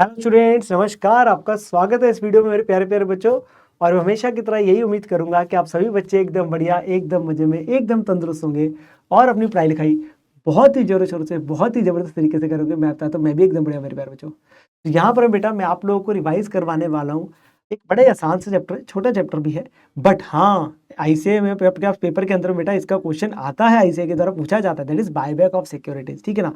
Hello students, नमस्कार। आपका स्वागत है इस वीडियो में मेरे प्यारे प्यारे बच्चों। और हमेशा की तरह यही उम्मीद करूंगा कि आप सभी बच्चे एकदम बढ़िया, एकदम मजे में, एकदम तंदुरुस्त होंगे और अपनी पढ़ाई लिखाई बहुत ही जोरों शोरों से, बहुत ही जबरदस्त तरीके से करोगे। मैं आता तो मैं भी एकदम बढ़िया मेरे प्यारे बच्चों। तो यहाँ पर बेटा मैं आप लोगों को रिवाइज करवाने वाला हूँ। एक बड़े आसान से चैप्टर, छोटा चैप्टर भी है, बट हाँ आईसीए में आपके पेपर के अंदर बेटा इसका क्वेश्चन आता है, आईसीए के द्वारा पूछा जाता है, that is buyback of securities. ठीक है ना।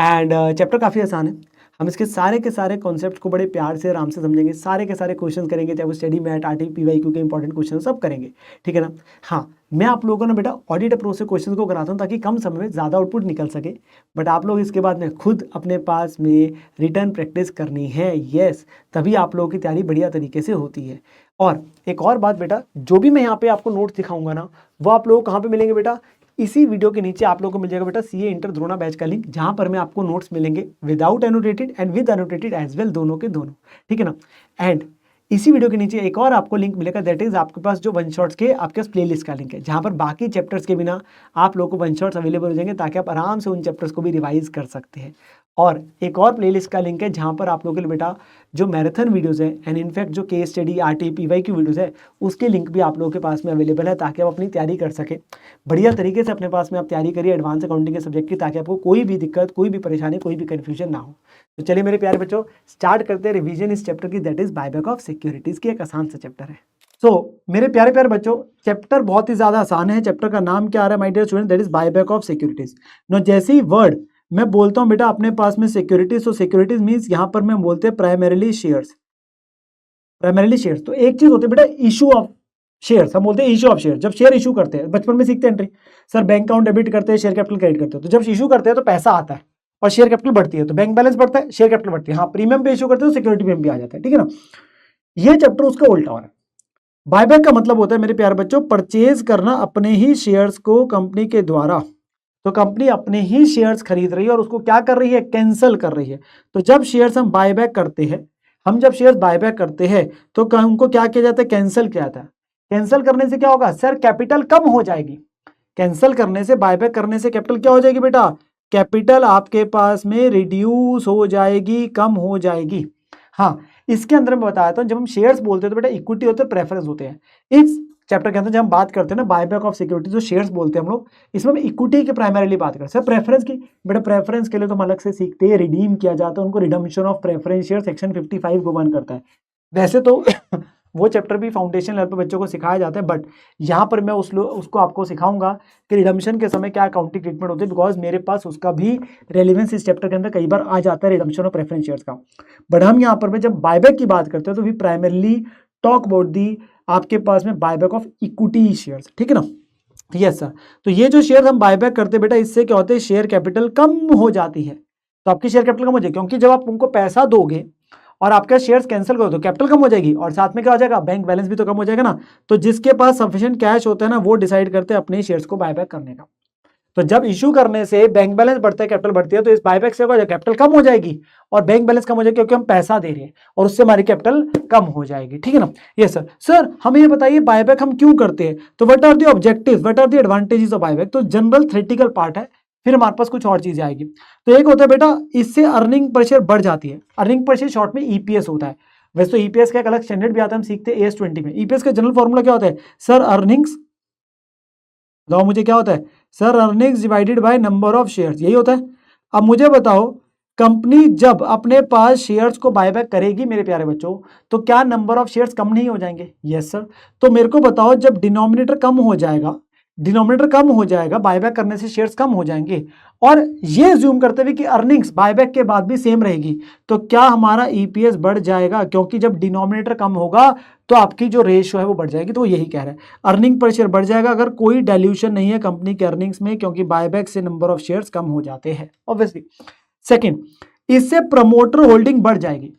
एंड चैप्टर काफी आसान है। हम इसके सारे के सारे कॉन्सेप्ट को बड़े प्यार से, आराम से समझेंगे। सारे के सारे क्वेश्चन करेंगे, चाहे वो स्टडी मैट, आरटी, पीवाईक्यू के इंपॉर्टेंट क्वेश्चन सब करेंगे। ठीक है ना। हाँ, मैं आप लोगों को ना बेटा ऑडिट अप्रोच से क्वेश्चन को कराता हूँ ताकि कम समय में ज़्यादा आउटपुट निकल सके। बट आप लोग इसके बाद में खुद अपने पास में रिटर्न प्रैक्टिस करनी है। यस, तभी आप लोगों की तैयारी बढ़िया तरीके से होती है। और एक और बात बेटा, जो भी मैं यहाँ पे आपको नोट्स दिखाऊंगा ना, वो आप लोग कहाँ पे मिलेंगे बेटा? इसी वीडियो के नीचे आप लोगों को मिल जाएगा बेटा सीए इंटर द्रोणा बैच का लिंक, जहां पर मैं आपको नोट्स मिलेंगे without annotated and with annotated as well, दोनों के दोनों। ठीक है ना। एंड इसी वीडियो के नीचे एक और आपको लिंक मिलेगा, दैट इज आपके पास जो वन शॉट्स के आपके पास प्लेलिस्ट का लिंक है, जहां पर बाकी चैप्टर्स के बिना आप लोगों को वन शॉट्स अवेलेबल हो जाएंगे, ताकि आप आराम से उन चैप्टर्स को भी रिवाइज कर सकते हैं। और एक और प्लेलिस्ट का लिंक है जहां पर आप लोगों के लिए बेटा जो मैराथन वीडियोस है एंड इनफैक्ट जो case study, RT, PYQ videos है, उसके लिंक भी आप लोगों के पास में अवेलेबल है, ताकि आप अपनी तैयारी कर सके बढ़िया तरीके से। अपने पास में आप तैयारी करिए एडवांस अकाउंटिंग के सब्जेक्ट की, ताकि आपको कोई भी दिक्कत, कोई भी परेशानी, कोई भी कंफ्यूजन ना हो। तो चलिए मेरे प्यारे बच्चों, स्टार्ट करते हैं रिवीजन इस चैप्टर की, that is buyback of securities की। एक आसान सा चैप्टर है। मेरे प्यारे प्यारे बच्चों, चैप्टर बहुत ही ज्यादा आसान है। चैप्टर का नाम क्या आ रहा है my dear student? That is buyback of securities. No, जैसे ही वर्ड मैं बोलता हूं बेटा अपने पास में सिक्योरिटीज, तो सिक्योरिटीज मींस यहां पर मैं बोलते हैं प्राइमरीली शेयर्स। प्राइमरीली शेयर्स तो एक चीज होती है बेटा, इशू ऑफ शेयर्स। हम बोलते हैं इशू ऑफ शेयर। जब शेयर इशू करते हैं, बचपन में सीखते हैं entry, sir bank account debit करते हैं, शेयर कैपिटल क्रेडिट करते हैं। तो जब इशू करते हैं तो पैसा आता है और शेयर कैपिटल बढ़ती है, तो बैंक बैलेंस बढ़ता है, शेयर कैपिटल बढ़ती है। हाँ, प्रीमियम पे इशू करते हैं तो सिक्योरिटी प्रीमियम भी आ जाता है। ठीक है ना। ये चैप्टर उसका उल्टा हो रहा है। बायबैक का मतलब होता है मेरे प्यारे बच्चों, परचेज करना अपने ही शेयर्स को कंपनी के द्वारा। तो कंपनी अपने ही शेयर्स खरीद रही है और उसको क्या कर रही है? कैंसिल कर रही है। तो जब शेयर्स हम बायबैक करते हैं, हम जब शेयर्स बायबैक करते हैं तो उनको क्या किया जाता है? कैंसिल किया जाता है। कैंसिल करने से क्या होगा सर? कैपिटल कम हो जाएगी। कैंसिल करने से, बायबैक करने से कैपिटल क्या हो जाएगी बेटा? कैपिटल आपके पास में रिड्यूस हो जाएगी, कम हो जाएगी। हाँ, इसके अंदर मैं बताया था, जब हम शेयर्स बोलते हैं तो बेटा इक्विटी होते हैं, प्रेफरेंस होते हैं। इस चैप्टर के अंदर जब हम बात करते हैं ना बायबैक ऑफ सिक्योरिटी, जो शेयर्स बोलते हैं हम लोग, इसमें हम इक्विटी की प्राइमरीली बात करते हैं। प्रेफरेंस की बेटा, प्रेफरेंस के लिए तो हम अलग से सीखते हैं, रिडीम किया जाता है उनको, redemption of preference share section 55 को बन करता है। वैसे तो वो चैप्टर भी फाउंडेशन लेवल पे बच्चों को सिखाया जाता है, बट यहाँ पर मैं उसको आपको सिखाऊंगा कि रिडम्पशन के समय क्या अकाउंटिंग ट्रीटमेंट होती है, बिकॉज मेरे पास उसका भी रेलिवेंस इस चैप्टर के अंदर कई बार आ जाता है, रिडम्पशन ऑफ प्रेफरेंस शेयर्स का। बट हम यहाँ पर जब बायबैक की बात करते हैं तो we primarily talk about the आपके पास में बायबैक ऑफ इक्विटी शेयर्स। ठीक है ना। Yes sir. तो ये जो शेयर हम बायबैक करते हैं बेटा, इससे क्या होता है? शेयर कैपिटल कम हो जाती है। तो आपकी शेयर कैपिटल कम हो जाएगी, क्योंकि जब आप उनको पैसा दोगे और आपका शेयर्स कैंसिल करो तो कैपिटल कम हो जाएगी, और साथ में क्या हो जाएगा? बैंक बैलेंस भी तो कम हो जाएगा ना। तो जिसके पास सफिशिएंट कैश होता है ना, वो डिसाइड करते हैं अपने शेयर्स को बायबैक करने का। तो जब इशू करने से बैंक बैलेंस बढ़ता है, कैपिटल बढ़ती है, तो इस बायबैक से कैपिटल कम हो जाएगी और बैंक बैलेंस कम हो जाएगी, क्योंकि हम पैसा दे रहे हैं और उससे हमारी कैपिटल कम हो जाएगी। ठीक है ना। Yes sir. सर हमें ये बताइए बायबैक हम क्यों करते हैं? तो what are the objectives, what are the advantages of buyback? तो जनरल थ्योरेटिकल पार्ट है, फिर हमारे पास कुछ और चीजें आएगी। तो एक होता है बेटा, इससे अर्निंग पर शेयर बढ़ जाती है। अर्निंग पर शेयर शॉर्ट में ईपीएस होता है। वैसे तो ईपीएस का एक अलग स्टैंडर्ड भी आता है, हम सीखते हैं AS20 में। ईपीएस का जनरल फॉर्मूला क्या होता है सर? अर्निंग्स, बताओ मुझे क्या होता है sir? Earnings divided by number of shares, यही होता है। अब मुझे बताओ, कंपनी जब अपने पास शेयर्स को बायबैक करेगी मेरे प्यारे बच्चों, तो क्या नंबर ऑफ शेयर्स कम नहीं हो जाएंगे? Yes sir. तो मेरे को बताओ, जब डिनोमिनेटर कम हो जाएगा, डिनोमिनेटर कम हो जाएगा, बायबैक करने से शेयर्स कम हो जाएंगे, और ये ज्यूम करते हुए कि अर्निंग्स बायबैक के बाद भी सेम रहेगी, तो क्या हमारा ईपीएस बढ़ जाएगा? क्योंकि जब डिनोमिनेटर कम होगा तो आपकी जो रेशियो है वो बढ़ जाएगी। तो यही कह रहा है, अर्निंग पर शेयर बढ़ जाएगा अगर कोई डाइल्यूशन नहीं है कंपनी के अर्निंग्स में, क्योंकि बायबैक से नंबर ऑफ शेयर्स कम हो जाते हैं ऑब्वियसली। सेकंड, इससे प्रमोटर होल्डिंग बढ़ जाएगी।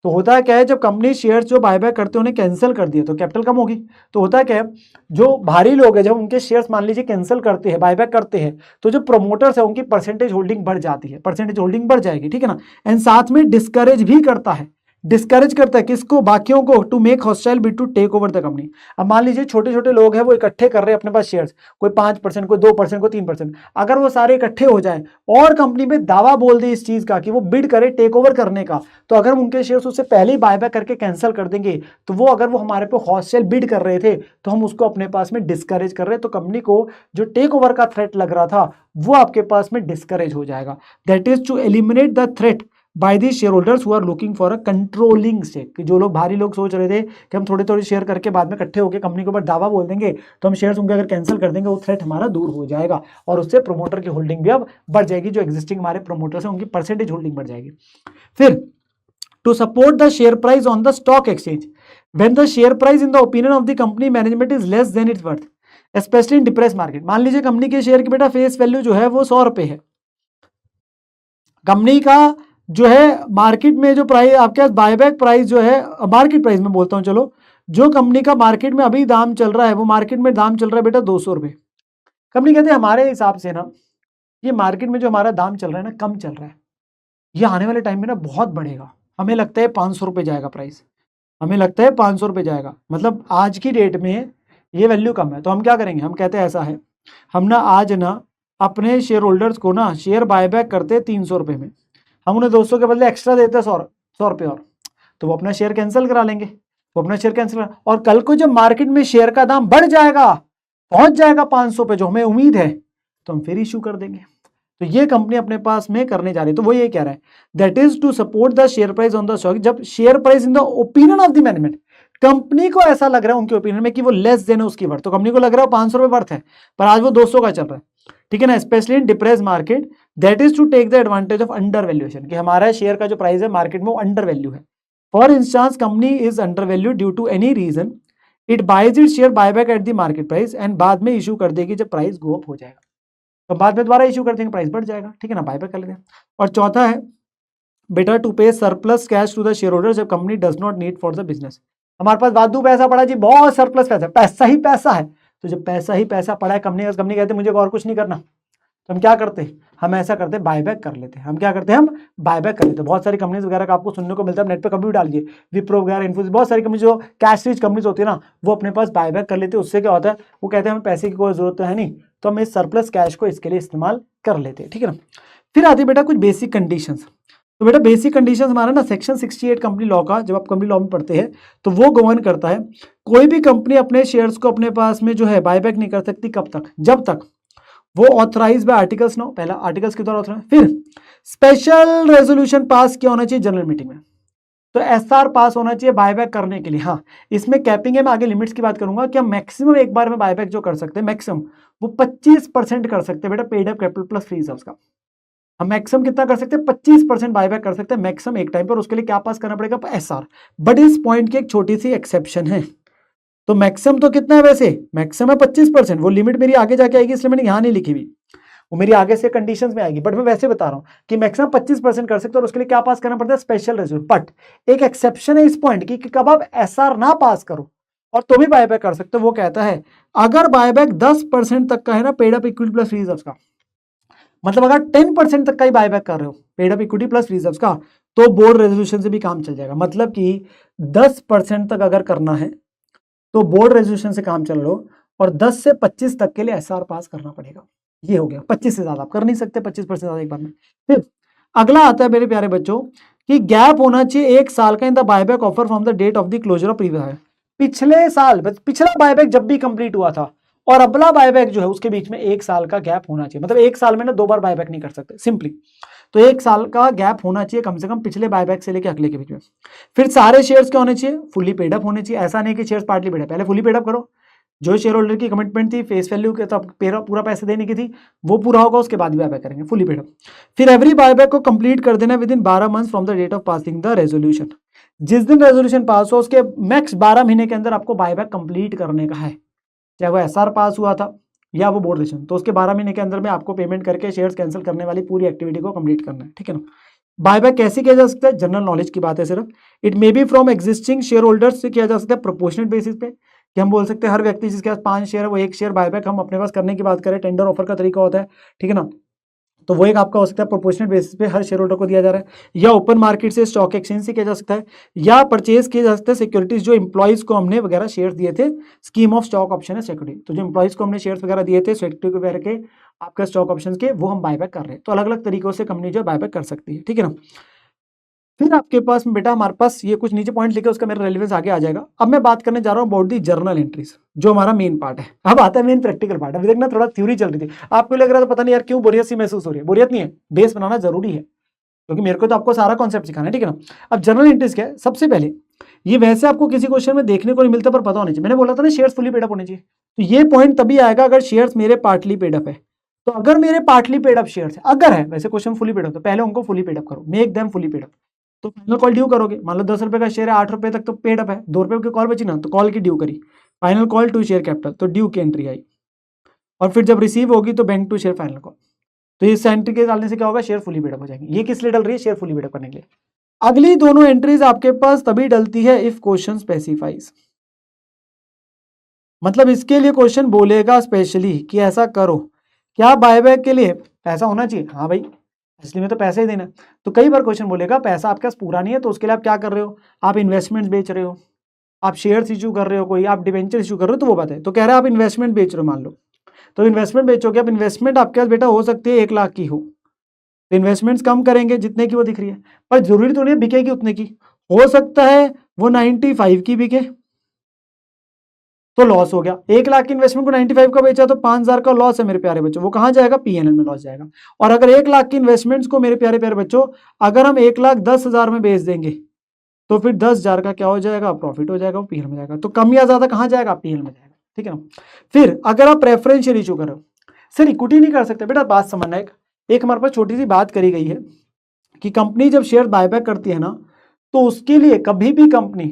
तो होता है क्या है, जब कंपनी शेयर्स जो बायबैक करते हैं उन्हें कैंसिल कर दिए तो कैपिटल कम होगी। तो होता है क्या है, जो भारी लोग हैं जब उनके शेयर्स मान लीजिए कैंसिल करते हैं, बायबैक करते हैं, तो जो प्रमोटर्स है उनकी परसेंटेज होल्डिंग बढ़ जाती है, परसेंटेज होल्डिंग बढ़ जाएगी। ठीक है ना। एंड साथ में डिस्करेज भी करता है, डिस्करेज करता है किसको, बाकियों को, to make hostile bid to take over the company. अब मान लीजिए छोटे छोटे लोग हैं वो इकट्ठे कर रहे हैं अपने पास शेयर्स, कोई 5%, कोई 2%, कोई 3%, अगर वो सारे इकट्ठे हो जाए और कंपनी में दावा बोल दे इस चीज का कि वो बिड करे टेक ओवर करने का, तो अगर उनके शेयर्स उससे पहले ही बायबैक करके कैंसिल कर देंगे, तो वो अगर वो हमारे पे हॉस्टाइल बिड कर रहे थे तो हम उसको अपने पास में डिस्करेज कर रहे हैं, तो कंपनी को जो टेक ओवर का थ्रेट लग रहा था वो आपके पास में डिस्करेज हो जाएगा। That is to eliminate the threat by the shareholders who are looking for a controlling stake, कि जो लोग भारी लोग सोच रहे थे कि हम थोड़े थोड़े शेयर करके बाद में इकट्ठे होकर कंपनी के ऊपर दावा बोल देंगे तो हम शेयर्स उनके अगर कैंसिल कर देंगे वो थ्रेट हमारा दूर हो जाएगा और उससे प्रोमोटर की होल्डिंग भी अब बढ़ जाएगी, जो एग्जिस्टिंग हमारे प्रोमोटर्स हैं उनकी परसेंटेज होल्डिंग बढ़ जाएगी। फिर to support the share price on the stock exchange when the share price in the opinion of the company management is less than its worth, specially in depress market. मान लीजिए company के share की बेटा face value जो है वो 100 रुपए है, कंपनी का जो है मार्केट में जो प्राइस आपके पास बायबैक प्राइस जो है, मार्केट प्राइस में बोलता हूं, चलो जो कंपनी का मार्केट में अभी दाम चल रहा है वो मार्केट में दाम चल रहा है बेटा 200 रुपए। कंपनी कहते हैं हमारे हिसाब से ना ये मार्केट में जो हमारा दाम चल रहा है ना कम चल रहा है, ये आने वाले टाइम में ना बहुत बढ़ेगा, हमें लगता है 500 रुपए जाएगा प्राइस, हमें लगता है 500 रुपए जाएगा, मतलब आज की डेट में ये वैल्यू कम है। तो हम क्या करेंगे, हम कहते हैं ऐसा है, हम ना आज ना अपने शेयर होल्डर्स को ना शेयर बायबैक करते 300 रुपए में, हम उन्हें 200 के बदले एक्स्ट्रा देते हैं 100 रुपये और, तो वो अपना शेयर कैंसिल करा लेंगे, वो अपना शेयर कैंसिल करा, और कल को जब मार्केट में शेयर का दाम बढ़ जाएगा, पहुंच जाएगा 500 पे जो हमें उम्मीद है, तो हम फिर इशू कर देंगे। तो ये कंपनी अपने पास में करने जा रही है, तो वो ये कह रहा है that is to support the share price on the stock, जब share price in the opinion of the management, company को ऐसा लग रहा है उनके ओपिनियन में कि वो लेस देन है उसकी वर्थ, तो कंपनी को लग रहा है 500 रुपए वर्थ है पर आज वो 200 का चल रहा है, ठीक है ना, specially in depress market, that is to take the advantage of undervaluation, कि हमारा शेयर का जो प्राइस है मार्केट में वो अंडर वैल्यू है। For instance company is undervalue due to any reason, it buys it share buyback at the market price, and बाद में इशू कर देगी जब प्राइस गो अप हो जाएगा, तो बाद में दोबारा इशू कर देंगे, प्राइस बढ़ जाएगा, ठीक है ना, बायबैक कर लेते हैं। और चौथा है बेटा to pay surplus cash to the shareholder जब company does not need for the business, हमारे पास वाधु पैसा पड़ा जी, बहुत सरप्लस पैसा, पैसा ही पैसा है, तो जब पैसा ही पैसा पड़ा है कंपनी कहते मुझे और कुछ नहीं करना, तो हम क्या करते, हम ऐसा करते बायबैक कर लेते हैं, हम क्या करते हैं, हम बायबैक कर लेते हैं। बहुत सारी कंपनीज वगैरह का आपको सुनने को मिलता है, नेट पे कभी भी डालिए, विप्रो वगैरह, इन्फोसिस, बहुत सारी कंपनी जो कैश रिच कंपनीज होती है ना वो अपने पास बायबैक कर लेते हैं, उससे क्या होता है वो कहते हैं हमें पैसे की कोई जरूरत तो है नहीं, तो हम इस सरप्लस कैश को इसके लिए इस्तेमाल कर लेते हैं, ठीक है ना। फिर आती है बेटा कुछ बेसिक कंडीशंस, तो बेटा बेसिक कंडीशंस हमारा ना सेक्शन 68 कंपनी लॉ का, जब आप कंपनी लॉ में पढ़ते हैं तो वो गवर्न करता है, कोई भी कंपनी अपने शेयर्स को अपने पास में जो है बायबैक नहीं कर सकती, कब तक, जब तक वो ऑथराइज बाय आर्टिकल्स नो, पहला आर्टिकल्स के द्वारा ऑथराइज, फिर स्पेशल रेजोल्यूशन पास किया होना चाहिए जनरल मीटिंग में, तो एसआर पास होना चाहिए बायबैक करने के लिए। हाँ इसमें कैपिंग है, मैं आगे लिमिट्स की बात करूंगा कि हम मैक्सिमम एक बार में बायबैक जो कर सकते हैं मैक्सिमम वो 25% कर सकते हैं बेटा, paid up capital plus free reserves का, हम मैक्सिमम कितना कर सकते हैं 25% बायबैक कर सकते हैं मैक्सिमम एक टाइम पर, उसके लिए क्या पास करना पड़ेगा, एसआर। बट इस पॉइंट की एक छोटी सी एक्सेप्शन है, तो मैक्सिमम तो कितना है वैसे, मैक्सिमम है 25%, वो लिमिट मेरी आगे जाके आएगी इसलिए मैंने यहां नहीं लिखी हुई, वो मेरी आगे से कंडीशंस में आएगी, बट मैं वैसे बता रहा हूं कि मैक्सिमम 25% कर सकते हो और उसके लिए क्या पास करना पड़ता है, स्पेशल रेजोल्यूशन। बट एक एक्सेप्शन है इस पॉइंट की कि कब आप एसआर ना पास करो और तो भी बायबैक कर सकते हो, वो कहता है अगर बायबैक 10% तक का है ना paid up equity plus reserves का, मतलब अगर 10% तक का ही बायबैक कर रहे हो paid up equity plus reserves का, तो बोर्ड रेजोल्यूशन से भी काम चल जाएगा, मतलब कि 10% तक अगर करना है तो बोर्ड रेजोल्यूशन से काम चल लो, और 10 से 25 तक के लिए एसआर पास करना पड़ेगा, ये हो गया। 25 से ज्यादा आप कर नहीं सकते, 25% ज्यादा एक बार में। फिर अगला आता है मेरे प्यारे बच्चों कि गैप होना चाहिए 1 साल का in the buyback offer from the date of the closure of previous, पिछले साल पिछला बायबैक जब भी कंप्लीट हुआ था और अगला बायबैक जो है उसके बीच में 1 साल का गैप होना चाहिए, मतलब 1 साल में ना 2 बार बायबैक नहीं कर सकते सिंपली, तो 1 साल का गैप होना चाहिए कम से कम पिछले बायबैक से लेकर अगले के बीच में। फिर सारे शेयर्स क्या होने चाहिए, फुली पेड अप होने चाहिए, ऐसा नहीं कि शेयर्स पार्टली पेड अप, पहले फुली पेड अप करो, जो शेयर होल्डर की कमिटमेंट थी फेस वैल्यू के तब पूरा पैसे देने की थी वो पूरा होगा, उसके बाद भी बायबैक करेंगे फुली पेड अप। फिर एवरी बायबैक को कंप्लीट कर देना within 12 months from the date of passing the resolution, जिस दिन रेजोल्यूशन पास हो उसके मैक्स 12 महीने के अंदर आपको बायबैक कंप्लीट करने का है, चाहे वो एसआर पास हुआ था या वो बोर्ड डिसीजन, तो उसके 12 महीने के अंदर में आपको पेमेंट करके शेयर्स कैंसिल करने वाली पूरी एक्टिविटी को कंप्लीट करना है, ठीक है ना। बायबैक कैसे किया जा सकता है, जनरल नॉलेज की बात है सिर्फ, it may be from existing share holders से किया जा सकता है प्रोपोर्शनेट बेसिस पे, कि हम बोल सकते हैं हर व्यक्ति जिसके पास 5 शेयर वो 1 शेयर बायबैक हम अपने पास करने की बात करें, टेंडर ऑफर का तरीका होता है, ठीक है ना, तो वो एक आपका हो सकता है प्रोपोर्शनल बेसिस पे हर शेयर होल्डर को दिया जा रहा है, या ओपन मार्केट से स्टॉक एक्सचेंज से किया जा सकता है, या परचेज किए जा सकते हैं सिक्योरिटीज जो इंप्लॉइज को हमने वगैरह शेयर दिए थे, स्कीम ऑफ स्टॉक ऑप्शन है सिक्योरिटी। तो जो इंप्लॉइज को हमने शेयर वगैरह दिए थे सिक्योरिटी वगैरह के आपका स्टॉक ऑप्शन के, वो हम बायबैक कर रहे हैं। तो अलग अलग तरीकों से कंपनी जो है बायबैक कर सकती है, ठीक है ना। फिर आपके पास में बेटा हमारे पास ये कुछ नीचे पॉइंट लिखे, उसका मेरा रेलेवेंस आगे आ जाएगा। अब मैं बात करने जा रहा हूँ अबाउट दी जर्नल एंट्रीज, जो हमारा मेन पार्ट है। अब आता है मेन प्रैक्टिकल पार्ट। अभी देखना थोड़ा थ्योरी चल रही थी, आपको लग रहा था पता नहीं यार क्यों बोरियत सी महसूस हो रही है। बोरियत नहीं है, बेस बनाना जरूरी है, क्योंकि मेरे को तो आपको सारा कॉन्सेप्ट सिखाना है, ठीक है ना। अब जर्नल एंट्रीज क्या है, सबसे पहले ये वैसे आपको किसी क्वेश्चन में देखने को नहीं मिलता, पर पता होना चाहिए। मैंने बोला था ना शेयर्स फुली पेड अप होने चाहिए, तो ये पॉइंट तभी आएगा अगर शेयर्स मेरे पार्टली पेड अप है। तो अगर मेरे पार्टली पेड अप शेयर्स है, अगर है, वैसे क्वेश्चन फुली पेड अप, तो पहले उनको फुली पेड अप करो, make them fully paid up. तो फाइनल कॉल ड्यू करोगे, मान लो 10 रुपए का शेयर है, 8 रुपए तक तो पेड अप है, 2 रुपए की कॉल बची ना, तो कॉल की ड्यू करी, final call to share capital, तो ड्यू की एंट्री आई, और फिर जब रिसीव होगी तो bank to share final call. तो इस एंट्री के डालने से क्या होगा, शेयर फुली पेड अप हो जाएंगे। ये किस लिए डल रही है, शेयर फुली पेड अप करने के लिए। अगली दोनों एंट्रीज आपके पास तभी डलती है इफ क्वेश्चन स्पेसिफाइज, मतलब इसके लिए क्वेश्चन बोलेगा स्पेशली कि ऐसा करो। क्या बायबैक के लिए पैसा होना चाहिए, हाँ भाई असली में तो पैसा ही देना है। तो कई बार क्वेश्चन बोलेगा पैसा आपके पास पूरा नहीं है, तो उसके लिए आप क्या कर रहे हो, आप इन्वेस्टमेंट बेच रहे हो, आप शेयर्स इशू कर रहे हो, कोई आप डिवेंचर इशू कर रहे हो, तो वो बात है। तो कह रहे हैं आप इन्वेस्टमेंट बेच रहे हो, मान लो, तो इन्वेस्टमेंट बेचोगे। अब इन्वेस्टमेंट आपके पास बेटा हो सकती है 1 लाख की हो, तो इन्वेस्टमेंट्स कम करेंगे जितने की वो दिख रही है, पर जरूरी तो नहीं बिकेगी उतने की, हो सकता है वो 95 की बिके, तो लॉस हो गया। 1 लाख की इन्वेस्टमेंट को 95 का बेचा तो 5,000 का लॉस है मेरे प्यारे बच्चों, वो कहां जाएगा, पीएनएल में लॉस जाएगा। और अगर 1 लाख की इन्वेस्टमेंट्स को मेरे प्यारे प्यारे बच्चों अगर हम 1,10,000 में बेच देंगे, तो फिर 10,000 का क्या हो जाएगा, प्रॉफिट हो जाएगा, वो पीएनएल में जाएगा। तो कम या ज्यादा कहां जाएगा, पीएनएल में जाएगा, ठीक है ना। फिर अगर आप प्रेफरेंस शेयर इशू कर रहे हो, सर इक्विटी नहीं कर सकते, बेटा बात समझना, एक हमारे पास छोटी सी बात करी गई है कि कंपनी जब शेयर बायबैक करती है ना, तो उसके लिए कभी भी कंपनी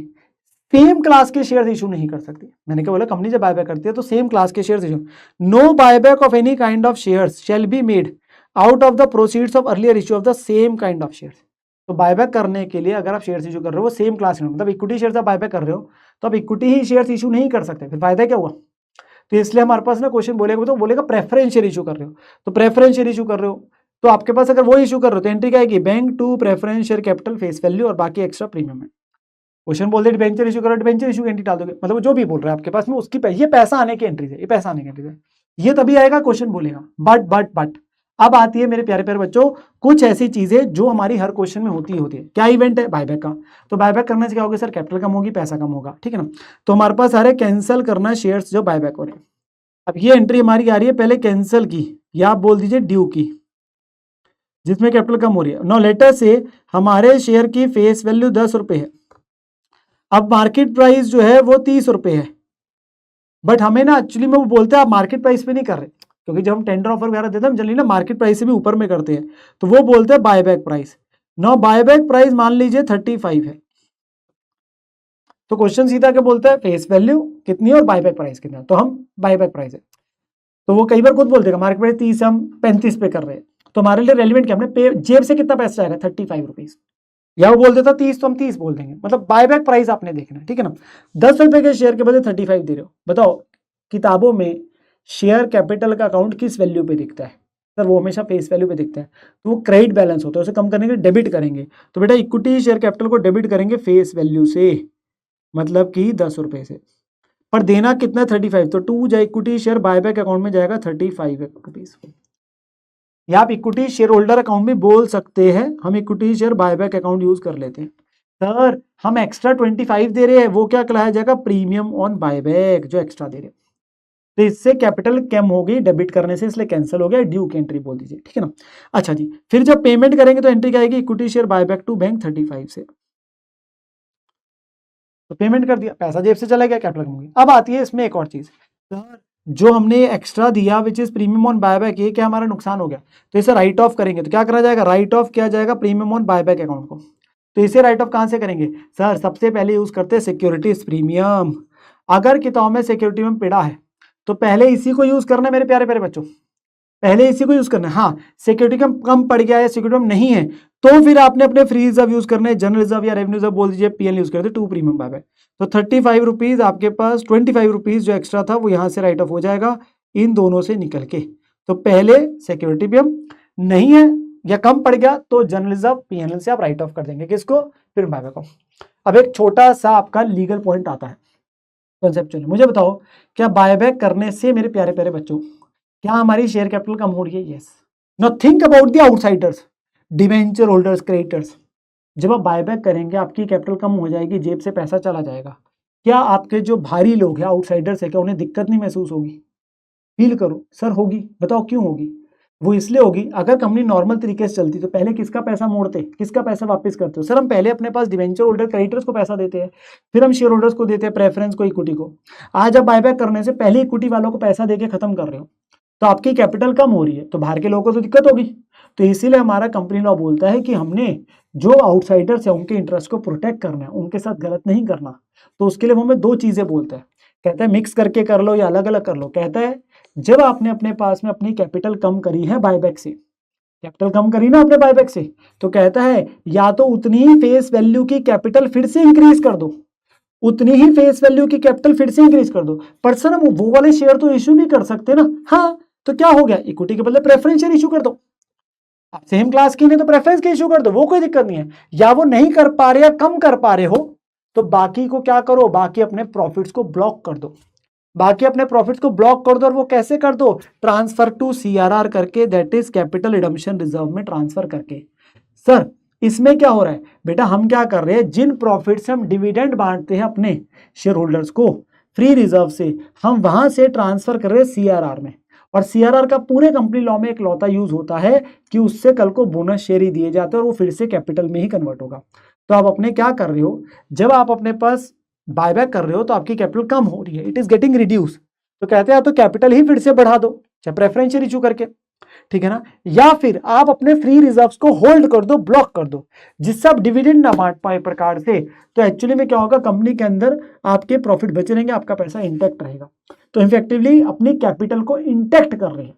सेम क्लास के शेयर इशू नहीं कर सकती। मैंने क्या बोला, कंपनी जब बायबैक करती है तो सेम क्लास के share issue, no buyback of any kind of shares shall be made out of the proceeds of earlier issue of the same kind of shares. तो बायबैक करने के लिए अगर आप शेयर इशू कर रहे हो वो सेम क्लास में, मतलब इक्विटी शेयर आप बायबैक कर रहे हो, तो आप इक्विटी ही शेयर इशू नहीं कर सकते, फिर फायदा क्या हुआ। तो इसलिए हमारे पास ना क्वेश्चन बोलेगा, तो बोलेगा प्रेफरेंस शेयर इशू कर रहे हो, तो प्रेफरेंस शेयर इशू कर रहे हो, तो आपके पास अगर वो इशू कर रहे हो तो एंट्री क्या आएगी, bank to preference share capital face value और बाकी एक्स्ट्रा प्रीमियम है। क्वेश्चन बोल दे डिबेंचर इशू करो, डिबेंचर इशू की एंट्री डाल दोगे, मतलब जो भी बोल रहा है आपके पास में उसकी ये पैसा आने की एंट्री है, ये पैसा आने की एंट्री है, ये तभी आएगा क्वेश्चन बोलेगा। बट अब आती है मेरे प्यारे प्यारे बच्चों कुछ ऐसी चीजें जो हमारी हर क्वेश्चन में होती है। क्या इवेंट है, बायबैक का। तो बायबैक करने से क्या होगा सर, कैपिटल कम होगी, पैसा कम होगा, ठीक है ना। तो हमारे पास आ रहे कैंसिल करना शेयर्स जो बायबैक हो रहे हैं। अब ये एंट्री हमारी आ रही है पहले कैंसिल की, या आप बोल दीजिए ड्यू की, जिसमें कैपिटल कम हो रही है। नो लेटर से हमारे शेयर की फेस वैल्यू 10 रुपए है, अब मार्केट प्राइस जो है वो 30 रुपए है, बट हमें ना एक्चुअली में वो बोलते हैं आप मार्केट प्राइस पे नहीं कर रहे, क्योंकि जब हम टेंडर ऑफर वगैरह देते हैं हम जनरली ना मार्केट प्राइस से भी ऊपर में करते हैं, तो वो बोलते हैं buyback price. No buyback price मान लीजिए 35 है, तो क्वेश्चन सीधा क्या बोलता है, फेस वैल्यू कितनी है और बायबैक प्राइस कितना है, तो हम बायबैक प्राइस है। तो वो कई बार खुद बोल देगा मार्केट प्राइस 30 हम 35 पे कर रहे हैं, तो हमारे लिए रेलिवेंट क्या, हमने जेब से कितना पैसा आएगा 35 रुपीज, या वो बोल देता 30 तो हम 30 बोल देंगे, मतलब बायबैक प्राइस आपने देखना है, ठीक है ना। 10 रुपए के शेयर के बदले 35 दे रहे हो, बताओ किताबों में शेयर कैपिटल का अकाउंट किस वैल्यू पे दिखता है, सर वो हमेशा फेस वैल्यू पे दिखता है, तो वो क्रेडिट बैलेंस होता है, उसे कम करने के लिए डेबिट करेंगे। तो बेटा इक्विटी शेयर कैपिटल को डेबिट करेंगे फेस वैल्यू से, मतलब कि 10 रुपए से, पर देना कितना 35, तो 2 जाए इक्विटी शेयर बायबैक अकाउंट में जाएगा 35 रुपीज, या आप इक्विटी शेयर होल्डर अकाउंट भी बोल सकते हैं, हम equity share buyback account use कर लेते हैं। सर हम एक्स्ट्रा 25 दे रहे हैं, वो क्या कहलाया जाएगा, प्रीमियम ऑन बायबैक, जो एक्स्ट्रा दे रहे हैं। तो इससे कैपिटल कम हो गई डेबिट करने से, इसलिए कैंसिल हो गया, ड्यू की एंट्री बोल दीजिए, ठीक है ना। अच्छा जी, फिर जब पेमेंट करेंगे तो एंट्री क्या आएगी, equity share buyback to bank 35 से, तो पेमेंट कर दिया, पैसा जेब से चला गया, कैपिटल कम हो गया। अब आती है इसमें एक और चीज, सर जो हमने एक्स्ट्रा दिया which is premium on buyback, ये क्या हमारा नुकसान हो गया, तो इसे राइट ऑफ करेंगे, तो क्या करा जाएगा, राइट ऑफ किया जाएगा प्रीमियम ऑन बायबैक अकाउंट को। तो इसे राइट ऑफ कहां से करेंगे, सर सबसे पहले यूज करते हैं सिक्योरिटीज प्रीमियम। अगर किताब में सिक्योरिटी में पड़ा है तो पहले इसी को यूज करना है मेरे प्यारे प्यारे बच्चों, पहले इसी को यूज करना है। हाँ सिक्योरिटी कम पड़ गया है, सिक्योरिटी नहीं है, तो फिर आपने अपने फ्री रिजर्व यूज करना है, जनरल रिजर्व या रेवेन्यू रिजर्व बोल दीजिए, पीएल यूज करते 2 प्रीमियम बायबैक। तो 35 रुपीज आपके पास, 25 रुपीज जो एक्स्ट्रा था वो यहाँ से राइट ऑफ हो जाएगा इन दोनों से निकल के। तो पहले सिक्योरिटी प्रीमियम, नहीं है या कम पड़ गया तो जनरल रिजर्व पीएनएल से आप राइट ऑफ कर देंगे, किसको, फिर बायबैक को। अब एक छोटा सा आपका लीगल पॉइंट आता है कॉन्सेप्चुअली, मुझे बताओ क्या बायबैक करने से मेरे प्यारे प्यारे बच्चों क्या हमारी शेयर कैपिटल कम हो रही है? Yes. Now think about the outsiders, debenture holders, creditors. जब आप बायबैक करेंगे आपकी कैपिटल कम हो जाएगी, जेब से पैसा चला जाएगा, क्या आपके जो भारी लोग हैं, आउटसाइडर्स है, क्या उन्हें दिक्कत नहीं महसूस होगी? फील करो सर होगी, बताओ क्यों होगी? वो इसलिए होगी, अगर कंपनी नॉर्मल तरीके से चलती तो पहले किसका पैसा मोड़ते, किसका पैसा वापस करते हो? सर हम पहले अपने पास डिवेंचर होल्डर क्रेडिटर्स को पैसा देते हैं, फिर हम शेयर होल्डर्स को देते हैं, प्रेफरेंस को, इक्विटी को। आज आप बायबैक करने से पहले इक्विटी वालों को पैसा देके खत्म कर रहे हो, तो आपकी कैपिटल कम हो रही है, तो बाहर के लोगों को तो दिक्कत होगी। तो इसीलिए हमारा कंपनी लॉ बोलता है कि हमने जो आउटसाइडर्स है उनके इंटरेस्ट को प्रोटेक्ट करना है, उनके साथ गलत नहीं करना। तो उसके लिए वो हमें दो चीजें बोलता है, कहता है मिक्स करके कर लो या अलग अलग कर लो। कहता है जब आपने अपने पास में अपनी कैपिटल कम करी है बायबैक से, कैपिटल कम करी ना आपने बायबैक से, तो कहता है या तो उतनी ही फेस वैल्यू की कैपिटल फिर से इंक्रीज कर दो, उतनी ही फेस वैल्यू की कैपिटल फिर से इंक्रीज कर दो। पर सर हम वो वाले शेयर तो इश्यू नहीं कर सकते ना। हाँ, तो क्या हो गया, इक्विटी के बदले प्रेफरेंस शेयर इशू कर दो। आप सेम क्लास की नहीं तो प्रेफरेंस के इशू कर दो, वो कोई दिक्कत नहीं है। या वो नहीं कर पा रहे या कम कर पा रहे हो तो बाकी को क्या करो, बाकी अपने प्रॉफिट्स को ब्लॉक कर दो, बाकी अपने प्रॉफिट्स को ब्लॉक कर दो। और वो कैसे कर दो, ट्रांसफर टू सीआरआर करके, that is capital redemption reserve में ट्रांसफर करके। सर इसमें क्या हो रहा है बेटा, हम क्या कर रहे हैं, जिन प्रॉफिट से हम डिविडेंड बांटते हैं अपने शेयर होल्डर्स को फ्री रिजर्व से, हम वहां से ट्रांसफर कर रहे हैं सीआरआर में। और सीआरआर का पूरे कंपनी लॉ में एक लौता यूज होता है कि उससे कल को बोनस शेयर ही दिए जाते हैं और वो फिर से कैपिटल में ही कन्वर्ट होगा। तो आप अपने क्या कर रहे हो, जब आप अपने पास बायबैक कर रहे हो तो आपकी कैपिटल कम हो रही है, इट इज गेटिंग रिड्यूस। तो कहते हैं तो कैपिटल ही फिर से बढ़ा दो, चाहे प्रेफरेंशियल इशू करके, ठीक है ना, या फिर आप अपने फ्री रिजर्व्स को होल्ड कर दो, ब्लॉक कर दो, जिससे आप डिविडेंड ना बांट पाए प्रकार से। तो एक्चुअली में क्या होगा, कंपनी के अंदर आपके प्रॉफिट बचे रहेंगे, आपका पैसा इंटैक्ट रहेगा। तो इफेक्टिवली अपनी कैपिटल को इंटैक्ट कर रहे हैं,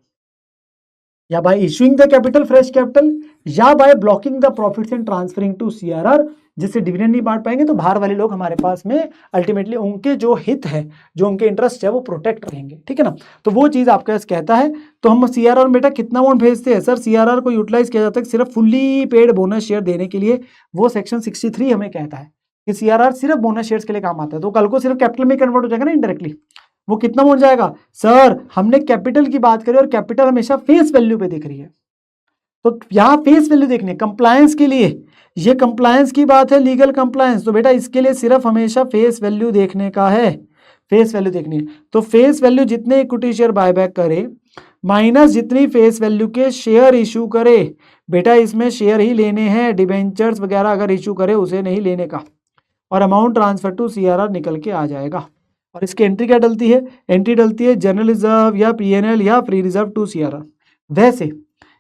या by issuing the capital, fresh capital, या by blocking the profits and transferring to CRR, जिससे डिविडेंड नहीं बांट पाएंगे तो बाहर वाले लोग हमारे पास में अल्टीमेटली उनके जो हित है, जो उनके इंटरेस्ट है वो प्रोटेक्ट रहेंगे, ठीक है ना। तो वो चीज आपके पास कहता है। तो हम सीआरआर में बेटा कितना अमाउंट भेजते हैं, सर सीआरआर को यूटिलाइज किया जाता है सिर्फ फुल्ली पेड बोनस शेयर देने के लिए। वो सेक्शन 63 हमें कहता है कि सीआरआर सिर्फ बोनस शेयर्स के लिए काम आता है। तो कल को सिर्फ कैपिटल में कन्वर्ट हो जाएगा ना इनडायरेक्टली, वो कितना हो जाएगा, सर हमने कैपिटल की बात करी और कैपिटल हमेशा फेस वैल्यू पे दिख रही है, तो यहां फेस वैल्यू देखनी है कंप्लायंस के लिए, ये कंप्लायंस की बात है, लीगल कंप्लायंस। तो बेटा इसके लिए सिर्फ हमेशा फेस वैल्यू देखने का है, फेस वैल्यू देखनी है। तो फेस वैल्यू जितने इक्विटी शेयर बायबैक करे माइनस जितनी फेस वैल्यू के शेयर इशू करे, बेटा इसमें शेयर ही लेने हैं, डिबेंचर्स वगैरह अगर इशू करे उसे नहीं लेने का, और अमाउंट ट्रांसफर टू सीआरआर निकल के आ जाएगा। और इसकी एंट्री क्या डलती है, एंट्री डलती है जनरल रिजर्व या पीएनएल या फ्री रिजर्व टू सीआरआर। वैसे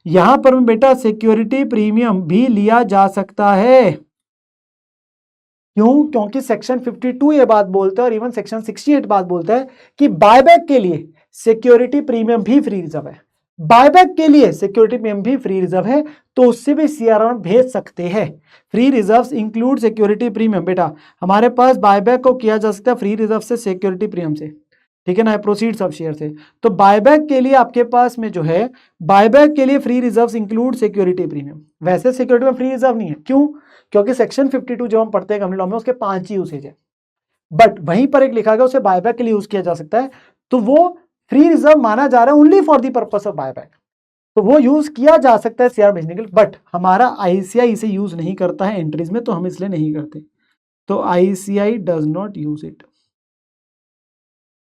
यहां पर बेटा सिक्योरिटी प्रीमियम भी लिया जा सकता है, क्यों, क्योंकि सेक्शन 52 ये बात बोलता है और इवन सेक्शन 68 बात बोलता है कि बायबैक के लिए सिक्योरिटी प्रीमियम भी फ्री रिजर्व है, बायबैक के लिए सिक्योरिटी प्रीमियम भी फ्री रिजर्व है, तो उससे भी सीआरआर भेज सकते हैं। Free reserves include security premium, बेटा हमारे पास बायबैक को किया जा सकता है फ्री रिजर्व से, सिक्योरिटी प्रीमियम से, ठीक है ना, प्रोसीड्स ऑफ शेयर से। तो बायबैक के लिए आपके पास में जो है, बायबैक के लिए free reserves include security premium. वैसे सिक्योरिटी में फ्री रिजर्व नहीं है, क्यों, क्योंकि सेक्शन 52 जो हम पढ़ते हैं कंपनी लॉ में उसके 5 ही यूसेज है, बट वहीं पर एक लिखा गया उसे बायबैक के लिए यूज किया जा सकता है, तो वो फ्री रिजर्व माना जा रहा है only for the purpose of buyback, तो वो यूज किया जा सकता है शेयर भेजने के लिए। बट हमारा आईसीआई इसे यूज नहीं करता है एंट्रीज में, तो हम इसलिए नहीं करते, तो ICI does not use it.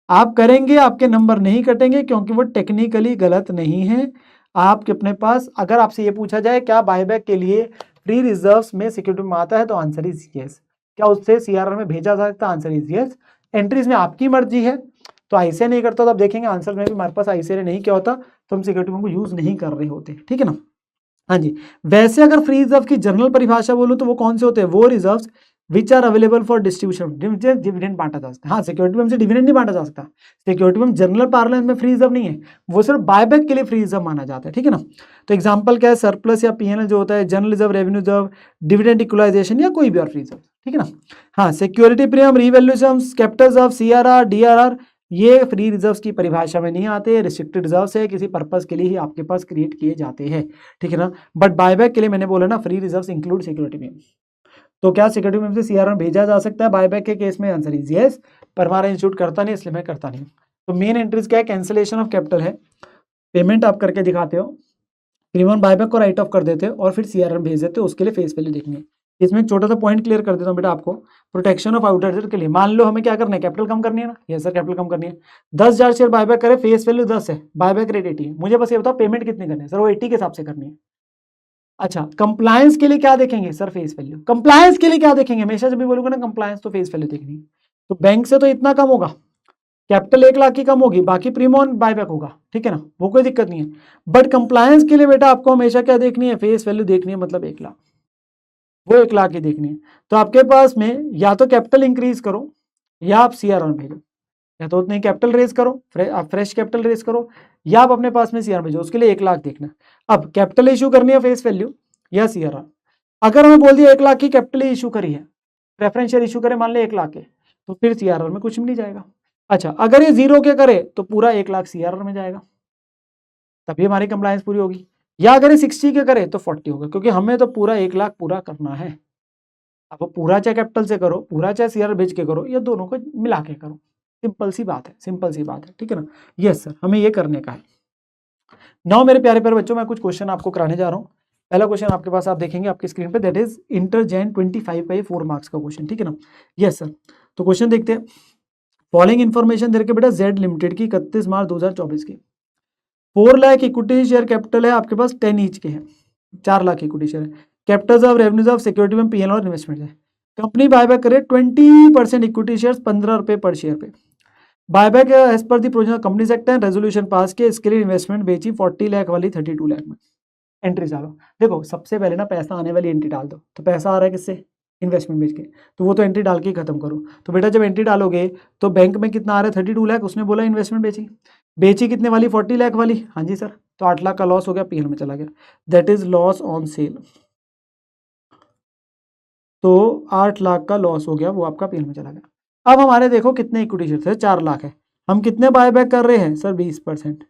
आप करेंगे आपके नंबर नहीं कटेंगे क्योंकि वो टेक्निकली गलत नहीं है। आपके अपने पास अगर आपसे ये पूछा जाए क्या बायबैक के लिए फ्री रिजर्व्स में सिक्योरिटी में आता है, तो आंसर इज यस। क्या उससे सीआरआर में भेजा जा सकता है, आंसर इज यस। एंट्रीज में आपकी मर्जी है, तो आईसीआई नहीं करता तो आप देखेंगे आंसर में भी हमारे पास आईसीआई नहीं क्या होता, तो हम सिक्योरिटी को यूज नहीं कर रहे होते, ठीक है ना। हाँ जी, वैसे अगर फ्री रिजर्व की जनरल परिभाषा बोलूं तो वो कौन से होते हैं, वो reserves which are available for distribution, dividend बांटा जा सकता है। हाँ, सिक्योरिटी में से डिविडेंड नहीं बांटा जा सकता, सिक्योरिटी में जनरल पार्लेंस में फ्री रिजर्व नहीं है, वो सिर्फ बायबैक के लिए फ्री रिजर्व माना जाता है, ठीक है ना। तो एग्जांपल क्या है, सरप्लस या पीएनएल जो होता है, general reserve, revenue reserve, dividend equalisation या कोई भी और फ्री रिजर्व, ठीक है ना। हाँ, security premium, revaluation, Capitals of CRR, DRR, ये फ्री रिजर्व्स की परिभाषा में नहीं आते, रिस्ट्रिक्टेड रिजर्व्स है, किसी पर्पस के लिए ही आपके पास क्रिएट किए जाते हैं, ठीक है ना। बट बायबैक के लिए मैंने बोला ना, फ्री रिजर्व्स इंक्लूड सिक्योरिटी में, तो क्या सिक्योरिटी में से सीआरआर भेजा जा सकता है बायबैक के केस में? आंसर इज यस, पर हमारा इंस्टीट्यूट करता नहीं, इसलिए मैं करता नहीं। तो मेन एंट्रीज क्या है? कैंसिलेशन ऑफ कैपिटल है, पेमेंट आप करके दिखाते हो, प्रीमियम बायबैक को राइट ऑफ कर देते हो और फिर सीआरआर भेज देते हो, उसके लिए फेस वैल्यू देखनी है। इसमें एक छोटा सा पॉइंट क्लियर कर देता हूँ बेटा आपको, प्रोटेक्शन ऑफ आउटसाइडर के लिए। मान लो हमें क्या करना है, कैपिटल कम करनी है ना, यस सर कैपिटल कम करनी है, 10,000 शेयर बायबैक करे, फेस वैल्यू 10 है, बायबैक रेट 80 है, मुझे बस ये बताओ पेमेंट कितनी करनी है? सर वो 80 के हिसाब से करनी है। अच्छा, कंप्लायंस के लिए क्या देखेंगे? Sir face value. कंप्लायंस के लिए क्या देखेंगे? हमेशा जब भी बोलूंगा ना कंप्लायंस, तो फेस वैल्यू देखनी है। तो बैंक से तो इतना कम होगा, कैपिटल 1 लाख की कम होगी, बाकी प्रीमियम बायबैक होगा, ठीक है ना, वो कोई दिक्कत नहीं है। बट कंप्लायंस के लिए बेटा आपको हमेशा क्या देखनी है? फेस वैल्यू देखनी है, मतलब 1 लाख, वो 1 लाख की देखनी है। तो आपके पास में या तो कैपिटल इंक्रीज करो या आप सीआरआर भेजो, या तो उतने कैपिटल रेज करो, आप फ्रेश कैपिटल रेज करो, या आप अपने पास में सीआर भेजो, उसके लिए 1 लाख देखना। अब कैपिटल इशू करनी है, फेस वैल्यू या सीआरआर। अगर हमें बोल दिया 1 लाख की कैपिटल इशू करी है, प्रेफरेंशियल इशू करे मान ले 1 लाख के, तो फिर सीआरआर में कुछ भी नहीं जाएगा। अच्छा, अगर ये 0 के करे तो पूरा 1 लाख सीआरआर में जाएगा, तभी हमारी कंप्लायंस पूरी होगी। या अगर ये 60 के करे तो 40 होगा, क्योंकि हमें तो पूरा 1 लाख पूरा करना है। अब वो पूरा चाहे कैपिटल से करो, पूरा चाहे सीआर भेज के करो, या दोनों को मिला के करो, सिंपल सी बात है, सिंपल सी बात है, ठीक है ना। यस सर, हमें ये करने का है। नाउ मेरे प्यारे प्यारे बच्चों, मैं कुछ क्वेश्चन आपको कराने जा रहा हूँ। पहला क्वेश्चन आपके पास आप देखेंगे आपकी स्क्रीन पे, दैट इज इंटरजैन 25 का, ये 4 मार्क्स का क्वेश्चन, ठीक है ना। यस सर, तो क्वेश्चन देखते हैं। फॉलोइंग इन्फॉर्मेशन दे रखे बेटा, जेड लिमिटेड की 31 मार्च 2024 की 4 लाख इक्विटी शेयर कैपिटल है आपके पास, 10 ईच के हैं, 4 लाख इक्विटी शेयर है। Capitals of revenues of security में पीएल और इन्वेस्टमेंट है। कंपनी बायबैक करे 20% इक्विटी शेयर 15 रुपए पर शेयर पे। Buyback as per the provision companies act है, रेजोल्यूशन पास किया, इसके लिए इन्वेस्टमेंट बेची 40 लाख वाली 32 लाख में। एंट्री डालो। देखो सबसे पहले ना पैसा आने वाली एंट्री डाल दो, तो पैसा आ रहा है किससे? इन्वेस्टमेंट बेच के, तो वो तो एंट्री डाल के ही खत्म करो। तो बेटा जब एंट्री डालोगे तो बैंक में कितना आ रहा है? 32 लाख, उसने बोला इन्वेस्टमेंट बेची, बेची कितने वाली? 40 लाख वाली, हाँ जी सर। तो 8 लाख का लॉस हो गया, पीएल में चला गया, that is loss on sale. तो 8 लाख का लॉस हो गया, वो आपका पीएल में चला गया। अब हमारे देखो कितने इक्विटी शेयर थे? 4 लाख है, हम कितने बायबैक कर रहे हैं सर? 20%।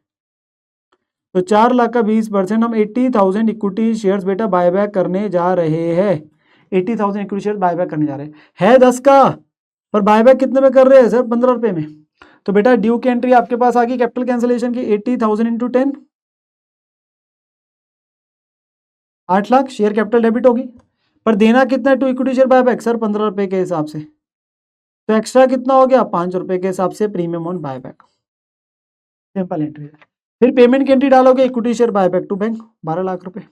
तो 4 लाख का 20%, हम 80,000 इक्विटी शेयर्स बेटा बायबैक करने जा रहे हैं। 80,000 इक्विटी शेयर बायबैक करने जा रहे हैं 10 का, पर बायबैक कितने में कर रहे हैं सर? 15 रुपए में। तो बेटा ड्यू की एंट्री आपके पास आ गई कैपिटल कैंसिलेशन की, 80,000 into 10, 8 lakh share capital debit होगी। पर देना कितना है to equity share buyback? Sir 15 रुपए के हिसाब से। तो एक्स्ट्रा कितना हो गया? 5 रुपए के हिसाब से premium on buyback. Simple entry है। फिर पेमेंट की एंट्री डालोगे, equity share buyback to bank 12 lakh रुपए।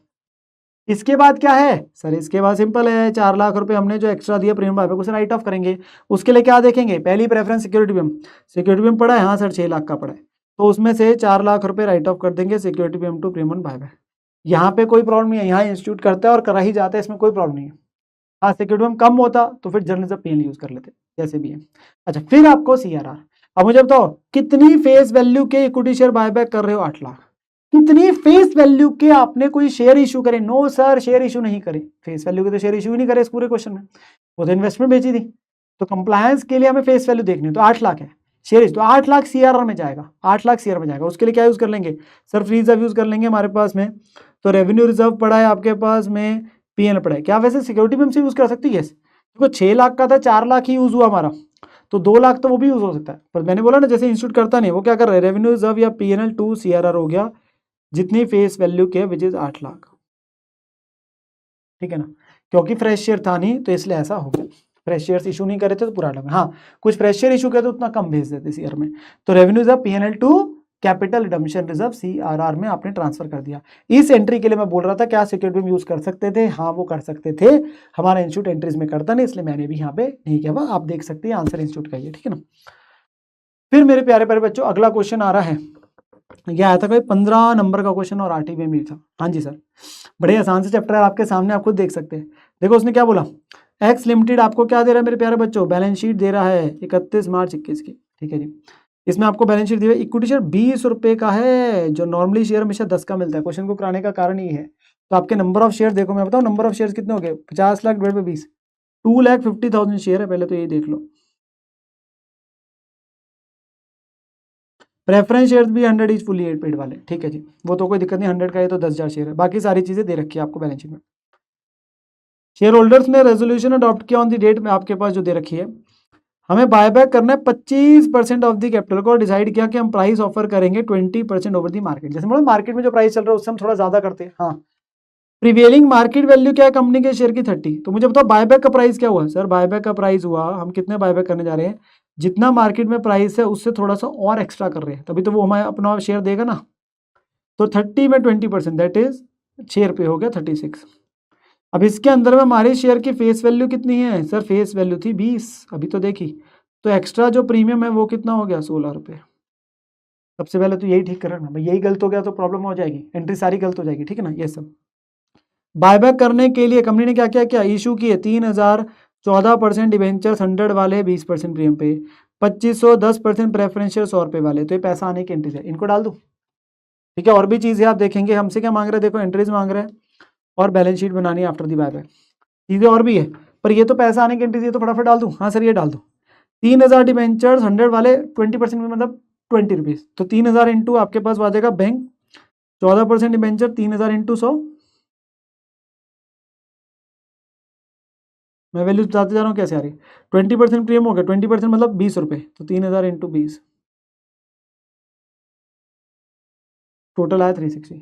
इसके बाद क्या है सर? इसके बाद सिंपल है, 4 लाख रुपए हमने जो एक्स्ट्रा दिया प्रीमियम बायबैक, उसे राइट ऑफ करेंगे। उसके लिए क्या देखेंगे? पहली preference security beam, security beam पड़ा है, हाँ सर 6 लाख का पड़ा है, तो उसमें से 4 लाख रुपए राइट ऑफ कर देंगे सिक्योरिटी बीम टू प्रीमियम बायबैक। यहाँ पे कोई प्रॉब्लम नहीं है, यहाँ इंस्टीट्यूट करता है और करा ही जाता है, इसमें कोई प्रॉब्लम नहीं है। हाँ सिक्योरिटी बीम कम होता तो फिर जर्नलिज्म पीएल यूज कर लेते, जैसे भी है। अच्छा, फिर आपको सीआरआर। अब मुझे बताओ कितनी फेस वैल्यू के इक्विटी शेयर बायबैक कर रहे हो? 8 लाख। कितनी फेस वैल्यू के आपने कोई शेयर इशू करे? नो सर, शेयर इशू नहीं करे, फेस वैल्यू के तो शेयर इशू ही नहीं करे इस पूरे क्वेश्चन में, वो तो इन्वेस्टमेंट बेची थी। तो कंप्लायंस के लिए हमें फेस वैल्यू देखनी है, तो 8 लाख है शेयर इशू, तो 8 लाख सीआरआर में जाएगा, 8 लाख सीआर में जाएगा। उसके लिए क्या यूज कर लेंगे सर? फ्री रिजर्व यूज कर लेंगे हमारे पास में। तो रेवेन्यू रिजर्व पड़ा है आपके पास में, पीएल पड़ा है। क्या वैसे सिक्योरिटी में यूज कर सकती है? देखो 6 लाख का था, 4 लाख ही यूज हुआ हमारा, तो 2 लाख तो वो भी यूज हो सकता है। पर मैंने बोला ना जैसे इंस्टीट्यूट करता नहीं, वो क्या कर रहा है? रेवेन्यू रिजर्व या पीएनएल टू सीआरआर हो गया, जितनी फेस वैल्यू के विच इज 8 लाख, ठीक है ना। क्योंकि फ्रेश शेयर था नहीं तो इसलिए ऐसा हो गया, फ्रेश शेयर इशू नहीं करे थे तो पूरा अलग। हाँ कुछ फ्रेश शेयर इशू करे तो उतना कम भेज देते सीआर में। तो revenue reserve PNL to capital redemption reserve CRR में आपने ट्रांसफर कर दिया। इस एंट्री के लिए मैं बोल रहा था क्या सिक्योरिटी में यूज कर सकते थे? हाँ वो कर सकते थे, हमारा इंस्टीट्यूट एंट्रीज में करता नहीं, इसलिए मैंने भी यहाँ पे नहीं किया। आप देख सकते हैं आंसर इंस्टीट्यूट का ये, ठीक है ना। फिर मेरे प्यारे प्यारे बच्चों अगला क्वेश्चन आ रहा है, यह आया था कोई 15 नंबर का क्वेश्चन और आरटीबी में था। हाँ जी सर, बड़े आसान से चैप्टर है आपके सामने, आप खुद देख सकते हैं। देखो उसने क्या बोला, एक्स लिमिटेड आपको क्या दे रहा है मेरे प्यारे बच्चों? बैलेंस शीट दे रहा है 31 मार्च 21 की, ठीक है जी। इसमें आपको बैलेंस शीट दी है, इक्विटी शेयर 20 रुपए का है, जो नॉर्मली शेयर हमेशा 10 का मिलता है। क्वेश्चन को कराने का कारण ये है। तो आपके नंबर ऑफ शेयर देखो, मैं बताऊँ नंबर ऑफ शेयर कितने हो गए? 50 लाख डिवाइड बाय 20, 2,50,000 शेयर है। पहले तो ये देख लो, प्रेफरेंस शेयर्स भी 100 इज फुली पेड वाले, ठीक है जी, वो तो कोई दिक्कत नहीं, 100 का है तो 10,000 शेयर है, बाकी सारी चीज़ें दे रखी है आपको बैलेंस शीट में। शेयर होल्डर्स ने रेजोल्यूशन अडॉप्ट किया ऑन दी डेट में आपके पास जो दे रखी है, हमें बायबैक करना है 25% ऑफ द कैपिटल को, डिसाइड किया कि हम प्राइस ऑफर करेंगे 20% ओवर द मार्केट। जैसे मतलब मार्केट में जो प्राइस चल रहा है उससे हम थोड़ा ज्यादा करते हैं। हाँ, प्रीवेलिंग मार्केट वैल्यू क्या है कंपनी के शेयर की 30। तो मुझे बताओ बायबैक का प्राइस क्या हुआ। सर बायबैक का प्राइस हुआ, हम कितने बायबैक करने जा रहे हैं, जितना मार्केट में प्राइस है उससे थोड़ा सा और एक्स्ट्रा कर रहे हैं, तभी तो वो हमें अपना शेयर देगा ना। तो 30 में 20%, दैट इज शेयर पे हो गया 36। अब इसके अंदर में हमारे शेयर की फेस वैल्यू कितनी है। सर फेस वैल्यू थी 20, अभी तो देखी, तो एक्स्ट्रा जो प्रीमियम है वो कितना हो गया 16 रुपये। सबसे पहले तो यही ठीक करना भाई, यही गलत हो गया तो प्रॉब्लम हो जाएगी, एंट्री सारी गलत हो जाएगी, ठीक है ना। ये सब बायबैक करने के लिए कंपनी ने क्या क्या क्या इशू किए, 3,000 14% डिवेंचर्स 100 वाले 20% प्रीमियम पे, 2500 10% प्रेफरेंशियल 100 रुपये वाले। तो ये पैसा आने की एंट्रीज है, इनको डाल दूँ, ठीक है। और भी चीज़ें आप देखेंगे, हमसे क्या मांग रहे हैं, देखो एंट्रीज मांग रहे हैं और बैलेंस शीट बनानी है आफ्टर दी बायबैक, चीज़ें और भी है, पर ये तो पैसा आने की एंट्रीज, ये तो फटाफट डाल दूँ। हाँ सर ये डाल दो, 3,000 डिवेंचर्स 100 वाले 20% में मतलब 20 रुपीज़, तो 3,000 इंटू आपके पास आ जाएगा बैंक 14% डिवेंचर, 3,000 इंटू 100, मैं वैल्यू बताते जा रहा हूँ कैसे आ रही है। 20% प्रीमियम हो गया, 20% मतलब 20 रुपये, तो 3,000 इंटू 20, टोटल आया 360।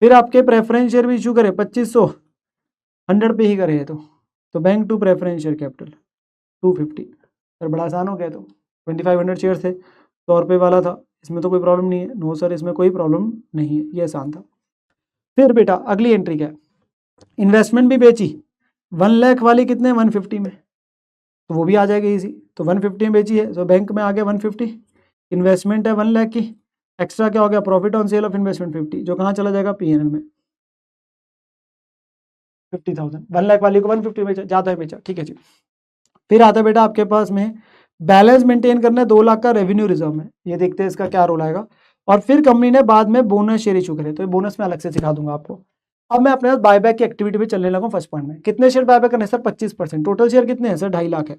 फिर आपके प्रेफरेंस शेयर भी इशू करे 2500, 100 पे ही करे है तो bank to preference share capital 250। Sir बड़ा आसान हो गया, तो 2500 शेयर थे, 100 रुपये वाला था, इसमें तो कोई प्रॉब्लम नहीं है। नो सर इसमें कोई प्रॉब्लम नहीं है, ये आसान था। फिर बेटा अगली एंट्री क्या है, इन्वेस्टमेंट भी बेची 1 लाख वाली कितने 150 में, तो वो भी आ जाएगी इजी, तो 150 में बेची है तो बैंक में आ गया 150, इन्वेस्टमेंट है 1 लाख की, एक्स्ट्रा क्या हो गया profit on sale of investment 50, जो कहाँ चला जाएगा पीएनएल में 50,000, 1 लाख वाली को 150 बेचा, जाता है बेचा, ठीक है जी। फिर आता है बेटा आपके पास में बैलेंस मेंटेन करना है 2 लाख का रेवेन्यू रिजर्व में, ये देखते हैं इसका क्या रोल आएगा। और फिर कंपनी ने बाद में बोनस शेयर इशू करे, तो ये बोनस में अलग से सिखा दूंगा आपको। अब मैं अपने बायबैक की एक्टिविटी पे चलने लगा फर्स्ट पॉइंट में, कितने शेयर बायबैक करने सर 25%, टोटल शेयर कितने हैं सर 2.5 लाख है,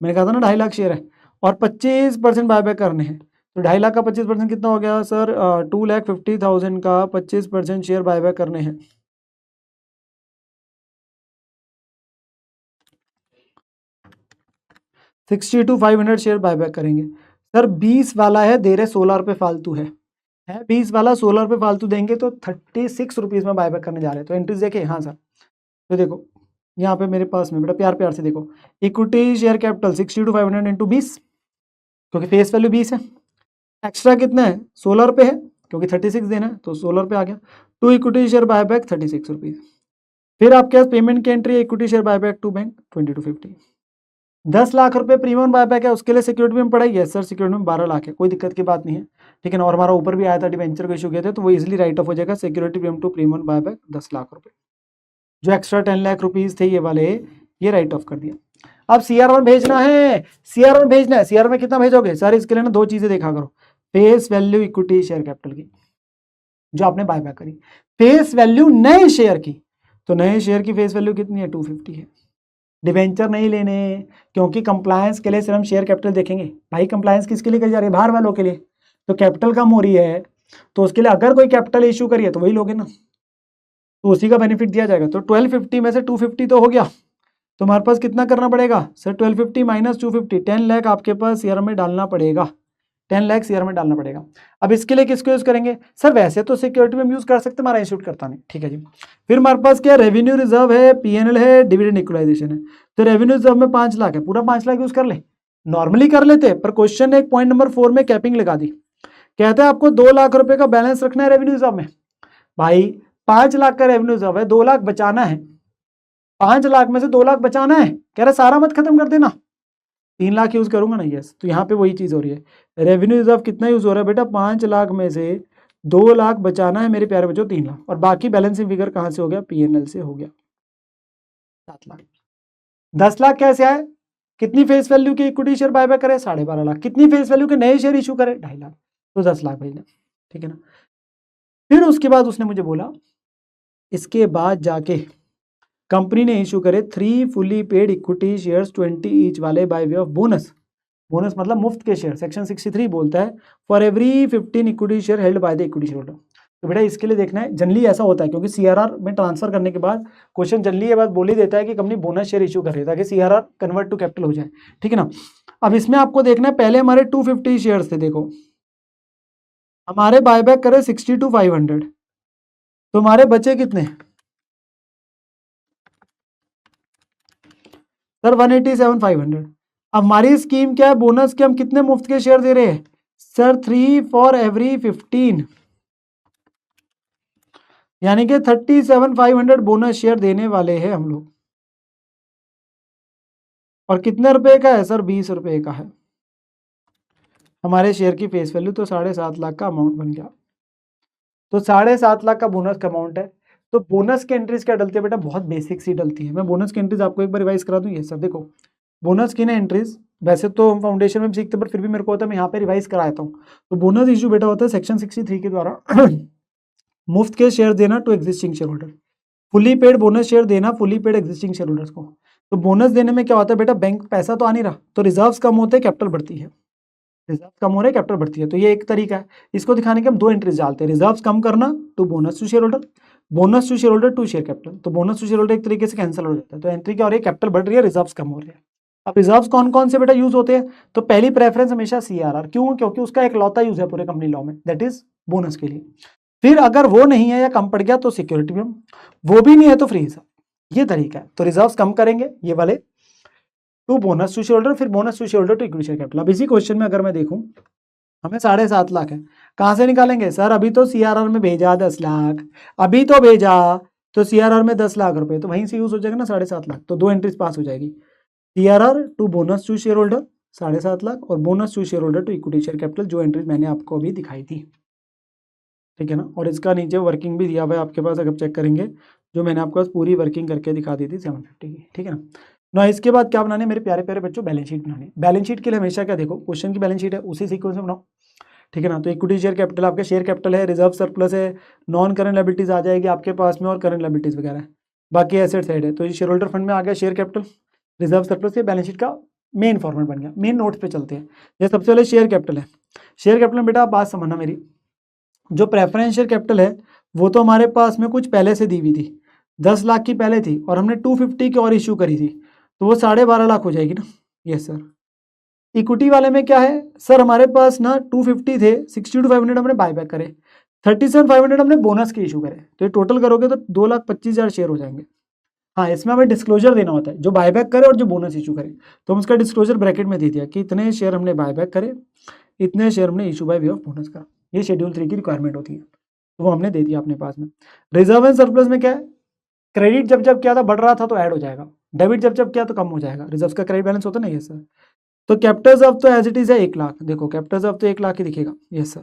मैंने कहा था ना 2.5 लाख शेयर है, और 25% बायबैक करने हैं, तो 2.5 लाख का 25% कितना हो गया सर 2,50,000 का 25% शेयर बायबैक करने हैं। सिक्सटी टू 500 शेयर बायबैक करेंगे। सर 20 वाला है, दे रहे 16 रुपये फालतू है 20 वाला 16 रुपये फालतू देंगे तो 36 रुपीज़ में बायबैक करने जा रहे हैं। तो एंट्रीज देखे हाँ सर, तो देखो यहाँ पे मेरे पास में बेटा प्यार प्यार से देखो, equity share capital 60 to 500 into 20, क्योंकि फेस वैल्यू 20 है, एक्स्ट्रा कितना है 16 रुपये है, क्योंकि 36 देना है तो 16 रुपये आ गया, to equity share buyback 36 rupees. फिर आपके पास पेमेंट की एंट्री है equity share buyback to bank 20 to 50, 10 lakh रुपए प्रीमियम बायबैक है, उसके लिए सिक्योरिटी में पड़ा ही है सर, सिक्योरिटी में 12 लाख है, कोई दिक्कत की बात नहीं है, ठीक है ना। और हमारा ऊपर भी आया था डिवेंचर को इशू किए थे, तो वो इजिली राइट ऑफ हो जाएगा, security premium to premium buyback 10 lakh रुपए, जो एक्स्ट्रा 10 लाख रुपीज थे ये वाले, ये राइट ऑफ कर दिया। अब CR1 भेजना है, CR1 भेजना है, CR में कितना भेजोगे सर, इसके लिए ना 2 चीजें देखा करो, face value equity share capital की जो आपने बायबैक करी, फेस वैल्यू नए शेयर की, तो नए शेयर की फेस वैल्यू कितनी है 250 है। डिवेंचर नहीं लेने, क्योंकि कंप्लायंस के लिए सिर्फ हम शेयर कैपिटल देखेंगे। भाई कंप्लायंस किसके लिए करी जा रही है, बाहर वालों के लिए, तो कैपिटल कम हो रही है, तो उसके लिए अगर कोई कैपिटल इशू करिए तो वही लोगे ना, तो उसी का बेनिफिट दिया जाएगा। तो 1250 में से 250 तो हो गया, तो हमारे पास कितना करना पड़ेगा सर 1250 माइनस 250, 10 लाख आपके पास शेयर में डालना पड़ेगा, 10 लाख शेयर में डालना पड़ेगा। अब इसके लिए किसको यूज करेंगे सर, वैसे तो सिक्योरिटी में यूज कर सकते, हमारा इंस्टीट्यूट करता नहीं, ठीक है जी। फिर हमारे पास क्या रेवेन्यू रिजर्व है, पीएनएल है, डिविडेंड इक्वलाइजेशन है, तो रेवेन्यू रिजर्व में 5 लाख है, पूरा 5 लाख यूज कर ले, नॉर्मली कर लेते, पर क्वेश्चन ने पॉइंट नंबर 4 में कैपिंग लगा दी, कहते हैं आपको 2 लाख रुपए का बैलेंस रखना है रेवेन्यू रिजर्व में। भाई 5 लाख का रेवेन्यू रिजर्व है, 2 लाख बचाना है, 5 लाख में से 2 लाख बचाना है, कह रहे सारा मत खत्म कर देना, 3 लाख यूज करूंगा ना, यस, तो यहाँ पे वही चीज हो रही है, रेवेन्यू रिजर्व कितना यूज हो रहा है बेटा 5 लाख में से 2 लाख बचाना है मेरे प्यारे बच्चों, 3 लाख, और बाकी बैलेंसिंग फिगर कहाँ से हो गया, पीएनएल से हो गया 7 लाख। 10 लाख कैसे आए, कितनी फेस वैल्यू की इक्विटी शेयर बायबैक करे 12.5 लाख, कितनी फेस वैल्यू के नए शेयर इशू करे 2.5 लाख, तो 10 लाख भेजना, ठीक है ना। फिर उसके बाद उसने मुझे बोला, इसके बाद जाके कंपनी ने इशू करे 3 fully paid equity shares 20 each वाले by way of bonus, bonus मतलब मुफ्त के शेयर, सेक्शन 63 बोलता है for every 15 equity share held by the equity shareholder. तो बेटा इसके लिए देखना है, जनरली ऐसा होता है क्योंकि सीआरआर में ट्रांसफर करने के बाद क्वेश्चन जनरली ये बात बोल ही देता है कि कंपनी बोनस शेयर इशू कर रही है ताकि सीआरआर कन्वर्ट टू कैपिटल हो जाए, ठीक है ना। अब इसमें आपको देखना है, पहले हमारे 250 शेयर थे, देखो हमारे बायबैक करे 62,500, तो हमारे बचे कितने सर 187,500। अब हमारी स्कीम क्या है, बोनस के हम कितने मुफ्त के शेयर दे रहे हैं सर 3 फॉर एवरी 15, यानी कि 37,500 बोनस शेयर देने वाले हैं हम लोग। और कितने रुपए का है सर 20 रुपए का है हमारे शेयर की फेस वैल्यू, तो 7.5 लाख का अमाउंट बन गया। तो 7.5 लाख का बोनस का अमाउंट है। तो बोनस की एंट्रीज क्या डलती है बेटा, बहुत बेसिक सी डलती है। मैं बोनस की एंट्रीज आपको एक बार रिवाइज करा दूं। ये सब देखो बोनस की ना एंट्रीज, वैसे तो हम फाउंडेशन में सीखते हैं पर फिर भी मेरे को होता है मैं यहाँ पे रिवाइज करा देता हूँ। तो बोनस इशू बेटा होता है सेक्शन 63 के द्वारा मुफ्त के शेयर देना to existing shareholder, fully paid bonus share देना fully paid existing shareholders को। तो बोनस देने में क्या होता है बेटा, बैंक पैसा तो आ नहीं रहा, तो रिजर्व्स कम होते हैं, कैपिटल बढ़ती है, रिजर्व कम हो रहे हैं कैपिटल बढ़ती है। तो ये एक तरीका है, इसको दिखाने के हम दो एंट्रीज डालते हैं, रिजर्व्स कम करना to bonus to share holder, bonus to share holder to share capital. तो बोनस टू शेयर होल्डर एक तरीके से कैंसिल हो जाता है, तो एंट्री क्या हो रही है, कैपिटल बढ़ रही है, रिजर्व्स कम हो रहे हैं। अब रिजर्व्स कौन कौन से बेटा यूज होते हैं, तो पहली प्रेफरेंस हमेशा सीआरआर, क्यों, क्योंकि उसका एक लौता यूज है पूरे कंपनी लॉ में, दैट इज बोनस के लिए। फिर अगर वो नहीं है या कम पड़ गया तो सिक्योरिटी में, वो भी नहीं है तो फ्री हिसाब। ये तरीका है। तो रिजर्व्स कम करेंगे ये वाले to bonus to share holder, फिर bonus to share holder to equity share capital. अब इसी क्वेश्चन में अगर मैं देखूं, हमें 7.5 लाख है, कहां से निकालेंगे सर, अभी तो सीआरआर में भेजा 10 लाख, अभी तो भेजा, तो सीआरआर में 10 लाख रुपए, तो वहीं से यूज हो जाएगा ना 7.5 लाख। तो दो एंट्रीज पास हो जाएगी, CRR to bonus to share holder 7.5 lakh और bonus to share holder to equity share capital, जो एंट्रीज मैंने आपको अभी दिखाई थी, ठीक है ना। और इसका नीचे वर्किंग भी दिया हुआ है आपके पास, अगर चेक करेंगे जो मैंने आपको पूरी वर्किंग करके दिखा दी थी 750 की, ठीक है ना। ना इसके बाद क्या बनाने मेरे प्यारे प्यारे बच्चों, बैलेंस शीट बनानी। बैलेंस शीट के लिए हमेशा क्या देखो, क्वेश्चन की बैलेंस शीट है उसी सीक्वेंस में बनाओ, ठीक है ना। तो इक्विटी शेयर कैपिटल आपका शेयर कैपिटल है, रिजर्व सरप्लस है, नॉन करंट लायबिलिटीज आ जाएगी आपके पास में और करंट लायबिलिटीज वगैरह है, बाकी एसेट साइड है। तो ये शेयर होल्डर फंड में आ गया शेयर कैपिटल, रिजर्व सरप्लस, ये बैलेंस शीट का मेन फॉर्मेट बन गया। मेन नोट्स पे चलते हैं। ये सबसे पहले शेयर कैपिटल है। शेयर कैपिटल में बेटा आप बात समझना मेरी, जो प्रेफरेंस शेयर कैपिटल है वो तो हमारे पास में कुछ पहले से दी हुई थी, 10 लाख की पहले थी और हमने 250 की और इशू करी थी, तो वो 12.5 लाख हो जाएगी ना। Yes sir. इक्विटी वाले में क्या है सर, हमारे पास ना 250 थे, 62,500 हमने बायबैक करे, 37,500 हमने बोनस के इशू करे, तो ये टोटल करोगे तो 2,25,000 शेयर हो जाएंगे। हाँ, इसमें हमें डिस्क्लोजर देना होता है, जो बायबैक करे और जो बोनस इशू करे, तो हम उसका डिस्क्लोजर ब्रैकेट में दे दिया कि इतने शेयर हमने बायबैक करे, इतने शेयर हमने issue bye way of bonus करा। ये शेड्यूल 3 की रिक्वायरमेंट होती है, तो वो हमने दे दिया अपने पास में। रिजर्व एंड सरप्लस में क्या है, क्रेडिट जब जब क्या था बढ़ रहा था तो ऐड हो जाएगा, डेबिट जब जब क्या तो कम हो जाएगा। रिजर्व का क्रेडिट बैलेंस होता है ना, ये सर। तो कैपिटल्स ऑफ तो एज इट इज है 1 लाख, देखो कैपिटल्स ऑफ तो 1 लाख ही दिखेगा, यस सर।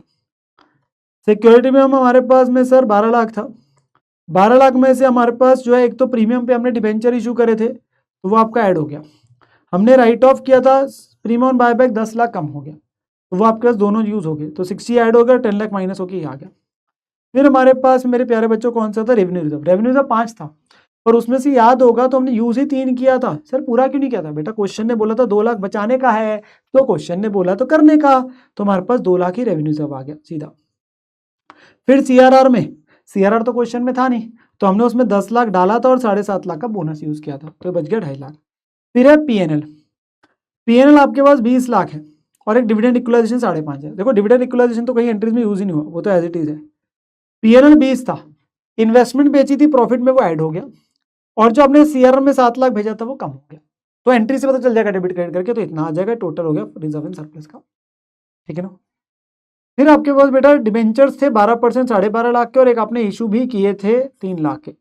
सिक्योरिटी में हम हमारे पास में सर 12 लाख था, 12 लाख में से हमारे पास जो है एक तो प्रीमियम पे हमने डिबेंचर इशू करे थे तो वो आपका ऐड हो गया, हमने राइट ऑफ किया था प्रीमियम ऑन बायबैक 10 लाख कम हो गया, तो वो आपके पास दोनों यूज हो गए, तो 60 ऐड हो गया, 10 लाख माइनस होकर ये आ गया। फिर हमारे पास मेरे प्यारे बच्चों कौन सा था, रेवेन्यू रिजर्व। रेवेन्यू रिजर्व 5 था, पर उसमें से याद होगा तो हमने यूज ही 3 किया था। सर पूरा क्यों नहीं किया था बेटा, क्वेश्चन ने बोला था 2 लाख बचाने का है, तो क्वेश्चन ने बोला तो करने का, तो हमारे पास 2 लाख ही रेवेन्यू रिजर्व आ गया सीधा। फिर सीआरआर में, सीआरआर तो क्वेश्चन में था नहीं, तो हमने उसमें 10 लाख डाला था और 7.5 लाख का बोनस यूज किया था, तो बच गया 2.5 लाख। फिर है पीएनएल, पीएनएल आपके पास 20 लाख है और एक डिविडेंड इक्वलाइजेशन 5.5 है। देखो डिविडेंड इक्वलाइजेशन तो कहीं एंट्रीज में यूज ही नहीं हुआ, वो तो एज इट इज है। पीएनएल 20 था, इन्वेस्टमेंट बेची थी प्रॉफिट में, वो ऐड हो गया, और जो आपने सीआरआर में 7 लाख भेजा था वो कम हो गया, तो एंट्री से पता चल जाएगा डेबिट क्रेडिट करके, तो इतना आ जाएगा, टोटल हो गया रिजर्व एंड सरप्लस का, ठीक है ना। फिर आपके पास बेटा डिबेंचर्स थे 12%, 12.5 लाख के, और एक आपने इशू भी किए थे 3 लाख के,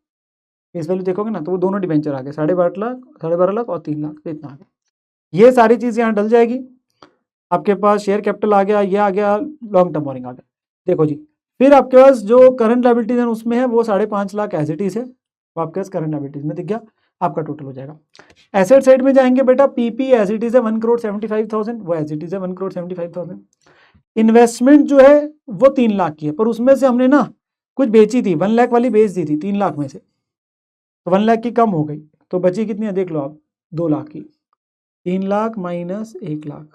इस वैल्यू देखोगे ना तो वो दोनों डिबेंचर आ गए, 12.5 लाख, 12.5 लाख और 3 लाख, तो इतना आ गया। ये सारी चीज यहाँ डल जाएगी। आपके पास शेयर कैपिटल आ गया, ये आ गया, लॉन्ग टर्म बोरिंग आ गया, देखो जी। फिर आपके पास जो करंट लायबिलिटीज है उसमें है वो 5.5 लाख एज इट इज है, वो आपके पास करंट लायबिलिटीज में दिख गया, आपका टोटल हो जाएगा। एसेट साइड में जाएंगे बेटा, पीपी एज इट इज है 1,75,000, वो एज इट इज है 1,75,000। इन्वेस्टमेंट जो है वो 3 लाख की है, पर उसमें से हमने ना कुछ बेची थी, 1 लाख वाली बेच दी थी 3 लाख में से, तो 1 लाख की कम हो गई, तो बची कितनी है देख लो आप, 2 लाख की। 3 लाख माइनस 1 लाख,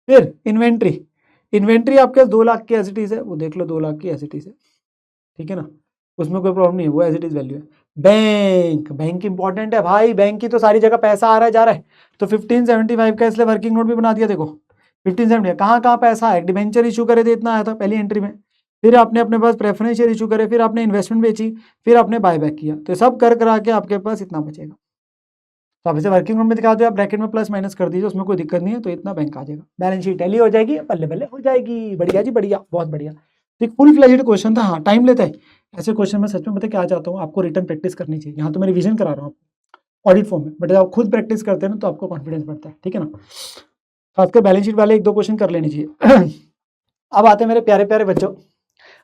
फिर इन्वेंट्री, इन्वेंट्री आपके 2 लाख की एज इट इज है, वो देख लो 2 लाख की एज इट इज है, ठीक है ना, उसमें कोई प्रॉब्लम नहीं है, वो एज इट इज वैल्यू है। बैंक, बैंक इंपॉर्टेंट है भाई, बैंक की तो सारी जगह पैसा आ रहा है जा रहा है, तो 1575 का इसलिए वर्किंग नोट भी बना दिया। देखो 1570 कहाँ कहाँ पैसा है, डिबेंचर इशू करे थे इतना आया था पहली एंट्री में, फिर आपने अपने पास प्रेफरेंस शेयर इशू करे, फिर आपने इन्वेस्टमेंट बेची, फिर आपने बायबैक किया, तो सब कर करा के आपके पास इतना बचेगा। तो आप इसे वर्किंग नोट में दिखा दो, आप ब्रैकेट में प्लस माइनस कर दीजिए, उसमें कोई दिक्कत नहीं है, तो इतना बैंक आ जाएगा, बैलेंस शीट टैली हो जाएगी, बल्ले बल्ले हो जाएगी। बढ़िया जी बढ़िया, बहुत बढ़िया। तो एक फुल फ्लेज्ड क्वेश्चन था, हाँ टाइम लेता है ऐसे क्वेश्चन में, सच में पता क्या चाहता हूँ, आपको रिटर्न प्रैक्टिस करनी चाहिए। यहाँ तो मैं रिवीजन करा रहा हूँ ऑडिट फॉर्म में, बट जब आप खुद प्रैक्टिस करते हैं ना तो आपको कॉन्फिडेंस बढ़ता है, ठीक है ना। खासकर बैलेंस शीट वाले 1-2 क्वेश्चन कर लेने चाहिए। अब आते हैं मेरे प्यारे प्यारे बच्चों,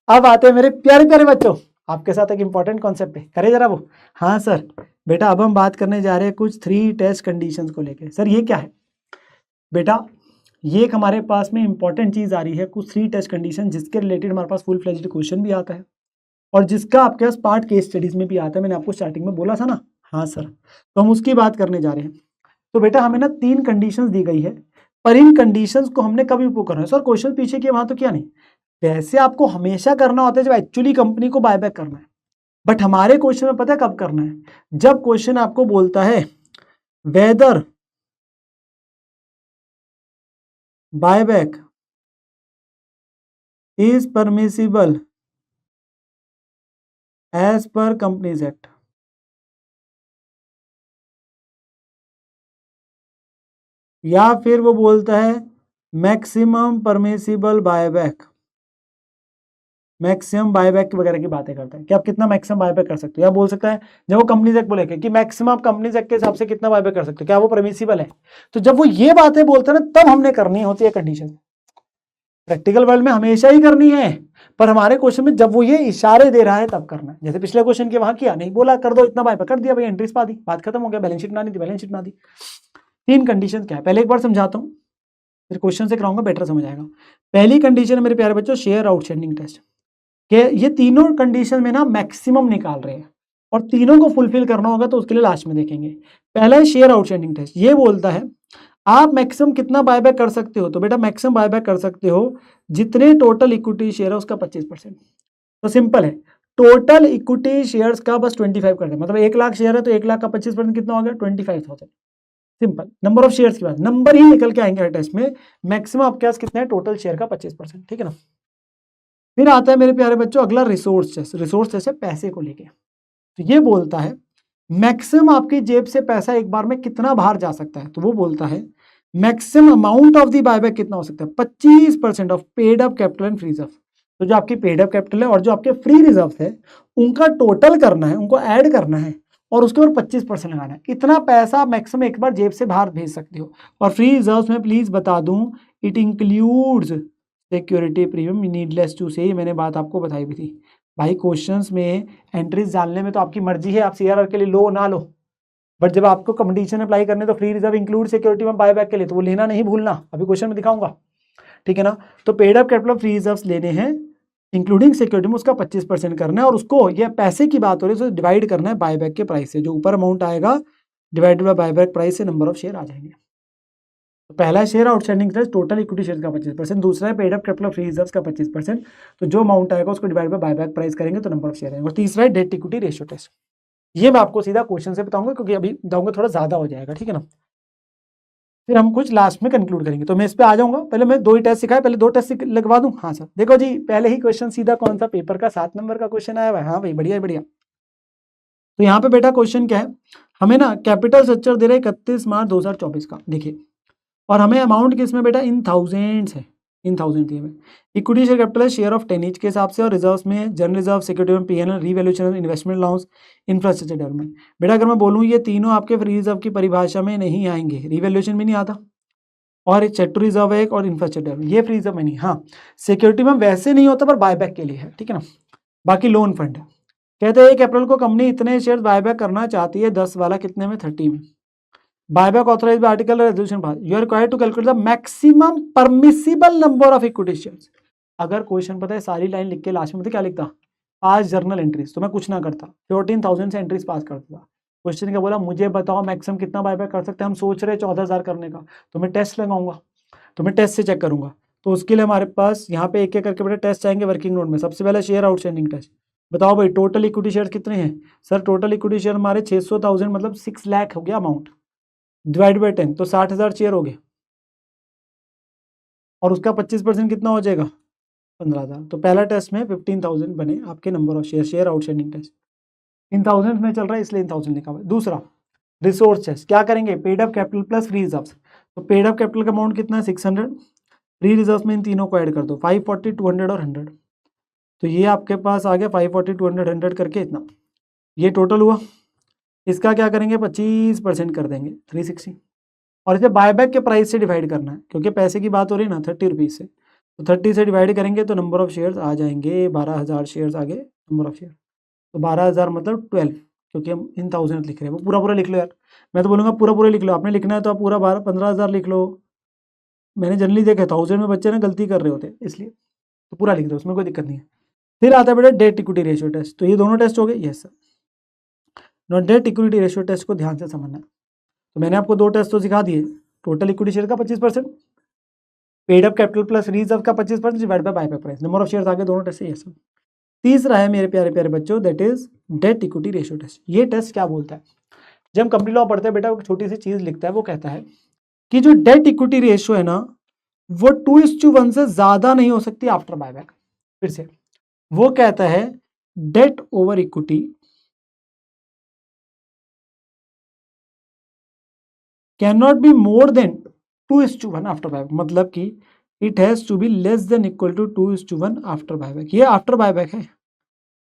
अब आते हैं मेरे प्यारे प्यारे बच्चों, आपके साथ एक इंपॉर्टेंट कॉन्सेप्ट है, करे जरा वो। हाँ सर बेटा, अब हम बात करने जा रहे हैं कुछ 3 टेस्ट कंडीशंस को लेके। सर ये क्या है बेटा, ये एक हमारे पास में इंपॉर्टेंट चीज आ रही है, कुछ 3 टेस्ट कंडीशन जिसके रिलेटेड हमारे पास फुल फ्लेज्ड क्वेश्चन भी आता है, और जिसका आपके पास पार्ट केस स्टडीज में भी आता है। मैंने आपको स्टार्टिंग में बोला था ना, हाँ सर, तो हम उसकी बात करने जा रहे हैं। तो बेटा हमें ना 3 कंडीशंस दी गई है, पर इन कंडीशंस को हमने कभी उपयोग करना है। सर क्वेश्चन पीछे किया वहां तो क्या नहीं, वैसे आपको हमेशा करना होता है जब एक्चुअली कंपनी को बायबैक करना है, बट हमारे क्वेश्चन में पता है कब करना है, जब क्वेश्चन आपको बोलता है whether buyback is permissible as per companies act. या फिर वो बोलता है maximum permissible buyback, maximum buyback वगैरह की बातें करता है कि आप कितना मैक्सिमम बायबैक कर सकते हो, या बोल सकता है जब वो कंपनीज एक्ट बोलेगा कि मैक्सिमम आप कंपनीज एक्ट के हिसाब से कितना बायबैक कर सकते हो, क्या वो परमिसिबल है। तो जब वो ये बातें बोलता है ना, तब हमने करनी होती है कंडीशन। प्रैक्टिकल वर्ल्ड में हमेशा ही करनी है, पर हमारे क्वेश्चन में जब वो ये इशारे दे रहा है तब करना है। जैसे पिछले क्वेश्चन के वहां किया नहीं, बोला कर दो इतना बायबैक, कर दिया भाई, एंट्रीज पा दी, बात खत्म हो गया, बैलेंस शीट बनानी थी, बैलेंस शीट बना दी। 3 कंडीशन क्या है पहले एक बार समझाता हूँ, फिर क्वेश्चन से कराऊंगा, बेटर समझ आएगा। पहली कंडीशन है मेरे प्यारे बच्चों, शेयर आउटस्टैंडिंग टेस्ट, कि ये तीनों कंडीशन में ना मैक्सिमम निकाल रहे हैं, और तीनों को फुलफिल करना होगा तो उसके लिए लास्ट में देखेंगे। पहला है शेयर आउटस्टैंडिंग टेस्ट, ये बोलता है आप मैक्सिमम कितना बायबैक कर सकते हो, तो बेटा मैक्सिमम बायबैक कर सकते हो जितने टोटल इक्विटी शेयर है उसका 25%। तो सिंपल है, टोटल इक्विटी शेयर्स का बस 25 कर दे, मतलब 1 लाख शेयर है तो 1 लाख का 25% कितना हो गया, 25,000। सिंपल, नंबर ऑफ शेयर्स की बात, नंबर ही निकल के आएंगे हर टेस्ट में, मैक्सिमम आपके पास कितना है, टोटल शेयर का 25%, ठीक है ना। फिर आता है मेरे प्यारे बच्चों अगला रिसोर्स टेस्ट, रिसोर्स टेस्ट है पैसे को लेके। तो ये बोलता है मैक्सिमम आपकी जेब से पैसा एक बार में कितना बाहर जा सकता है, तो वो बोलता है maximum amount of the buyback कितना हो सकता है, 25% of paid up capital and free reserve. तो जो आपकी पेड अप कैपिटल है और जो आपके फ्री रिजर्व है उनका टोटल करना है, उनको ऐड करना है, और उसके ऊपर 25% लगाना है। इतना पैसा मैक्सिमम एक बार जेब से बाहर भेज सकते हो। और फ्री रिजर्व में प्लीज बता दूं, it includes security premium, needless to say, मैंने बात आपको बताई भी थी भाई। क्वेश्चंस में एंट्रीज डालने में तो आपकी मर्जी है, आप सीआरआर के लिए लो ना लो, बट जब आपको कंडीशन अप्लाई करने तो फ्री रिजर्व इंक्लूड सिक्योरिटी में बायबैक के लिए, तो वो लेना नहीं भूलना, अभी क्वेश्चन में दिखाऊंगा, ठीक है ना। तो paid up capital free reserves लेने हैं इंक्लूडिंग सिक्योरिटी में, उसका 25% करना है, और उसको ये पैसे की बात हो रही है, उसको डिवाइड करना है बायबैक के प्राइस से, जो ऊपर अमाउंट आएगा डिवाइडेड बाय बायबैक प्राइस से नंबर ऑफ शेयर आ जाएंगे। तो पहला share outstanding total equity share का 25%, दूसरा है paid up capital free reserves का 25%, तो जो अमाउंट आएगा उसको डिवाइड बाय बायबैक प्राइस करेंगे तो नंबर ऑफ शेयर आएंगे। और तीसरा है डेट इक्विटी रेशियो टेस्ट, ये मैं आपको सीधा क्वेश्चन से बताऊंगा क्योंकि अभी बताऊंगा थोड़ा ज्यादा हो जाएगा, ठीक है ना। फिर हम कुछ लास्ट में कंक्लूड करेंगे, तो मैं इस पे आ जाऊंगा। पहले मैं 2 ही टेस्ट सिखाए, पहले 2 टेस्ट लगवा दूं। हाँ सर, देखो जी पहले ही क्वेश्चन सीधा कौन सा पेपर का 7 नंबर का क्वेश्चन आया हुआ है। हाँ भाई बढ़िया बढ़िया। तो यहाँ पे बेटा क्वेश्चन क्या है, हमें ना कैपिटल स्ट्रक्चर दे रहे 31 मार्च 2024 का, देखिए, और हमें अमाउंट किसमें बेटा, इन थाउजेंड्स है, इन थाउजेंड दिए हुए। इक्विटी शेयर कैपिटल है शेयर ऑफ 10 ईच के हिसाब से, और रिजर्व्स में जनरल रिजर्व, सिक्योरिटी में PNL, revaluation, investment allowance, infrastructure development. बेटा अगर मैं बोलूँ ये तीनों आपके फ्री रिजर्व की परिभाषा में नहीं आएंगे, रीवैल्यूएशन भी नहीं आता, और सेक्टर रिजर्व है एक, और इंफ्रास्ट्रक्चर ये फ्री रिजर्व में नहीं। हाँ सिक्योरिटी में वैसे नहीं होता पर बायबैक के लिए है, ठीक है ना। बाकी लोन फंड है, कहते हैं 1 अप्रैल को कंपनी इतने शेयर बायबैक करना चाहती है, 10 वाला कितने में, 30 में। Buyback authorise by article resolution you are required to calculate the maximum permissible number of equity shares. अगर क्वेश्चन पता है सारी लाइन लिख के लास्ट में क्या लिखता, आज जर्नल एंट्रीज, तो मैं कुछ ना करता, 14,000 से एंट्रीज पास करता था। क्वेश्चन क्या बोला, मुझे बताओ मैक्सिमम कितना बायबैक कर सकते हैं, हम सोच रहे 14,000 करने का, तो मैं टेस्ट लगाऊंगा। तो मैं टेस्ट से चेक करूंगा। तो उसके लिए हमारे पास यहाँ पे एक एक करके बेटा टेस्ट आएंगे वर्किंग नोट में। सबसे पहले शेयर आउटस्टैंडिंग टेस्ट। बताओ भाई टोटल इक्विटी शेयर कितने हैं? सर टोटल इक्विटी शेयर हमारे 600,000 मतलब 6 लाख हो गया अमाउंट, डिवाइड बाई 10 तो 60,000 शेयर हो गए, और उसका 25% कितना हो जाएगा? 15,000। तो पहला टेस्ट में 15,000 बने आपके number of share, share outstanding test in thousand में चल रहा है इसलिए इन थाउजेंड लिखा हुआ है। दूसरा रिसोर्स टेस्ट, क्या करेंगे? Paid up capital plus free reserves. तो पेड अप कैपिटल का अमाउंट कितना है? 600। फ्री रिजर्व में इन तीनों को ऐड कर दो, 540, 200 और 100। तो ये आपके पास आ गया 540, 200, 100 करके इतना, ये टोटल हुआ। इसका क्या करेंगे? 25% कर देंगे, 360। और इसे बायबैक के प्राइस से डिवाइड करना है, क्योंकि पैसे की बात हो रही है ना, 30 रुपीज़ से। तो 30 से डिवाइड करेंगे तो नंबर ऑफ शेयर्स आ जाएंगे 12,000 शेयर्स आगे नंबर ऑफ शेयर। तो 12,000 मतलब 12, क्योंकि हम इन थाउजेंड लिख रहे हैं। वो पूरा पूरा लिख लो यार, मैं तो बोलूँगा पूरा पूरा लिख लो। आपने लिखना है तो आप पूरा 15,000 लिख लो। मैंने जनरली देखा 1000 में बच्चे ना गलती कर रहे होते हैं, इसलिए तो पूरा लिख दो, उसमें कोई दिक्कत नहीं है। फिर आता है बेटा डेट इक्विटी रेशियो टेस्ट। तो ये दोनों टेस्ट हो गए, yes sir. Debt equity ratio test को ध्यान से समझना है। तो मैंने आपको 2 टेस्ट तो सिखा दिए, टोटल इक्विटी शेयर का 25%, paid up capital plus reserve का 25% divide by buyback price, number of shares आगे दोनों टेस्ट है, यस सर। तीसरा है मेरे प्यारे प्यारे बच्चों, that is debt equity ratio test. ये टेस्ट क्या बोलता है? जब हम कंपनी लॉ पढ़ते हैं बेटा, एक छोटी सी चीज लिखता है, वो कहता है कि जो डेट इक्विटी रेशियो है ना, वो 2:1 से ज्यादा नहीं हो सकती आफ्टर बायबैक। फिर से वो कहता है debt over equity cannot be more than 2:1 after buyback, मतलब कि it has to be less than equal to 2:1 after buyback. ये आफ्टर बायबैक है,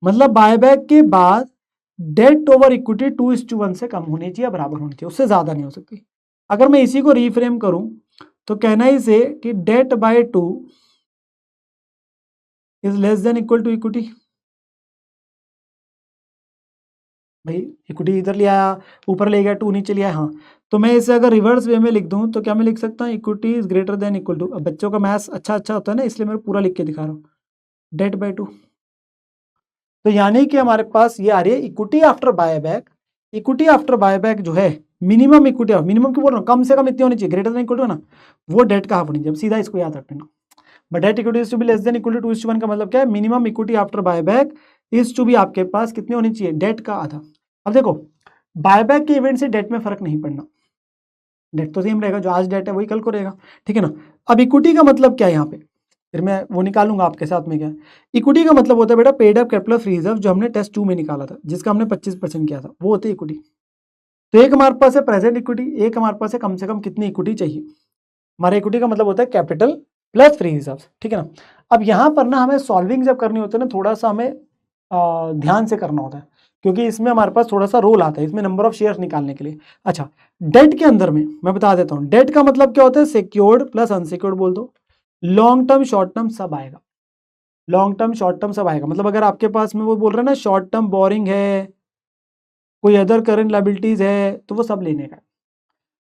मतलब बायबैक के बाद डेट ओवर इक्विटी 2:1 से कम होनी चाहिए, बराबर होनी चाहिए, उससे ज्यादा नहीं हो सकती। अगर मैं इसी को रीफ्रेम करूं तो कहना ही से कि debt by 2 is less than equal to equity. भाई इक्विटी इधर ले आया, ऊपर ले गया, 2 नीचे लिया, हाँ। तो मैं इसे अगर रिवर्स वे में लिख दूं तो क्या मैं लिख सकता हूँ? Equity is greater than equal to, अब बच्चों का मैथ्स अच्छा अच्छा होता है ना, इसलिए मैं पूरा लिख के दिखा रहा हूँ, डेट बाय 2। तो यानी कि हमारे पास ये आ रही है equity after buyback. Equity after buyback जो है, मिनिमम इक्विटी, मिनिमम क्यों बोल रहा हूँ, कम से कम इतनी होनी चाहिए, ग्रेटर देन इक्वल टू ना, वो डेट का हाफ होनी चाहिए। सीधा इसको याद रखना। But debt equity is to be less than equal to 2:1 का मतलब क्या है? Minimum equity after buyback is to be आपके पास कितनी होनी चाहिए? डेट का आधा। अब देखो बायबैक के इवेंट से डेट में फर्क नहीं पड़ना, डेट तो सेम रहेगा, जो आज डेट है वही कल को रहेगा, ठीक है ना। अब इक्विटी का मतलब क्या है यहाँ पे? फिर मैं वो निकालूंगा आपके साथ में। क्या इक्विटी का मतलब होता है बेटा? Paid up capital free reserve, जो हमने टेस्ट 2 में निकाला था, जिसका हमने 25% किया था, वो होती है इक्विटी। तो एक हमारे पास है प्रेजेंट इक्विटी, एक हमारे पास है कम से कम कितनी इक्विटी चाहिए। हमारा इक्विटी का मतलब होता है कैपिटल प्लस फ्री रिजर्व, ठीक है ना। अब यहाँ पर ना हमें सॉल्विंग जब करनी होती है ना, थोड़ा सा हमें ध्यान से करना होता है, क्योंकि इसमें हमारे पास थोड़ा सा रोल आता है, इसमें नंबर ऑफ शेयर्स निकालने के लिए। अच्छा, डेट के अंदर में मैं बता देता हूँ, डेट का मतलब क्या होता है? सिक्योर्ड प्लस अनसिक्योर्ड बोल दो, लॉन्ग टर्म शॉर्ट टर्म सब आएगा, लॉन्ग टर्म शॉर्ट टर्म सब आएगा। मतलब अगर आपके पास में वो बोल रहे हैं ना शॉर्ट टर्म बोरिंग है, कोई अदर करंट लायबिलिटीज है, तो वो सब लेने का,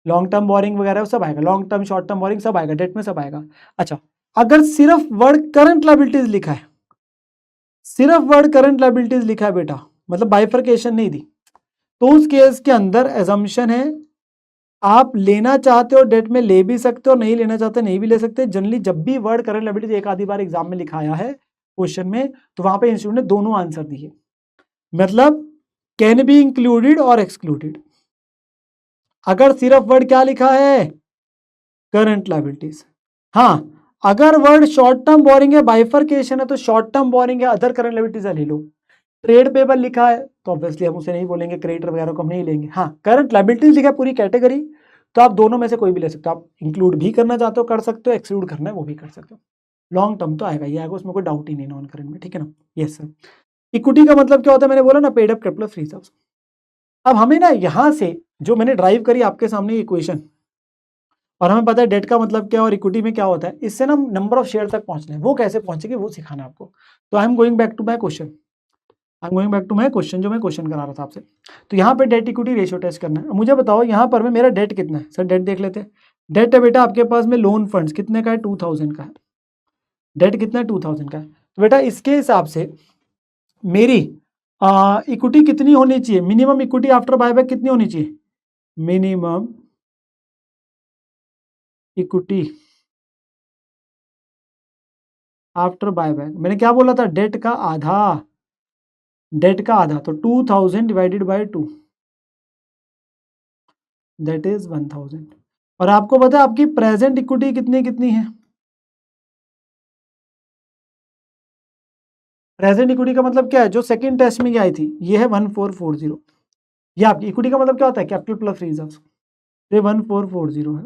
लॉन्ग टर्म बोरिंग वगैरह वो सब आएगा, long term short term borrowing सब आएगा, डेट में सब आएगा। अच्छा, अगर सिर्फ वर्ड करंट लायबिलिटीज लिखा है, सिर्फ वर्ड करंट लायबिलिटीज लिखा है बेटा, मतलब बाइफरकेशन नहीं दी, तो उस केस के अंदर एजम्पशन है आप लेना चाहते हो डेट में ले भी सकते हो, नहीं लेना चाहते नहीं भी ले सकते। जनरली जब भी वर्ड करंट लायबिलिटीज एक आधी बार एग्जाम में लिखाया है क्वेश्चन में, तो वहां पे इंस्टीट्यूट ने दोनों आंसर दिए, मतलब कैन बी इंक्लूडेड और एक्सक्लूडेड। अगर सिर्फ वर्ड क्या लिखा है? Current liabilities. हाँ, अगर वर्ड शॉर्ट टर्म बोरिंग है, बाइफरकेशन है, तो शॉर्ट टर्म बोरिंग है, अदर करंट लायबिलिटीज ले लो। ट्रेड पेबल लिखा है तो ऑब्वियसली हम उसे नहीं बोलेंगे, क्रेडिटर वगैरह को हम नहीं लेंगे। हाँ, करंट लायबिलिटीज लिखा है पूरी कैटेगरी, तो आप दोनों में से कोई भी ले सकते हो। आप इंक्लूड भी करना चाहते हो कर सकते हो, एक्सक्लूड करना है वो भी कर सकते हो। लॉन्ग टर्म तो आएगा ही आएगा, उसमें कोई डाउट ही नहीं नॉन करंट में, ठीक है ना। Yes sir. इक्विटी का मतलब क्या होता है? मैंने बोला ना, paid up capital free reserves. अब हमें ना यहाँ से जो मैंने ड्राइव करी आपके सामने इक्वेशन, और हमें पता है डेट का मतलब क्या और इक्विटी में क्या होता है, इससे ना नंबर ऑफ शेयर तक पहुंचना है, वो कैसे पहुंचेंगे वो सिखाना है आपको। तो I am going back to my question, जो मैं क्वेश्चन करा रहा था आपसे। तो यहाँ पे डेट इक्विटी रेशियो टेस्ट करना है। मुझे बताओ यहाँ पर में मेरा डेट कितना है? सर डेट देख लेते हैं। डेट है बेटा आपके पास में लोन फंड्स कितने का है? 2000 का है। डेट कितना है? 2000 का है। तो बेटा इसके हिसाब से मेरी इक्विटी कितनी होनी चाहिए? मिनिमम इक्विटी आफ्टर बायबैक कितनी होनी चाहिए? मिनिमम इक्विटी आफ्टर बायबैक, मैंने क्या बोला था, डेट का आधा, डेट का आधा, तो 2000 डिवाइडेड बाय 2 दैट इज 1000। और आपको पता है आपकी प्रेजेंट इक्विटी कितनी कितनी है, प्रेजेंट इक्विटी का मतलब क्या है, जो सेकंड टेस्ट में आई थी, ये है 1440। ये आपकी इक्विटी का मतलब क्या होता है, कैपिटल प्लस फ्री रिजर्व, ये 1440 है,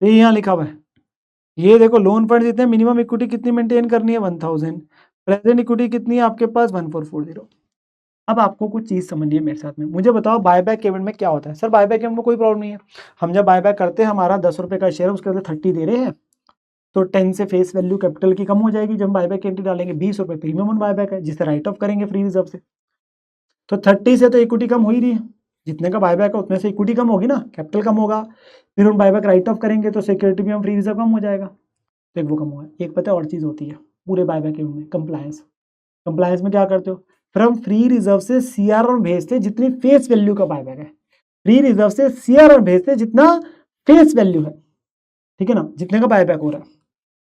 तो ये यहाँ लिखा हुआ है। ये देखो लोन फंड जितने, मिनिमम इक्विटी कितनी मेंटेन करनी है 1000, प्रेजेंट इक्विटी कितनी है आपके पास 1440। अब आपको कुछ चीज समझनी है मेरे साथ में, मुझे बताओ बायबैक के इवेंट में क्या होता है। सर बायबैक के इवेंट में कोई प्रॉब्लम नहीं है, हम जब बायबैक करते हैं हमारा 10 रुपए का शेयर है, उसके बदले 30 दे रहे हैं, तो 10 से फेस वैल्यू कैपिटल की कम हो जाएगी जब हम बायबैक की एंट्री डालेंगे। 20 रुपए प्रीमियम ऑन बायबैक है जिसे राइट ऑफ करेंगे फ्री रिजर्व से, तो 30 से तो इक्विटी कम हो ही रही है, जितने का बायबैक है उतने से इक्विटी कम होगी ना, कैपिटल कम होगा, फिर हम बायबैक राइट ऑफ करेंगे तो सिक्योरिटी भी हम फ्री रिजर्व कम हो जाएगा, तो एक वो कम होगा। एक पता है और चीज़ होती है पूरे बायबैक में, कंप्लायंस। कंप्लायंस में क्या करते हो, फिर हम फ्री रिजर्व से सीआरआर भेजते जितनी फेस वैल्यू का बायबैक है, फ्री रिजर्व से सीआरआर भेजते जितना फेस वैल्यू है, ठीक है ना, जितने का बायबैक हो रहा है,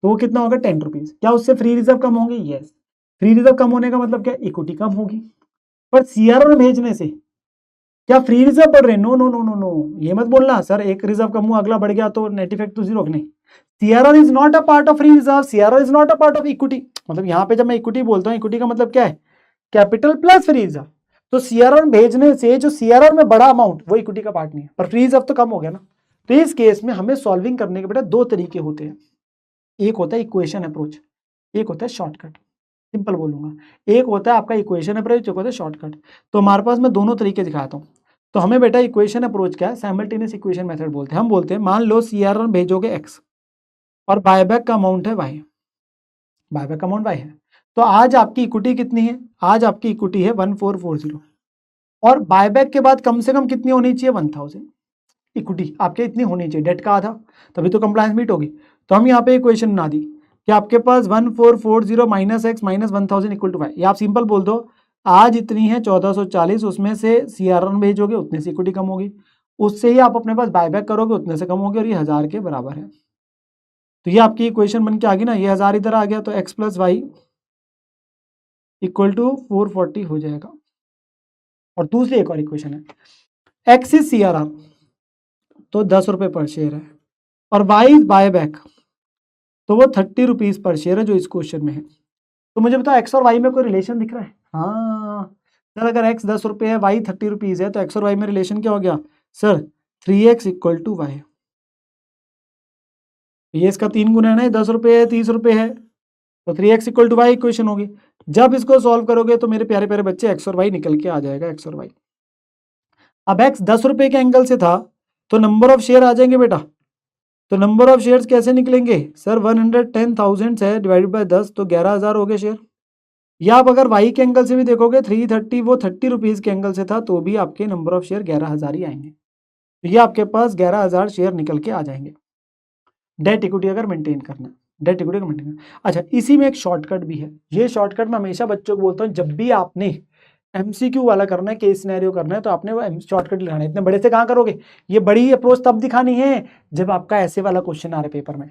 तो वो कितना होगा 10 रुपीज। क्या उससे फ्री रिजर्व कम होंगे, यस। फ्री रिजर्व कम होने का मतलब क्या, इक्विटी कम होगी। पर सीआरआर भेजने से क्या फ्री रिजर्व बढ़ रहे, no no no no no, ये मत बोलना सर एक रिजर्व कम हुआ अगला बढ़ गया तो नेट इफेक्ट तो जीरो, नहीं। CRR is not a part of free reserve, CRR is not a part of equity. मतलब यहाँ पे जब मैं इक्विटी बोलता हूँ, इक्विटी का मतलब क्या है, कैपिटल प्लस फ्री रिजर्व। तो सीआरआर भेजने से जो सीआरआर में बड़ा अमाउंट वो इक्विटी का पार्ट नहीं है, पर फ्री रिजर्व तो कम हो गया ना। तो इस केस में हमें सॉल्विंग करने के बेटा दो तरीके होते हैं, एक होता है इक्वेशन अप्रोच, एक होता है शॉर्टकट। सिंपल बोलूंगा, एक होता है आपका इक्वेशन अप्रोच, एक होता है शॉर्टकट। तो हमारे पास मैं दोनों तरीके दिखाता हूँ। तो हमें बेटा इक्वेशन अप्रोच क्या है, साइमल्टेनियस इक्वेशन मेथड बोलते हैं। हम बोलते हैं मान लो सीआरआर भेजोगे एक्स और बायबैक का अमाउंट है वाई, बायबैक का अमाउंट वाई है, तो आज आपकी इक्विटी कितनी है, आज आपकी इक्विटी है 1440, और बायबैक के बाद कम से कम कितनी होनी चाहिए 1000 इक्विटी आपके इतनी होनी चाहिए, डेट का आधा, तभी तो कंप्लायंस मीट होगी। तो हम यहाँ पे इक्वेशन बना दी कि आपके पास 1440 minus X minus 1000 equal to Y. या आप सिंपल बोल दो आज इतनी है 1440, उसमें से सीआरआर भेजोगे उतने से इक्विटी कम होगी, उससे ही आप अपने पास बायबैक करोगे उतने से कम होगी, और ये 1000 के बराबर है। तो ये आपकी इक्वेशन बन के आ गई ना, ये 1000 इधर आ गया तो X plus Y equal to 440 हो जाएगा। और दूसरी एक और इक्वेशन है, एक्स इज सीआरआर तो 10 रुपये पर शेयर है, और वाई इज बायबैक तो वो 30 रुपीज पर शेयर है जो इस क्वेश्चन में है। तो मुझे बताओ एक्स और वाई में कोई रिलेशन दिख रहा है, हाँ सर अगर एक्स 10 रुपये है वाई 30 रुपीज है तो एक्स और वाई में रिलेशन क्या हो गया sir, 3x equal to Y. ये इसका 3 गुना है ना, 10 रुपये है 30 रुपये है, तो 3x equal to Y equation होगी। जब इसको सॉल्व करोगे तो मेरे प्यारे प्यारे बच्चे एक्स और वाई निकल के आ जाएगा, एक्स और वाई। अब एक्स 10 रुपये के एंगल से था तो नंबर ऑफ शेयर आ जाएंगे बेटा, तो नंबर ऑफ शेयर्स कैसे निकलेंगे सर, 110,000 है डिवाइडेड बाय 10 तो 11,000 हो गए शेयर। या आप अगर वाई के एंगल से भी देखोगे 330 वो 30 रुपीज के एंगल से था तो भी आपके नंबर ऑफ शेयर 11,000 ही आएंगे, तो ये आपके पास 11,000 शेयर निकल के आ जाएंगे। डेट इक्विटी अगर मेंटेन करना, डेट इक्विटी को मेंटेन करना। अच्छा इसी में एक शॉर्टकट भी है, ये शॉर्टकट मैं हमेशा बच्चों को बोलता हूँ, जब भी आपने एमसीक्यू वाला करना है, केस सिनेरियो करना है, तो आपने वो शॉर्टकट दिखाना है। इतने बड़े से कहाँ करोगे, ये बड़ी अप्रोच तब दिखानी है जब आपका ऐसे वाला क्वेश्चन आ रहा है पेपर में।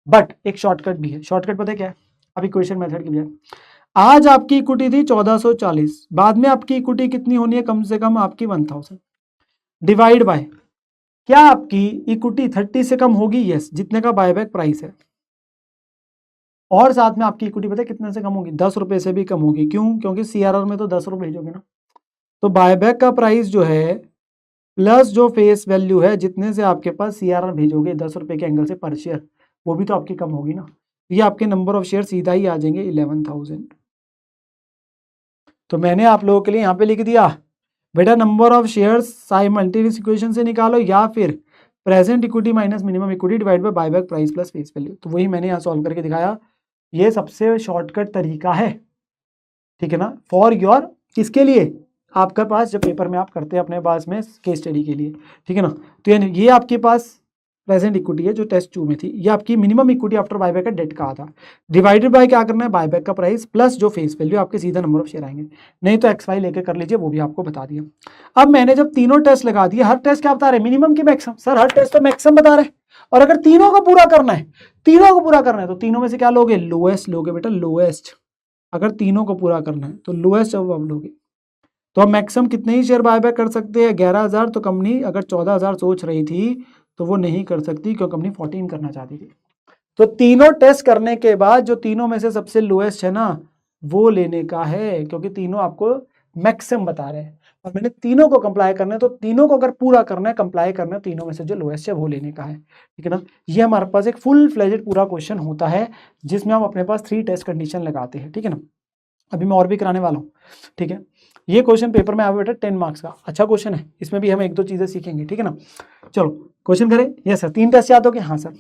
बट एक शॉर्टकट भी है, शॉर्टकट पता है क्या है, अब इक्वेशन मेथड की बजाय आज आपकी इक्विटी थी 1440, बाद में आपकी इक्विटी कितनी होनी है, कम से कम आपकी 1000 डिवाइड बाय, क्या आपकी इक्विटी 30 से कम होगी, यस, जितने का बायबैक प्राइस है, और साथ में आपकी इक्विटी पता है कितने से कम होगी, 10 रुपए से भी कम होगी। क्यों, क्योंकि सीआरआर में तो 10 रुपए भेजोगे ना, तो बायबैक का प्राइस जो है प्लस जो फेस वैल्यू है जितने से आपके पास सीआरआर भेजोगे 10 रुपए के एंगल से पर शेयर, वो भी तो आपकी कम होगी ना, ये आपके नंबर ऑफ शेयर सीधा ही आ जाएंगे 11,000। तो मैंने आप लोगों के लिए यहाँ पे लिख दिया बेटा number of shares simultaneous equation से निकालो, या फिर present equity minus minimum equity divide by buyback price plus face value. तो वही मैंने यहाँ सॉल्व करके दिखाया, ये सबसे शॉर्टकट तरीका है, ठीक है ना, फॉर योर, किसके लिए, आपके पास जब पेपर में आप करते हैं अपने पास में केस स्टडी के लिए, ठीक है ना। तो ये आपके पास प्रेजेंट इक्विटी है जो टेस्ट 2 में थी, ये आपकी मिनिमम इक्विटी आफ्टर बायबैक का डेट का आता, डिवाइडेड बाय क्या करना है, बायबैक का प्राइस प्लस जो फेस वैल्यू, आपके सीधा नंबर ऑफ शेयर आएंगे। नहीं तो एक्स वाई लेके कर लीजिए, वो भी आपको बता दिया। अब मैंने जब तीनों टेस्ट लगा दिए, हर टेस्ट क्या बता रहे हैं, मिनिमम की मैक्सिमम, सर हर टेस्ट तो मैक्सिमम बता रहे हैं, और अगर तीनों को पूरा करना है, तीनों को पूरा करना है तो तीनों में से क्या लोगे, लोएस्ट लोगे बेटा, लोएस्ट। अगर तीनों को पूरा करना है तो लोएस्ट अब आप लोगे। तो हम मैक्सिमम कितने ही शेयर बायबैक कर सकते हैं, 11,000। तो कंपनी अगर 14,000 सोच रही थी तो वो नहीं कर सकती, क्योंकि कंपनी 14 करना चाहती थी। तो तीनों टेस्ट करने के बाद जो तीनों में से सबसे लोएस्ट है ना, वो लेने का है, क्योंकि तीनों आपको मैक्सिमम बता रहे हैं और मैंने तीनों को कंप्लाई करना है। तो तीनों को अगर पूरा करना है, कंप्लाई करना है, तीनों में से जो लोएस्ट है वो लेने का है, ठीक है ना। ये हमारे पास एक फुल फ्लेजेड पूरा क्वेश्चन होता है जिसमें हम अपने पास 3 टेस्ट कंडीशन लगाते हैं, ठीक है ना। अभी मैं और भी कराने वाला हूँ, ठीक है। ये क्वेश्चन पेपर में आया बेटा 10 मार्क्स का, अच्छा क्वेश्चन है, इसमें भी हम 1-2 चीजें सीखेंगे, ठीक है ना। चलो क्वेश्चन करें। यस सर, 3 टेस्ट याद हो गए, हाँ सर।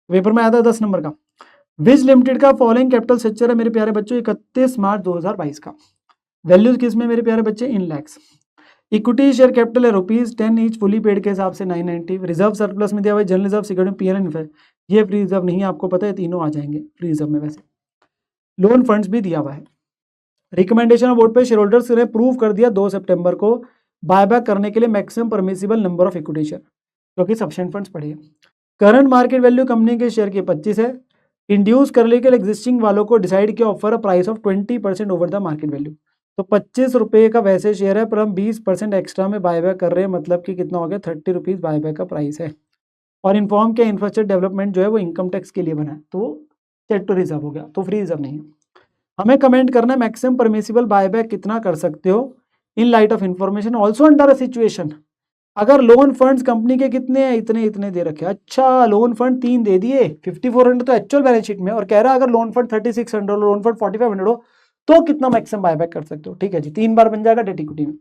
पेपर में आया था 10 नंबर का। विज लिमिटेड का फॉलोइंग कैपिटल स्ट्रक्चर है मेरे प्यारे बच्चों 31 मार्च 2022 का। वैल्यूज किस में मेरे प्यारे बच्चे, इन लैक्स। इक्विटी शेयर कैपिटल है ₹10 ईच, फुली पेड के हिसाब से 990। रिजर्व सरप्लस में दिया हुआ है, जनरल रिजर्व, सिक्योरिटी, पीएल, ये फ्री रिजर्व नहीं है, आपको पता है तीनों आ जाएंगे फ्री रिजर्व में। वैसे लोन फंड्स भी दिया हुआ है। रिकमेंडेशन ऑफ बोर्ड पे शेयर होल्डर्स ने प्रूव कर दिया 2 सितंबर को बायबैक करने के लिए maximum permissible number of equity share, क्योंकि सफिशिएंट फंड्स पड़े हैं। करंट मार्केट वैल्यू कंपनी के शेयर की 25 है। इंड्यूस करने के लिए एग्जिस्टिंग वालों को डिसाइड किया offer a price of 20% over the market value. तो 25 रुपये का वैसे शेयर है, पर हम 20% एक्स्ट्रा में बायबैक कर रहे हैं, मतलब कि कितना हो गया, 30 रुपीज़ बायबैक का प्राइस है। और इन्फॉर्म किया इंफ्रास्ट्रक्चर डेवलपमेंट जो है वो इनकम टैक्स के लिए बना है, तो सेट टू रिजर्व हो गया, तो फ्री रिजर्व नहीं है। हमें कमेंट करना है मैक्सिमम परमिसिबल बायबैक कितना कर सकते हो in light of information also under a situation. अगर लोन फंड्स कंपनी के कितने हैं, इतने इतने दे रखे। अच्छा, लोन फंड 3 दे दिए, 5400 तो एक्चुअल बैलेंस शीट में, और कह रहा है अगर लोन फंड 3600 हो, लोन फंड 4500 हो तो कितना मैक्सिमम बायबैक कर सकते हो। ठीक है जी, 3 बार बन जाएगा डेट इक्विटी में।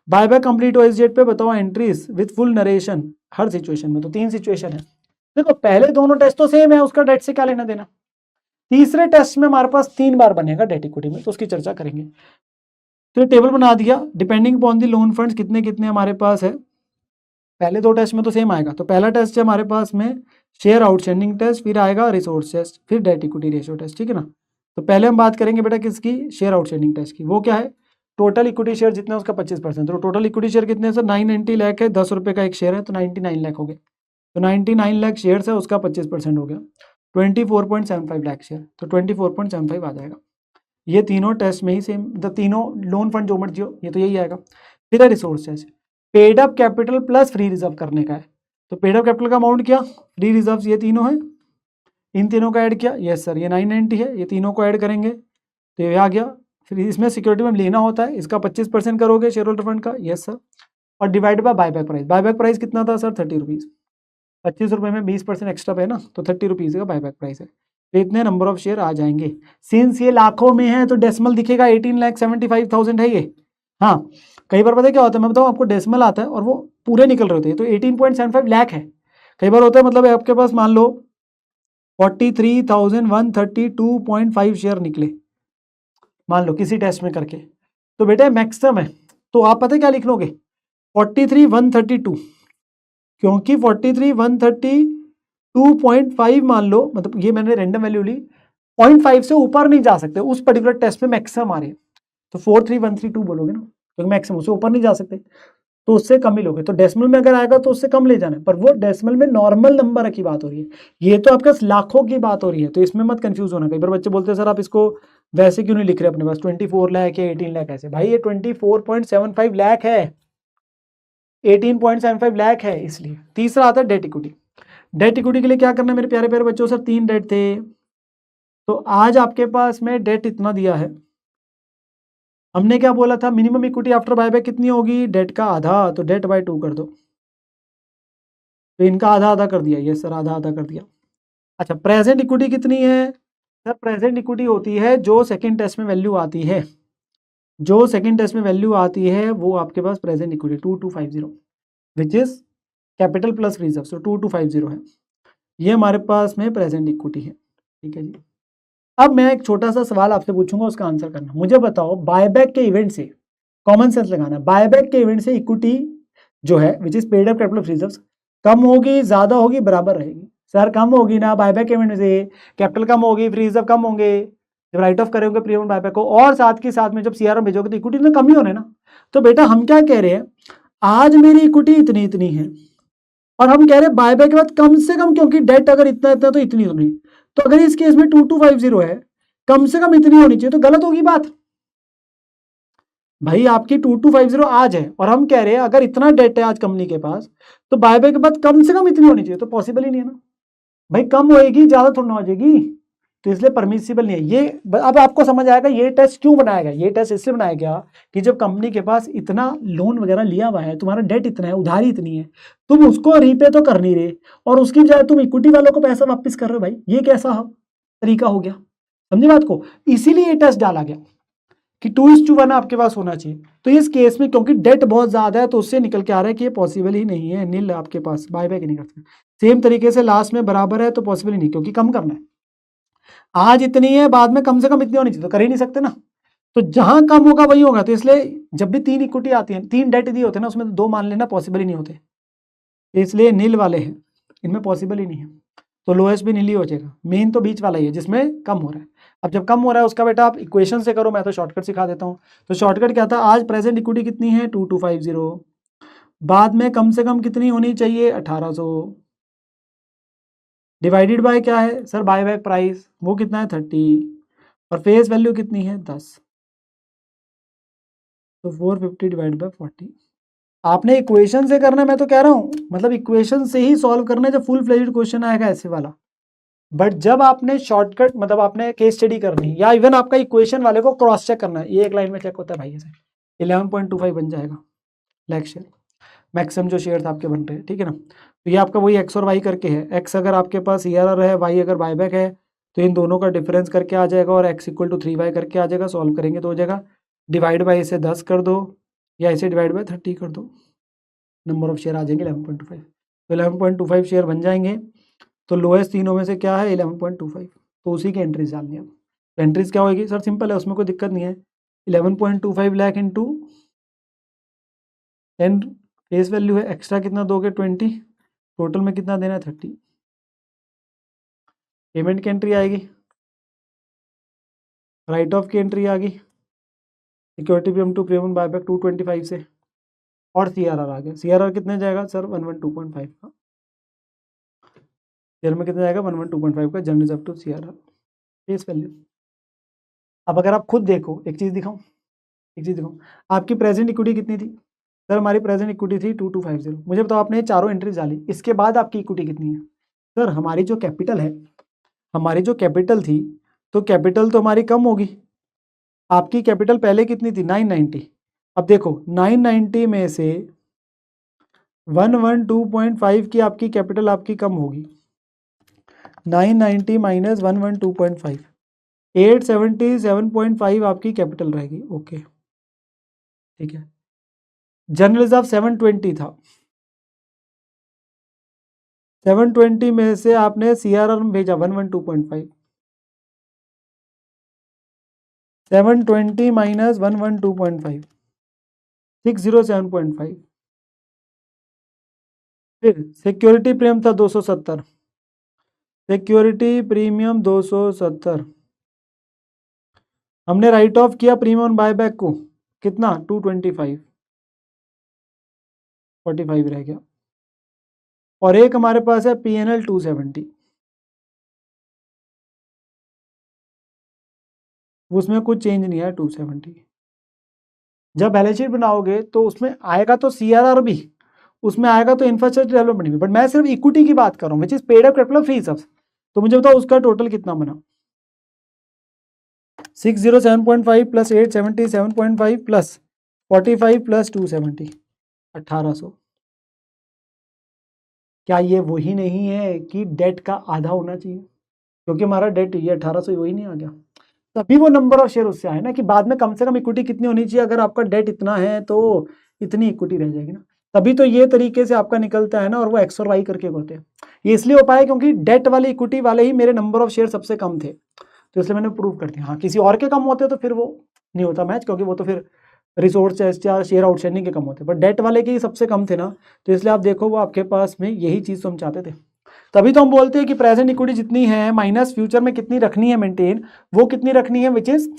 बायबैक कंप्लीट हो इस डेट पे, बताओ entries with full narration her situation में। तो 3 सिचुएशन है। देखो पहले दोनों टेस्ट तो सेम है, उसका डेट से क्या लेना देना। तीसरे टेस्ट में हमारे पास 3 बार बनेगा डेट इक्विटी में, तो उसकी चर्चा करेंगे। तो ये टेबल बना दिया, depending upon the loan funds कितने कितने हमारे पास है। पहले 2 टेस्ट में तो सेम आएगा। तो पहला टेस्ट है हमारे पास में शेयर आउटस्टैंडिंग टेस्ट, फिर आएगा रिसोर्स टेस्ट, फिर डेट इक्विटी रेशियो टेस्ट, ठीक है ना। तो पहले हम बात करेंगे बेटा किसकी, शेयर आउटस्टैंडिंग टेस्ट की। वो क्या है, टोटल इक्विटी शेयर जितने उसका 25%। तो टोटल इक्विटी शेयर कितने सर, 990 लाख है, 10 रुपये का एक शेयर है, तो 99 लाख हो गए। तो 99 लाख शेयर है, उसका 25% हो गया, 24.75 लाख शेयर, तो 24.75 आ जाएगा। ये तीनों टेस्ट में ही सेम, तीनों लोन फंड जो मर्जी हो, ये तो यही आएगा। फिर है resource test, paid up capital plus free reserve करने का है। तो पेड अप कैपिटल का अमाउंट क्या, फ्री रिजर्व ये तीनों है, इन तीनों का ऐड किया, यस सर ये 990 है, ये तीनों को ऐड करेंगे तो ये आ गया। फिर इसमें सिक्योरिटी में लेना होता है, इसका 25% करोगे शेयर होल्डर फंड का, यस सर, और divide by buyback price. Buyback price कितना था सर, 30 रुपीज़। 25 रुपये में 20% एक्स्ट्रा पे ना, तो 30 रुपीज़ का बायबैक प्राइस है। तो इतने नंबर ऑफ शेयर आ जाएंगे। सिंस ये लाखों में है तो डेसिमल दिखेगा, 18,75,000 है ये। हाँ, कई बार पता है क्या होता है, मैं बताऊँ आपको, डेसिमल आता है और वो पूरे निकल रहे होते हैं, तो 18.75 लाख है। कई बार होता है मतलब आपके पास मान लो 43,132.5 शेयर निकले, मान लो किसी टेस्ट में करके, तो बेटा मैक्सिमम है। तो आप पता है क्या लिख लोगे, 43,132, क्योंकि 43,132.5 मान लो, मतलब ये मैंने रैंडम वैल्यू ली, 0.5 से ऊपर नहीं जा सकते उस पर्टिकुलर टेस्ट में, मैक्सिमम आ रहे हैं। तो 43,132 बोलोगे ना, तो मैक्सिमम उससे ऊपर नहीं जा सकते, तो उससे कम ही लोगे। तो डेसिमल में अगर आएगा तो उससे कम ले जाना है, पर वो डेसिमल में नॉर्मल नंबर की बात हो रही है, ये तो आपके लाखों की बात हो रही है, तो इसमें मत कंफ्यूज होना। कई बार बच्चे बोलते हैं सर आप इसको वैसे क्यों नहीं लिख रहे अपने पास, 24 लाख या 18 लाख ऐसे। भाई ये 24.75 लाख है, 18.75 लाख है, इसलिए। तीसरा आता है डेट इक्विटी। डेट इक्विटी के लिए क्या करना है मेरे प्यारे प्यारे बच्चों, सर 3 डेट थे, तो आज आपके पास में डेट इतना दिया है। हमने क्या बोला था, मिनिमम इक्विटी आफ्टर बायबैक कितनी होगी, डेट का आधा, तो डेट बाय 2 कर दो। तो इनका आधा आधा कर दिया, ये सर आधा आधा कर दिया। अच्छा, प्रेजेंट इक्विटी कितनी है सर, प्रेजेंट इक्विटी होती है जो सेकंड टेस्ट में वैल्यू आती है, जो सेकंड टेस्ट में वैल्यू आती है वो आपके पास present equity 2250, which is capital plus reserve, so 2250 है, ये हमारे पास में प्रेजेंट इक्विटी है। ठीक है जी। अब मैं एक छोटा सा सवाल आपसे पूछूंगा, उसका आंसर करना। मुझे बताओ बायबैक के इवेंट से, कॉमन सेंस लगाना, बायबैक के इवेंट से इक्विटी जो है which is paid up capital of reserves कम होगी, ज्यादा होगी, बराबर रहेगी। सर कम होगी ना, बायबैक के इवेंट से कैपिटल कम होगी, फ्री रिजर्व कम होंगे जब राइट ऑफ करोगे प्रीमियम बायबैक को, और साथ के साथ में जब सीआरएम भेजोगे तो इक्विटी में कम ही होने ना। तो बेटा हम क्या कह रहे हैं, आज मेरी इक्विटी इतनी इतनी है, और हम कह रहे हैं बायबैक के बाद कम से कम, क्योंकि डेट अगर इतना इतना तो इतनी होनी, तो अगर इस केस में 2250 है, कम से कम इतनी होनी चाहिए, तो गलत होगी बात भाई। आपकी 2250 आज है और हम कह रहे हैं अगर इतना डेट है आज कंपनी के पास, तो बायबैक के बाद कम से कम इतनी होनी चाहिए, तो पॉसिबल ही नहीं है ना भाई, कम होएगी ज्यादा थोड़ा ना हो जाएगी, तो इसलिए परमिसिबल नहीं है ये। अब आपको समझ आएगा ये टेस्ट क्यों बनाया गया। ये टेस्ट इसलिए बनाया गया कि जब कंपनी के पास इतना लोन वगैरह लिया हुआ है, तुम्हारा डेट इतना है, उधारी इतनी है, तुम उसको रीपे तो कर नहीं रहे और उसकी बजाय तुम इक्विटी वालों को पैसा वापस कर रहे हो, भाई ये कैसा तरीका हो गया, समझे बात को। इसीलिए ये टेस्ट डाला गया कि 2:1 आपके पास होना चाहिए। तो इस केस में क्योंकि डेट बहुत ज्यादा है, तो उससे निकल के आ रहा है कि ये पॉसिबल ही नहीं है, नील आपके पास बायबैक ही नहीं कर सकते। सेम तरीके से लास्ट में बराबर है तो पॉसिबल ही नहीं, क्योंकि कम करना है, आज इतनी है बाद में कम से कम इतनी होनी चाहिए, तो कर ही नहीं सकते ना। तो जहां कम होगा वही होगा, तो इसलिए जब भी 3 इक्विटी आती है, 3 डेट दिए होते हैं ना, उसमें 2 मान लेना पॉसिबल ही नहीं होते, इसलिए नील वाले हैं, इनमें पॉसिबल ही नहीं है, तो लोएस्ट भी नील ही हो जाएगा। मेन तो बीच वाला ही है जिसमें कम हो रहा है। अब जब कम हो रहा है उसका बेटा आप इक्वेशन से करो, मैं तो शॉर्टकट सिखा देता हूँ। तो शॉर्टकट क्या था, आज प्रेजेंट इक्विटी कितनी है 2250, बाद में कम से कम कितनी होनी चाहिए 1800, डिवाइडेड बाय क्या है सर, बाय बैक प्राइस, वो कितना है 30, और फेस वैल्यू कितनी है 10, तो 450 डिवाइड बाय 40। आपने इक्वेशन से करना है, मैं तो कह रहा हूँ, मतलब इक्वेशन से ही सॉल्व करना है जब फुल फ्लेज्ड क्वेश्चन आएगा ऐसे वाला। बट जब आपने शॉर्टकट, मतलब आपने केस स्टडी करनी, या इवन आपका इक्वेशन वाले को क्रॉस चेक करना है, ये एक लाइन में चेक होता है भाई, ऐसे 11.25 बन जाएगा लाइक शेयर, मैक्सिमम जो शेयर आपके बन रहे हैं, ठीक है ना। तो ये आपका वही एक्स और वाई करके है, एक्स अगर आपके पास ERR है, वाई अगर बायबैक है, तो इन दोनों का डिफरेंस करके आ जाएगा, और x = 3y करके आ जाएगा, सॉल्व करेंगे तो हो जाएगा, डिवाइड बाई इसे 10 कर दो, या इसे डिवाइड बाई 30 कर दो, नंबर ऑफ शेयर आ जाएंगे 11.25, तो 11.25 शेयर बन जाएंगे। तो लोएस्ट तीनों में से क्या है 11.25, तो उसी की एंट्रीज डालनी है। तो एंट्रीज क्या होगी सर, सिंपल है, उसमें कोई दिक्कत नहीं है, 11.25 लाख इंटू 10 फेस वैल्यू है, एक्स्ट्रा कितना दोगे 20, टोटल में कितना देना है 30, पेमेंट की एंट्री आएगी, राइट ऑफ की एंट्री आ गई, security premium to premium buyback 225 से, और CRR आ गया। CRR कितने जाएगा सर 112.5 का, शेयर में कितना जाएगा 112.5 का general reserve to CRR face value. अब अगर आप खुद देखो, एक चीज़ दिखाऊं, आपकी प्रेजेंट इक्विटी कितनी थी सर, हमारी प्रेजेंट इक्विटी थी 2250, मुझे बताओ आपने चारों एंट्रीज डाली, इसके बाद आपकी इक्विटी कितनी है सर, हमारी जो कैपिटल है, हमारी जो कैपिटल थी, तो कैपिटल तो हमारी कम होगी, आपकी कैपिटल पहले कितनी थी 990, अब देखो 990 में से 112.5 की आपकी कैपिटल आपकी कम होगी, 990 माइनस 112.5, 877.5 आपकी कैपिटल रहेगी, ओके ठीक है। जनरल रिजर्व 720 था, 720 में से आपने CRR में भेजा 112.5, 720 माइनस 112.5 607.5, फिर सिक्योरिटी प्रीमियम था 270, सिक्योरिटी प्रीमियम 270, हमने राइट ऑफ किया प्रीमियम बायबैक को कितना 225, 45 रह गया, और एक हमारे पास है PNL 270, उसमें कुछ चेंज नहीं है 270। जब बैलेंस शीट बनाओगे तो उसमें आएगा तो CRR भी, उसमें आएगा तो इंफ्रास्ट्रक्चर डेवलपमेंट भी, बट मैं सिर्फ इक्विटी की बात कर रहा हूँ, विच is paid up capital free सब। तो मुझे बताओ उसका टोटल कितना बना, 607.5 प्लस 877.5 प्लस 45 प्लस 270, 1800। क्या ये वही नहीं है कि डेट का आधा होना चाहिए, क्योंकि हमारा डेट ये 1800 वही नहीं आ गया, तभी वो नंबर ऑफ शेयर उससे आए ना, कि बाद में कम से कम इक्विटी कितनी होनी चाहिए, अगर आपका डेट इतना है तो इतनी इक्विटी रह जाएगी ना, तभी तो ये तरीके से आपका निकलता है ना, और वो एक्स और वाई करके होते हैं। ये इसलिए हो पाया क्योंकि डेट वाले इक्विटी वाले ही मेरे नंबर ऑफ शेयर सबसे कम थे, तो इसलिए मैंने प्रूव कर दिया। हाँ किसी और के कम होते तो फिर वो नहीं होता मैच, क्योंकि वो तो फिर रिसोर्स या शेयर आउटस्टैंडिंग के कम होते, बट डेट वाले के ही सबसे कम थे ना, तो इसलिए आप देखो वो आपके पास में यही चीज़ तो हम चाहते थे। तभी तो हम बोलते हैं कि प्रेजेंट इक्विटी जितनी है माइनस फ्यूचर में कितनी रखनी है मेंटेन, वो कितनी रखनी है, विच इज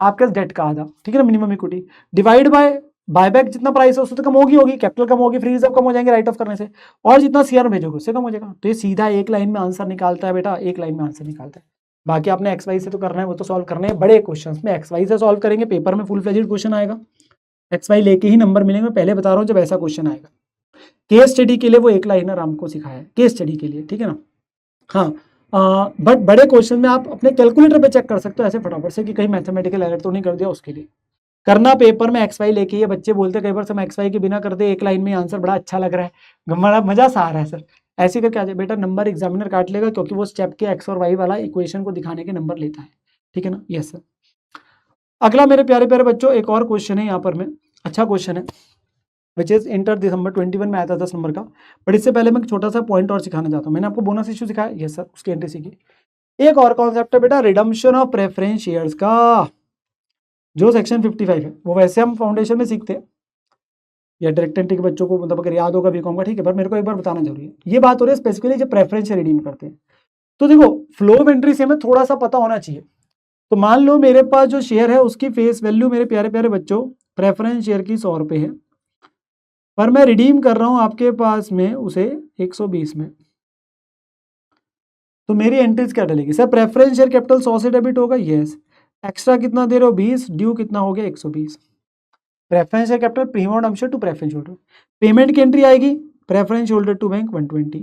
आपके डेट का आधा, ठीक है ना, minimum equity, divide by buyback जितना प्राइस है उससे तो कम होगी, कैपिटल कम होगी, फ्री रिजर्व कम हो जाएंगे राइट ऑफ करने से, और जितना सीआर भेजोगे उससे कम हो जाएगा। तो ये सीधा एक लाइन में आंसर निकालता है बेटा, एक लाइन में आंसर निकालता है। बाकी आपने एक्स वाई से तो करना है, वो तो सॉल्व करने हैं बड़े क्वेश्चन में, एक्स वाई से सॉल्व करेंगे, पेपर में फुल फ्लेजेड क्वेश्चन आएगा, एक्स वाई लेके ही नंबर मिलेंगे, मैं पहले बता रहा हूँ जब ऐसा क्वेश्चन आएगा। केस स्टडी के लिए वो एक लाइनर हमको सिखाया है, केस स्टडी के लिए, ठीक है ना। हाँ, बट बड़े क्वेश्चन में आप अपने कैलकुलेटर पे चेक कर सकते हो ऐसे फटाफट से कि कहीं मैथमेटिकल एरर तो नहीं कर दिया, उसके लिए करना पेपर में एक्स वाई लेके। ये बच्चे बोलते कई बार हम एक्स वाई के बिना करते, एक लाइन में आंसर बड़ा अच्छा लग रहा है, बड़ा मजा सा आ रहा है सर, ऐसे करके आ जाए बेटा, नंबर एग्जामिनर काट लेगा, क्योंकि वो स्टेप के एक्स और वाई वाला इक्वेशन को दिखाने के नंबर लेता है, ठीक है ना। Yes sir. अगला मेरे प्यारे प्यारे बच्चों एक और क्वेश्चन है यहाँ पर, में अच्छा क्वेश्चन है, विच इज इंटर दिसंबर 21 में आया था 10 नंबर का। बट इससे पहले मैं एक छोटा सा पॉइंट और सिखाना चाहता हूँ। मैंने आपको बोनस इशू सिखाया, यस सर, उसकी एंट्री सीखी। एक और कॉन्सेप्ट है बेटा, रिडम्पशन ऑफ प्रेफरेंस शेयर्स का, जो सेक्शन 55 है, वो वैसे हम फाउंडेशन में सीखते हैं या डायरेक्ट एंट्री के बच्चों को मतलब अगर याद होगा बीकॉम का, ठीक है, पर मेरे को एक बार बताना जरूरी है। ये बात हो रही है स्पेसिफिकली जब प्रेफरेंस शेयर रिडीम करते हैं, तो देखो फ्लो ऑफ एंट्री से हमें थोड़ा सा पता होना चाहिए। तो मान लो मेरे पास जो शेयर है उसकी फेस वैल्यू मेरे प्यारे प्यारे बच्चों प्रेफरेंस शेयर की 100 रुपये है, पर मैं रिडीम कर रहा हूं आपके पास में उसे 120 में, तो मेरी एंट्रीज क्या डलेगी सर? प्रेफरेंस शेयर कैपिटल 100 से डेबिट होगा, यस। एक्स्ट्रा कितना दे रहे हो? 20, ड्यू कितना हो गया? 120। Preference share capital premium holder to preference holder, payment की एंट्री आएगी प्रेफरेंस होल्डर टू बैंक 120।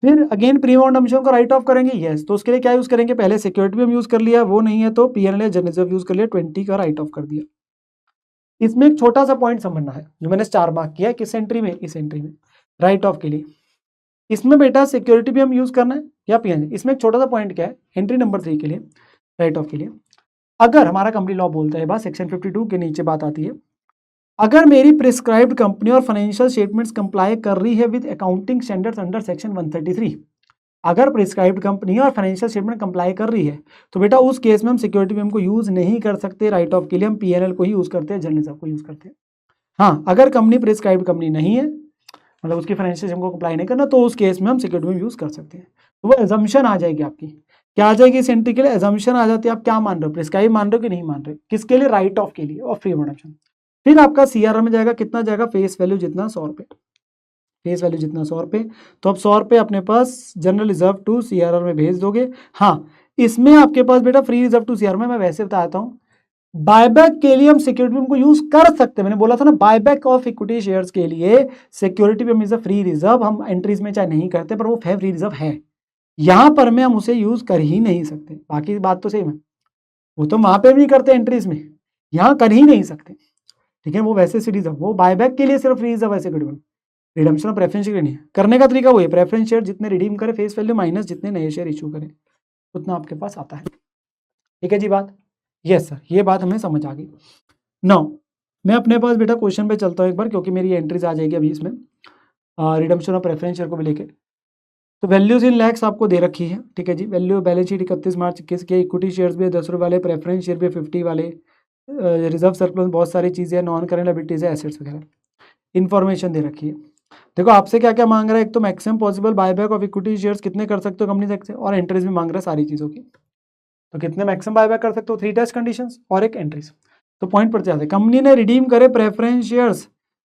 फिर अगेन प्रीमियम अंशों को राइट ऑफ करेंगे, यस। तो उसके लिए क्या यूज करेंगे? पहले सिक्योरिटी भी हम यूज कर लिया, वो नहीं है तो पीएनएल या जनरल रिजर्व यूज कर लिया, 20 का राइट ऑफ कर दिया। इसमें एक छोटा सा पॉइंट समझना है जो मैंने स्टार मार्क किया है, किस एंट्री में? इस एंट्री में, राइट ऑफ के लिए। इसमें बेटा सिक्योरिटी भी हम यूज करना है या पीएनएल। इसमें एक छोटा सा पॉइंट क्या है, एंट्री नंबर 3 के लिए, राइट ऑफ के लिए, अगर हमारा कंपनी लॉ बोलता है, बात सेक्शन 52 के नीचे बात आती है, अगर मेरी प्रिस्क्राइब्ड कंपनी और फाइनेंशियल स्टेटमेंट्स कंप्लाई कर रही है with accounting standards under section 133, अगर प्रिस्क्राइब्ड कंपनी और फाइनेंशियल स्टेटमेंट कंप्लाई कर रही है, तो बेटा उस केस में हम सिक्योरिटी को यूज नहीं कर सकते, राइट ऑफ के लिए हम पीएनएल को ही यूज करते हैं, जनरल रिजर्व को यूज करते हैं। हाँ, अगर कंपनी प्रिस्क्राइब्ड कंपनी नहीं है, मतलब उसकी फाइनेंशियल स्टेटमेंट को कंप्लाई नहीं करना, तो उस केस में हम सिक्योरिटी में यूज कर सकते हैं। तो वो एजम्पशन आ जाएगी आपकी, क्या आ जाएगी? इस एंट्री के लिए एजम्पशन आ जाती है, आप क्या मान रहे हो, प्रिस्क्राइब मान रहे हो कि नहीं मान रहे हो, किसके लिए? राइट ऑफ के लिए और फ्री ऑप्शन। फिर आपका सीआर में जाएगा, कितना जाएगा? फेस वैल्यू जितना 100 रुपये, फेस वैल्यू जितना 100 रुपये, तो अब 100 रुपये अपने पास जनरल रिजर्व टू सीआरआर में भेज दोगे। हाँ, इसमें आपके पास बेटा फ्री रिजर्व टू सीआर में मैं वैसे बताता हूँ, बायबैक के लिए हम सिक्योरिटी को यूज कर सकते हैं, मैंने बोला था ना, बायबैक ऑफ इक्विटी शेयर्स के लिए सिक्योरिटी में इज अ फ्री रिजर्व, हम एंट्रीज में चाहे नहीं करते पर वो फ्री रिजर्व है, यहां पर में हम उसे यूज कर ही नहीं सकते। बाकी बात तो सेम है, वो तो वहां पे भी नहीं करते एंट्रीज में, यहां कर ही नहीं सकते, ठीक है। वो वैसे सीरीज है, वो बायबैक के लिए सिर्फ फ्री रिजर्व है, security redemption of preference share नहीं है। करने का तरीका वो है, प्रेफरेंस शेयर जितने रिडीम करे फेस वैल्यू माइनस जितने नए शेयर इशू करें, उतना आपके पास आता है, ठीक है जी बात। यस सर, ये बात हमें समझ आ गई। नाउ मैं अपने पास बेटा क्वेश्चन पे चलता हूँ एक बार, क्योंकि मेरी एंट्रीज आ जाएगी अभी इसमें रिडम्पशन ऑफ प्रेफरेंस शेयर को भी लेके। तो वैल्यूज इन लैक्स आपको दे रखी है, ठीक है जी। वैल्यू बैलेंस शीट 31 मार्च 21 के, इक्विटी शेयर्स भी 10 रुपये वाले, प्रेफरेंस शेयर भी 50 वाले, रिजर्व सरप्लस बहुत सारी चीज़ें, नॉन करेंट लायबिलिटीज है, एसेट्स वगैरह इन्फॉर्मेशन दे रखी है। देखो आपसे क्या क्या मांग रहा है, एक तो maximum possible buyback of equity shares कितने कर सकते हो कंपनी से, और एंट्रीज भी मांग रहा है सारी चीज़ों की। तो कितने मैक्सिमम बायबैक कर सकते हो, 3 टेस्ट कंडीशंस और एक एंट्रीज। तो पॉइंट पर जाते हैं, कंपनी ने रिडीम करे प्रेफरेंस शेयर्स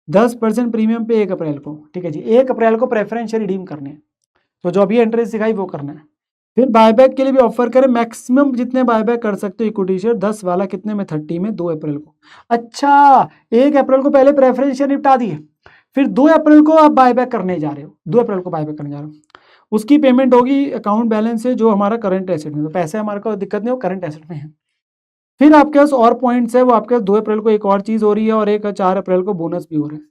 10% प्रीमियम पे 1 अप्रैल को, ठीक है जी, 1 अप्रैल को प्रेफरेंस शेयर रिडीम करने हैं, तो जो अभी एंट्रीज सिखाई वो करना है। फिर बायबैक के लिए भी ऑफर करें, मैक्सिमम जितने बायबैक कर सकते हो इक्विटी शेयर, 10 वाला कितने में? 30 में, 2 अप्रैल को। अच्छा, 1 अप्रैल को पहले प्रेफरेंस शेयर निपटा दिए, फिर 2 अप्रैल को आप बायबैक करने जा रहे हो, 2 अप्रैल को बायबैक करने जा रहे हो, उसकी पेमेंट होगी अकाउंट बैलेंस से जो हमारा करंट एसेट में, तो पैसे हमारे को दिक्कत नहीं हो, करंट एसेट में है। फिर आपके पास और पॉइंट्स है, वो आपके पास 2 अप्रैल को एक और चीज हो रही है, और एक 4 अप्रैल को बोनस भी हो रहा है,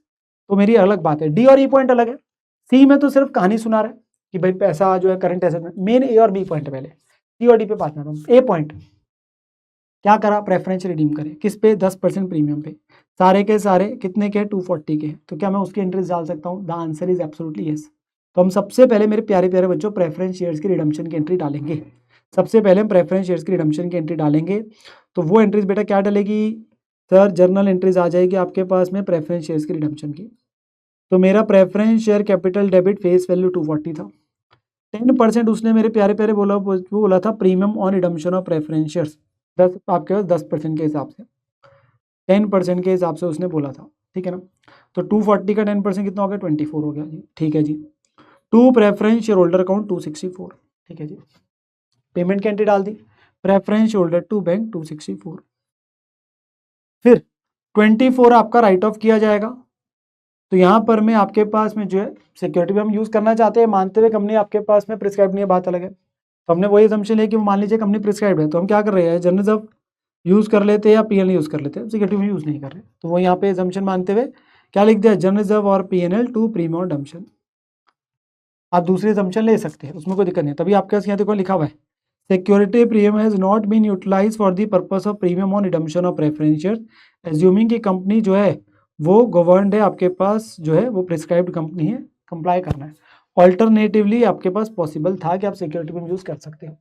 तो मेरी अलग बात है। डी और ई पॉइंट अलग है, सी में तो सिर्फ कहानी सुना रहा है कि भाई पैसा जो है करंट एसेट में, मेन ए और बी पॉइंट है पहले, सी और डी पे बात करता हूँ। ए पॉइंट क्या करा, प्रेफरेंस रिडीम करे, किस पे? 10% प्रीमियम पे, सारे के सारे कितने के? 240 के, तो क्या मैं उसकी एंट्रीज डाल सकता हूँ? The answer is absolutely yes. तो हम सबसे पहले मेरे प्यारे प्यारे बच्चों प्रेफरेंस शेयर्स की रिडम्पशन की एंट्री डालेंगे, सबसे पहले हम प्रेफरेंस शेयर्स की रिडम्पशन की एंट्री डालेंगे। तो वो एंट्रीज बेटा क्या डलेगी सर? जर्नल एंट्रीज आ जाएगी आपके पास में प्रेफरेंस शेयर्स की रिडम्पशन की। तो मेरा preference share capital debit face value 240 था, 10% उसने मेरे प्यारे प्यारे बोला था premium on redemption of preference shares, 10 आपके पास 10% के हिसाब से। 10% के हिसाब से उसने बोला था, ठीक है ना। तो 240 का 10% कितना हो गया, 24 हो गया जी, ठीक है जी। To preference shareholder account 264, ठीक है जी। पेमेंट की एंट्री डाल दी, preference shareholder to bank 264। फिर 24 आपका राइट ऑफ किया जाएगा। तो यहाँ पर मैं आपके पास में जो है सिक्योरिटी भी हम यूज़ करना चाहते हैं, मानते हुए कंपनी आपके पास में प्रिस्क्राइब नहीं है, बात अलग है। तो हमने वही असम्पशन है कि मान लीजिए कंपनी प्रिस्क्राइब है, तो हम क्या कर रहे हैं, जनरल रिजर्व यूज़ कर लेते हैं या पीएनएल यूज़ कर लेते हैं, सिक्योरिटी में यूज़ नहीं कर रहे। तो वो यहाँ पे असम्पशन मानते हुए क्या लिख दिया, जनरल रिजर्व और पीएनएल टू प्रीमियम और डम्पशन। आप दूसरी असम्पशन ले सकते हैं, उसमें कोई दिक्कत नहीं। तभी आपके पास यहाँ देखो लिखा हुआ है, security premium has not been utilise for the purpose of premium on redemption of preference share, assuming की कंपनी जो है वो गवर्नड है, आपके पास जो है वो प्रिस्क्राइब्ड कंपनी है, कंप्लाई करना है। ऑल्टरनेटिवली आपके पास पॉसिबल था कि आप सिक्योरिटी प्रीमियम यूज़ कर सकते हो,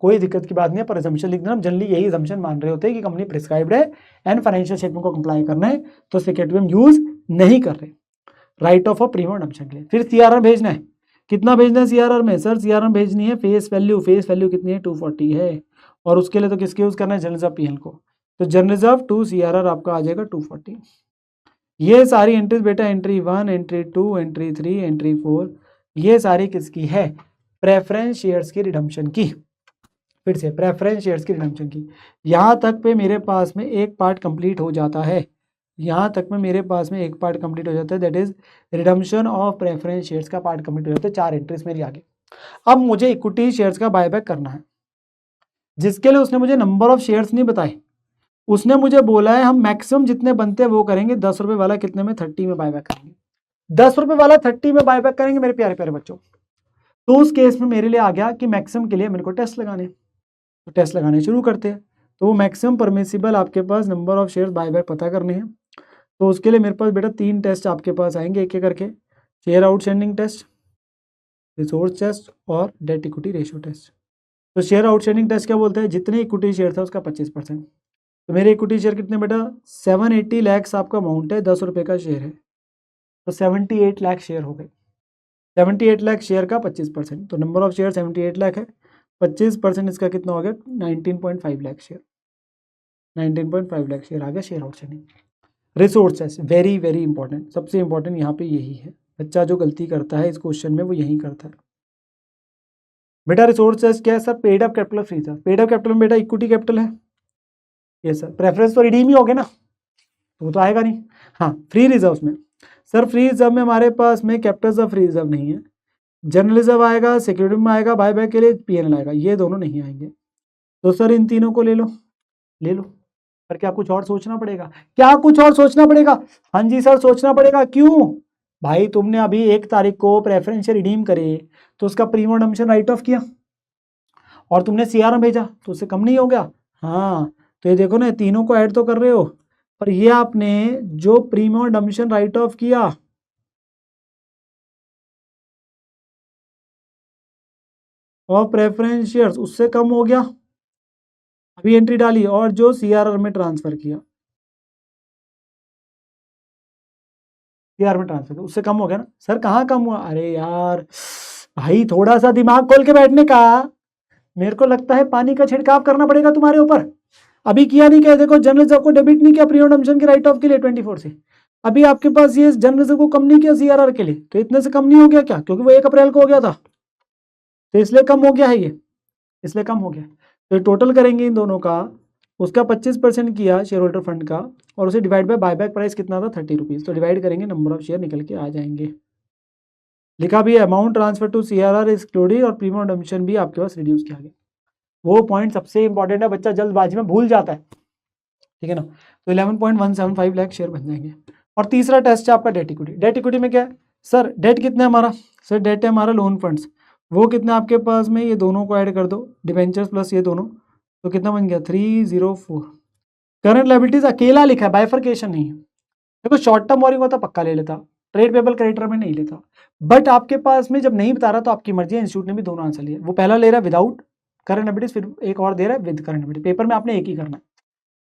कोई दिक्कत की बात नहीं है। पर असम्पशन लिख देना, हम जनरली यही असम्पशन मान रहे होते हैं कि कंपनी प्रिस्क्राइब्ड है एंड फाइनेंशियल स्टेटमेंट को कंप्लाई करना है, तो सिक्योरिटी प्रीमियम यूज़ नहीं कर रहे, राइट ऑफ प्रीमियम डम्पशन के लिए। फिर सीआरआर भेजना है, कितना भेजना है सीआरआर में, सर सीआरआर में भेजनी है फेस वैल्यू, फेस वैल्यू कितनी है 240 है, और उसके लिए तो किसके यूज़ करना है, जनरल रिजर्व पीएल को। तो जनरल रिजर्व टू सीआरआर आपका आ जाएगा 240। ये सारी एंट्रीज बेटा, एंट्री 1, एंट्री 2, एंट्री 3, एंट्री 4, ये सारी किसकी है, प्रेफरेंस शेयर्स की रिडम्पशन की। फिर से प्रेफरेंस शेयर्स की रिडम्पशन की। यहाँ तक पे मेरे पास में एक पार्ट कंप्लीट हो जाता है, यहाँ तक में मेरे पास में एक पार्ट कंप्लीट हो जाता है, that is redemption of preference shares का पार्ट कंप्लीट हो जाता है। 4 एंट्रीज मेरी आगे। अब मुझे इक्विटी शेयर्स का बायबैक करना है, जिसके लिए उसने मुझे नंबर ऑफ शेयर्स नहीं बताए, उसने मुझे बोला है हम मैक्सिमम जितने बनते हैं वो करेंगे, 10 रुपये वाला कितने में, 30 में बायबैक करेंगे। 10 रुपये वाला 30 में बायबैक करेंगे मेरे प्यारे प्यारे बच्चों। तो उस केस में मेरे लिए आ गया कि मैक्सिमम के लिए मेरे को टेस्ट लगाने, तो टेस्ट लगाने शुरू करते हैं। तो वो मैक्सिमम परमिसिबल आपके पास नंबर ऑफ शेयर्स बायबैक पता करने हैं। तो उसके लिए मेरे पास बेटा 3 टेस्ट आपके पास आएंगे एक एक करके, share outstanding test, resource test और डेट इक्विटी रेशियो टेस्ट। तो शेयर आउटस्टैंडिंग टेस्ट क्या बोलते हैं, जितने इक्विटी शेयर था उसका 25%। तो मेरे इक्विटी शेयर कितने बेटा, 780 लैक्स आपका अमाउंट है, 10 रुपये का शेयर है, तो 78 लाख शेयर हो गए। 78 लाख शेयर का 25%, तो नंबर ऑफ शेयर 78 लाख है, 25% इसका कितना हो गया, 19.5 लाख शेयर, 19.5 लाख शेयर आ गया share outstanding. Resources very very important, सबसे इंपॉर्टेंट यहाँ पे यही है, बच्चा जो गलती करता है इस क्वेश्चन में वो यही करता है। बेटा रिसोर्सेस क्या है sir, paid up capital, free था, पेड अप कैपिटल में बेटा इक्विटी कैपिटल है, ये सर प्रेफरेंस तो रिडीम ही हो गया ना, तो वो तो आएगा नहीं। हाँ फ्री रिजर्व में, सर फ्री रिजर्व में हमारे पास में कैपिटल ऑफ फ्री रिजर्व नहीं है, जनरल रिजर्व आएगा, सिक्योरिटी में आएगा, बायबैक के लिए पीएनएल आएगा, ये दोनों नहीं आएंगे। तो सर इन तीनों को ले लो, ले लो। पर क्या कुछ और सोचना पड़ेगा, क्या कुछ और सोचना पड़ेगा, हाँ जी सर सोचना पड़ेगा। क्यों भाई, तुमने अभी 1 तारीख को प्रेफरेंस रिडीम करे तो उसका प्रीमियम डम्पशन राइट ऑफ किया, और तुमने सीआर में भेजा तो उससे कम नहीं हो गया। हाँ तो ये देखो ना, तीनों को ऐड तो कर रहे हो, पर ये आपने जो प्रीमियम डम्पशन राइट ऑफ किया और प्रेफरेंस शेयर्स उससे कम हो गया, अभी एंट्री डाली, और जो सीआरआर में ट्रांसफर किया, सीआर में ट्रांसफर किया उससे कम हो गया ना। सर कहाँ कम हुआ, अरे यार भाई थोड़ा सा दिमाग खोल के बैठने का, मेरे को लगता है पानी का छिड़काव करना पड़ेगा तुम्हारे ऊपर। अभी किया नहीं क्या, देखो जनरल रिजर्व को डेबिट नहीं किया प्रीमियम डम्पशन के राइट ऑफ के लिए 24 से, अभी आपके पास ये जनरल रिजर्व को कम नहीं किया सीआरआर के लिए, तो इतने से कम नहीं हो गया क्या, क्योंकि वो 1 अप्रैल को हो गया था, तो इसलिए कम हो गया है ये, इसलिए कम हो गया। तो टोटल करेंगे इन दोनों का, उसका 25% किया शेयर होल्डर फंड का, और उसे डिवाइड बाय बायबैक प्राइस कितना था 30 रुपीज़, तो डिवाइड करेंगे नंबर ऑफ शेयर निकल के आ जाएंगे। लिखा भी है amount transfer to CRR excluding, और प्रीमियम डम्पशन भी आपके पास रिड्यूस किया गया। वो पॉइंट सबसे इंपॉर्टेंट है, बच्चा जल्दबाजी में भूल जाता है, ठीक है ना। तो 11.175 लाख शेयर बन जाएंगे। और तीसरा टेस्ट है आपका डेट इक्विटी। डेट इक्विटी में क्या है सर, डेट कितना है हमारा, सर डेट है हमारा लोन फंड्स, वो कितना आपके पास में, ये दोनों को ऐड कर दो, डिबेंचर्स प्लस ये दोनों, तो कितना बन गया 304। करंट लायबिलिटीज अकेला लिखा है, बाइफर्केशन नहीं है। देखो शॉर्ट टर्म बोरिंग होता पक्का ले लेता, ट्रेड पेबल क्रेडिटर में नहीं लेता, बट आपके पास में जब नहीं बता रहा तो आपकी मर्जी है, इंस्टीट्यूट ने भी दोनों आंसर लिया, वो पहला ले रहा है विदाउट करंट लायबिलिटीज, फिर एक और दे रहा है विद करंट लायबिलिटी। पेपर में आपने एक ही करना है,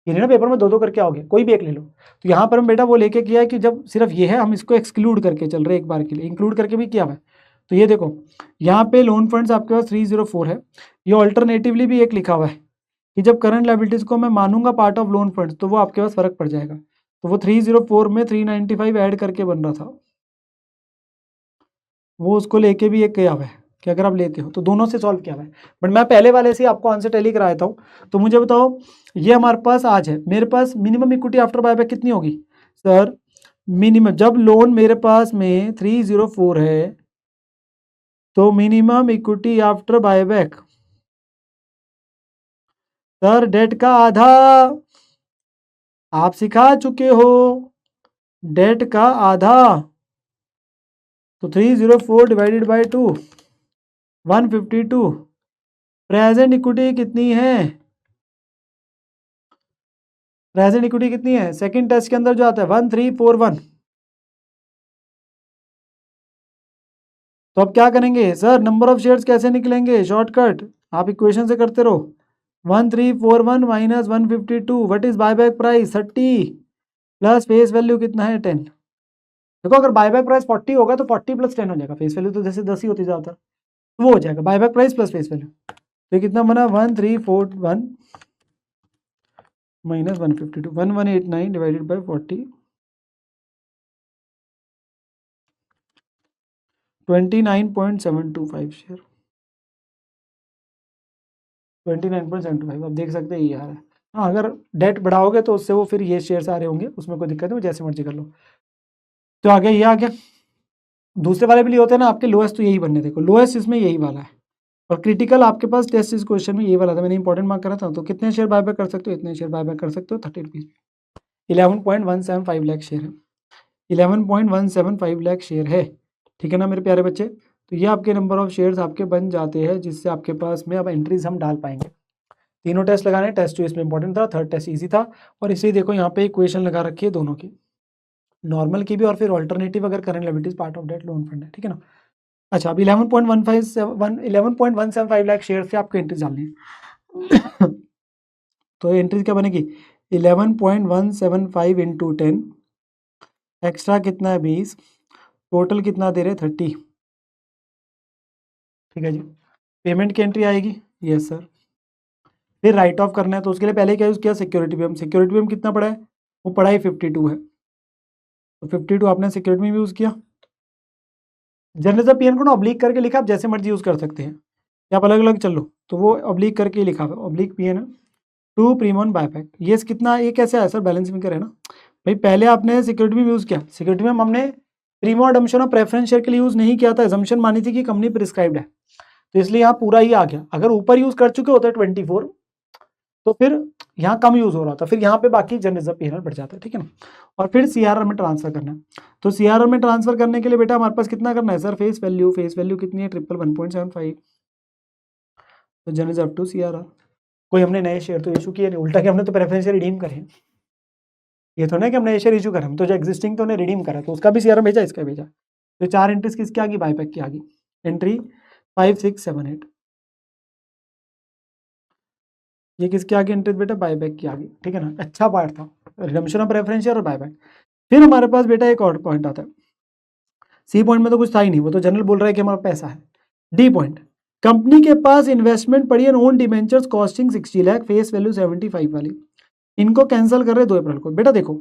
ये नहीं ना पेपर में 2-2 करके आओगे, कोई भी एक ले लो। तो यहाँ पर हम बेटा वो लेके किया है कि जब सिर्फ ये है हम इसको एक्सक्लूड करके चल रहे, एक बार के लिए इंक्लूड करके भी किया हुआ है। तो ये देखो यहाँ पे लोन फंड्स आपके पास 304 है, ये ऑल्टरनेटिवली भी एक लिखा हुआ है कि जब करंट लायबिलिटीज को मैं मानूंगा पार्ट ऑफ लोन फंड तो वो आपके पास फर्क पड़ जाएगा। तो वो 304 में 395 ऐड करके बन रहा था, वो उसको लेके भी एक किया हुआ है कि अगर आप लेते हो तो दोनों से सॉल्व किया हुआ है। बट मैं पहले वाले से आपको आंसर टैली करा देता हूँ। तो मुझे बताओ, ये हमारे पास आज है, मेरे पास मिनिमम इक्विटी आफ्टर बायबैक कितनी होगी सर? मिनिमम जब लोन मेरे पास में 304 है तो minimum equity after buyback sir debt का आधा, आप सिखा चुके हो, डेट का आधा। तो 304 डिवाइडेड बाई 2 152। प्रेजेंट इक्विटी कितनी है? प्रेजेंट इक्विटी कितनी है सेकंड टेस्ट के अंदर जो आता है 1341। तो अब क्या करेंगे सर, नंबर ऑफ शेयर्स कैसे निकलेंगे? शॉर्टकट आप इक्वेशन से करते रहो। 1341 minus 152 what is buyback price 30 plus face value कितना है 10। देखो अगर बायबैक प्राइस 40 होगा तो 40 प्लस 10 हो जाएगा, फेस वैल्यू तो जैसे 10 ही होती जाता है, तो वो हो जाएगा buyback price plus face value. तो कितना बना 1341 माइनस 152 1189 डिवाइडेड बाई 40 29.725 शेयर 29.725। आप देख सकते हैं ये आ रहा है। हाँ अगर डेट बढ़ाओगे तो उससे वो फिर ये शेयर्स आ रहे होंगे, उसमें कोई दिक्कत नहीं, वो जैसे मर्जी कर लो। तो आ गया, ये आ गया। दूसरे वाले भी लिए होते हैं ना आपके, लोएस्ट तो यही बनने, देखो लोएस्ट इसमें यही वाला है, और क्रिटिकल आपके पास टेस्ट इस क्वेश्चन में ये वाला था, मैंने इंपॉर्टेंट मार्क करा था। तो कितने शेयर बायबैक कर सकते हो? इतने शेयर बायबैक कर सकते हो 30 रुपीज़। 11.175 लाख शेयर है, 11.175 लाख शेयर है, ठीक है ना मेरे प्यारे बच्चे। तो ये आपके नंबर ऑफ शेयर्स आपके बन जाते हैं, जिससे आपके पास में अब एंट्रीज हम डाल पाएंगे। तीनों टेस्ट लगाने, टेस्ट 2 इसमें इंपॉर्टेंट था, थर्ड टेस्ट इजी था। और इसलिए देखो यहाँ पे इक्वेशन लगा रखी है दोनों की, नॉर्मल की भी और फिर ऑल्टरनेटिव अगर current liabilities part of debt loan fund है, ठीक है ना। अच्छा अब 11.175 लाख शेयर से आपको एंट्रीज डालनी है। तो एंट्रीज क्या बनेगी 11.175 इंटू 10, एक्स्ट्रा कितना है 20, टोटल कितना दे रहे 30, ठीक है जी। पेमेंट की एंट्री आएगी, यस सर। फिर राइट ऑफ करना है, तो उसके लिए पहले क्या यूज़ किया सिक्योरिटी पे, हम सिक्योरिटी पे हम कितना पड़ा है, वो पड़ा ही 52 है, तो 52 आपने सिक्योरिटी में यूज़ किया। जनरल पीएन को ना ऑब्लिक करके लिखा, आप जैसे मर्जी यूज़ कर सकते हैं, या आप अलग अलग चल लो, तो वो ऑब्लिक करके लिखा हुआ ऑब्लिक पीएन है टू प्रीमोन बायबैक। ये कितना, ये कैसे आया सर, बैलेंस में करे ना भाई, पहले आपने सिक्योरिटी में यूज़ किया, सिक्योरिटी में हमने प्रीमो अडम्पशन और प्रेफरेंस शेयर के लिए यूज़ नहीं किया था, एजम्पशन मानी थी कि कंपनी प्रिस्क्राइब्ड है, तो इसलिए यहाँ पूरा ही आ गया। अगर ऊपर यूज़ कर चुके होते 24 तो फिर यहाँ कम यूज़ हो रहा था, फिर यहाँ पे बाकी जनरल रिजर्व पीएनएल बढ़ जाता है, ठीक है ना। और फिर सीआरआर में ट्रांसफर करना है, तो सीआरआर में ट्रांसफर करने के लिए बेटा हमारे पास कितना करना है sir, face value, face value कितनी है 111.75, तो जनरल रिजर्व टू सीआरआर। कोई हमने नए शेयर तो इशू किए नहीं, उल्टा कि हमने तो प्रेफरेंस शेयर रिडीम करे, ये तो नहीं कि हमने नए शेयर इशू करें, तो जो एग्जिस्टिंग तो उन्हें रिडीम करा, तो उसका भी सीआरआर भेजा, इसका भेजा। तो 4 एंट्रीज किसकी आ गई, बायबैक की आ गई, एंट्री 5 6 7 8, ये किसकी आ गई एंट्रीज बेटा, बायबैक की आ गई, ठीक है ना। अच्छा पार्ट था रिडम्पशन ऑफ प्रेफरेंस शेयर और बायबैक। फिर हमारे पास बेटा एक और पॉइंट आता है, सी पॉइंट में तो कुछ था ही नहीं, वो तो जनरल बोल रहा है कि हमारा पैसा है। डी पॉइंट, कंपनी के पास इन्वेस्टमेंट पड़ी है own debentures costing 60 lakh, face value 75 वाली, इनको कैंसिल कर रहे 2 अप्रैल को। बेटा देखो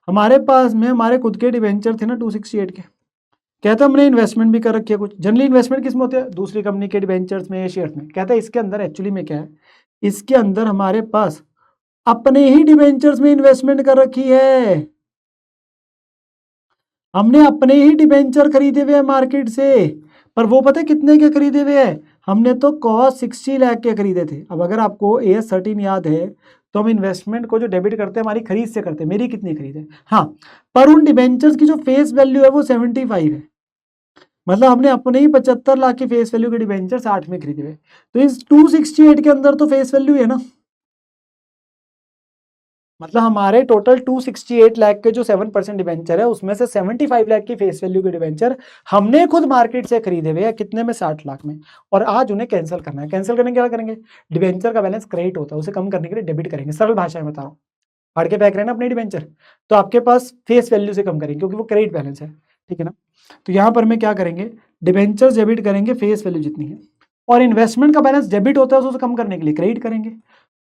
हमारे पास में हमारे खुद के डिबेंचर थे ना 268 के, कहता हमने इन्वेस्टमेंट भी कर रखी है कुछ, जनरली इन्वेस्टमेंट किस में होते हैं, दूसरी कंपनी के डिबेंचर्स में, शेयर्स में। कहता है इसके अंदर एक्चुअली में क्या है, इसके अंदर हमारे पास अपने ही डिबेंचर्स में इन्वेस्टमेंट कर रखी है, हमने अपने ही डिबेंचर खरीदे हुए हैं मार्केट से। पर वो पता है कितने के खरीदे हुए हैं, हमने तो कॉस्ट 60 लाख के खरीदे थे। अब अगर आपको AS 13 याद है, तो हम इन्वेस्टमेंट को जो डेबिट करते हैं हमारी खरीद से करते हैं, मेरी कितनी खरीद है, हाँ, पर उन डिबेंचर्स की जो फेस वैल्यू है वो 75 है, मतलब हमने अपने ही 75 लाख की फेस वैल्यू के डिबेंचर 60 में खरीदे हुए। तो इस 268 के अंदर तो फेस वैल्यू है ना, मतलब हमारे टोटल 268 लाख के जो 7% डिबेंचर है उसमें से 75 लाख की फेस वैल्यू के डिबेंचर हमने खुद मार्केट से खरीदे हुए हैं, कितने में 60 लाख में, और आज उन्हें कैंसिल करना है। कैंसिल करने के क्या करेंगे, डिबेंचर का बैलेंस क्रेडिट होता है, उसे कम करने के लिए डेबिट करेंगे, सरल भाषा में बता रहा हूँ, फाड़ के फेंक रहे हैं ना अपने डिबेंचर, तो आपके पास फेस वैल्यू से कम करेंगे क्योंकि वो क्रेडिट बैलेंस है, ठीक है ना। तो यहाँ पर मैं क्या करेंगे, डिबेंचर डेबिट करेंगे फेस वैल्यू जितनी है, और इन्वेस्टमेंट का बैलेंस डेबिट होता है उसे कम करने के लिए क्रेडिट करेंगे।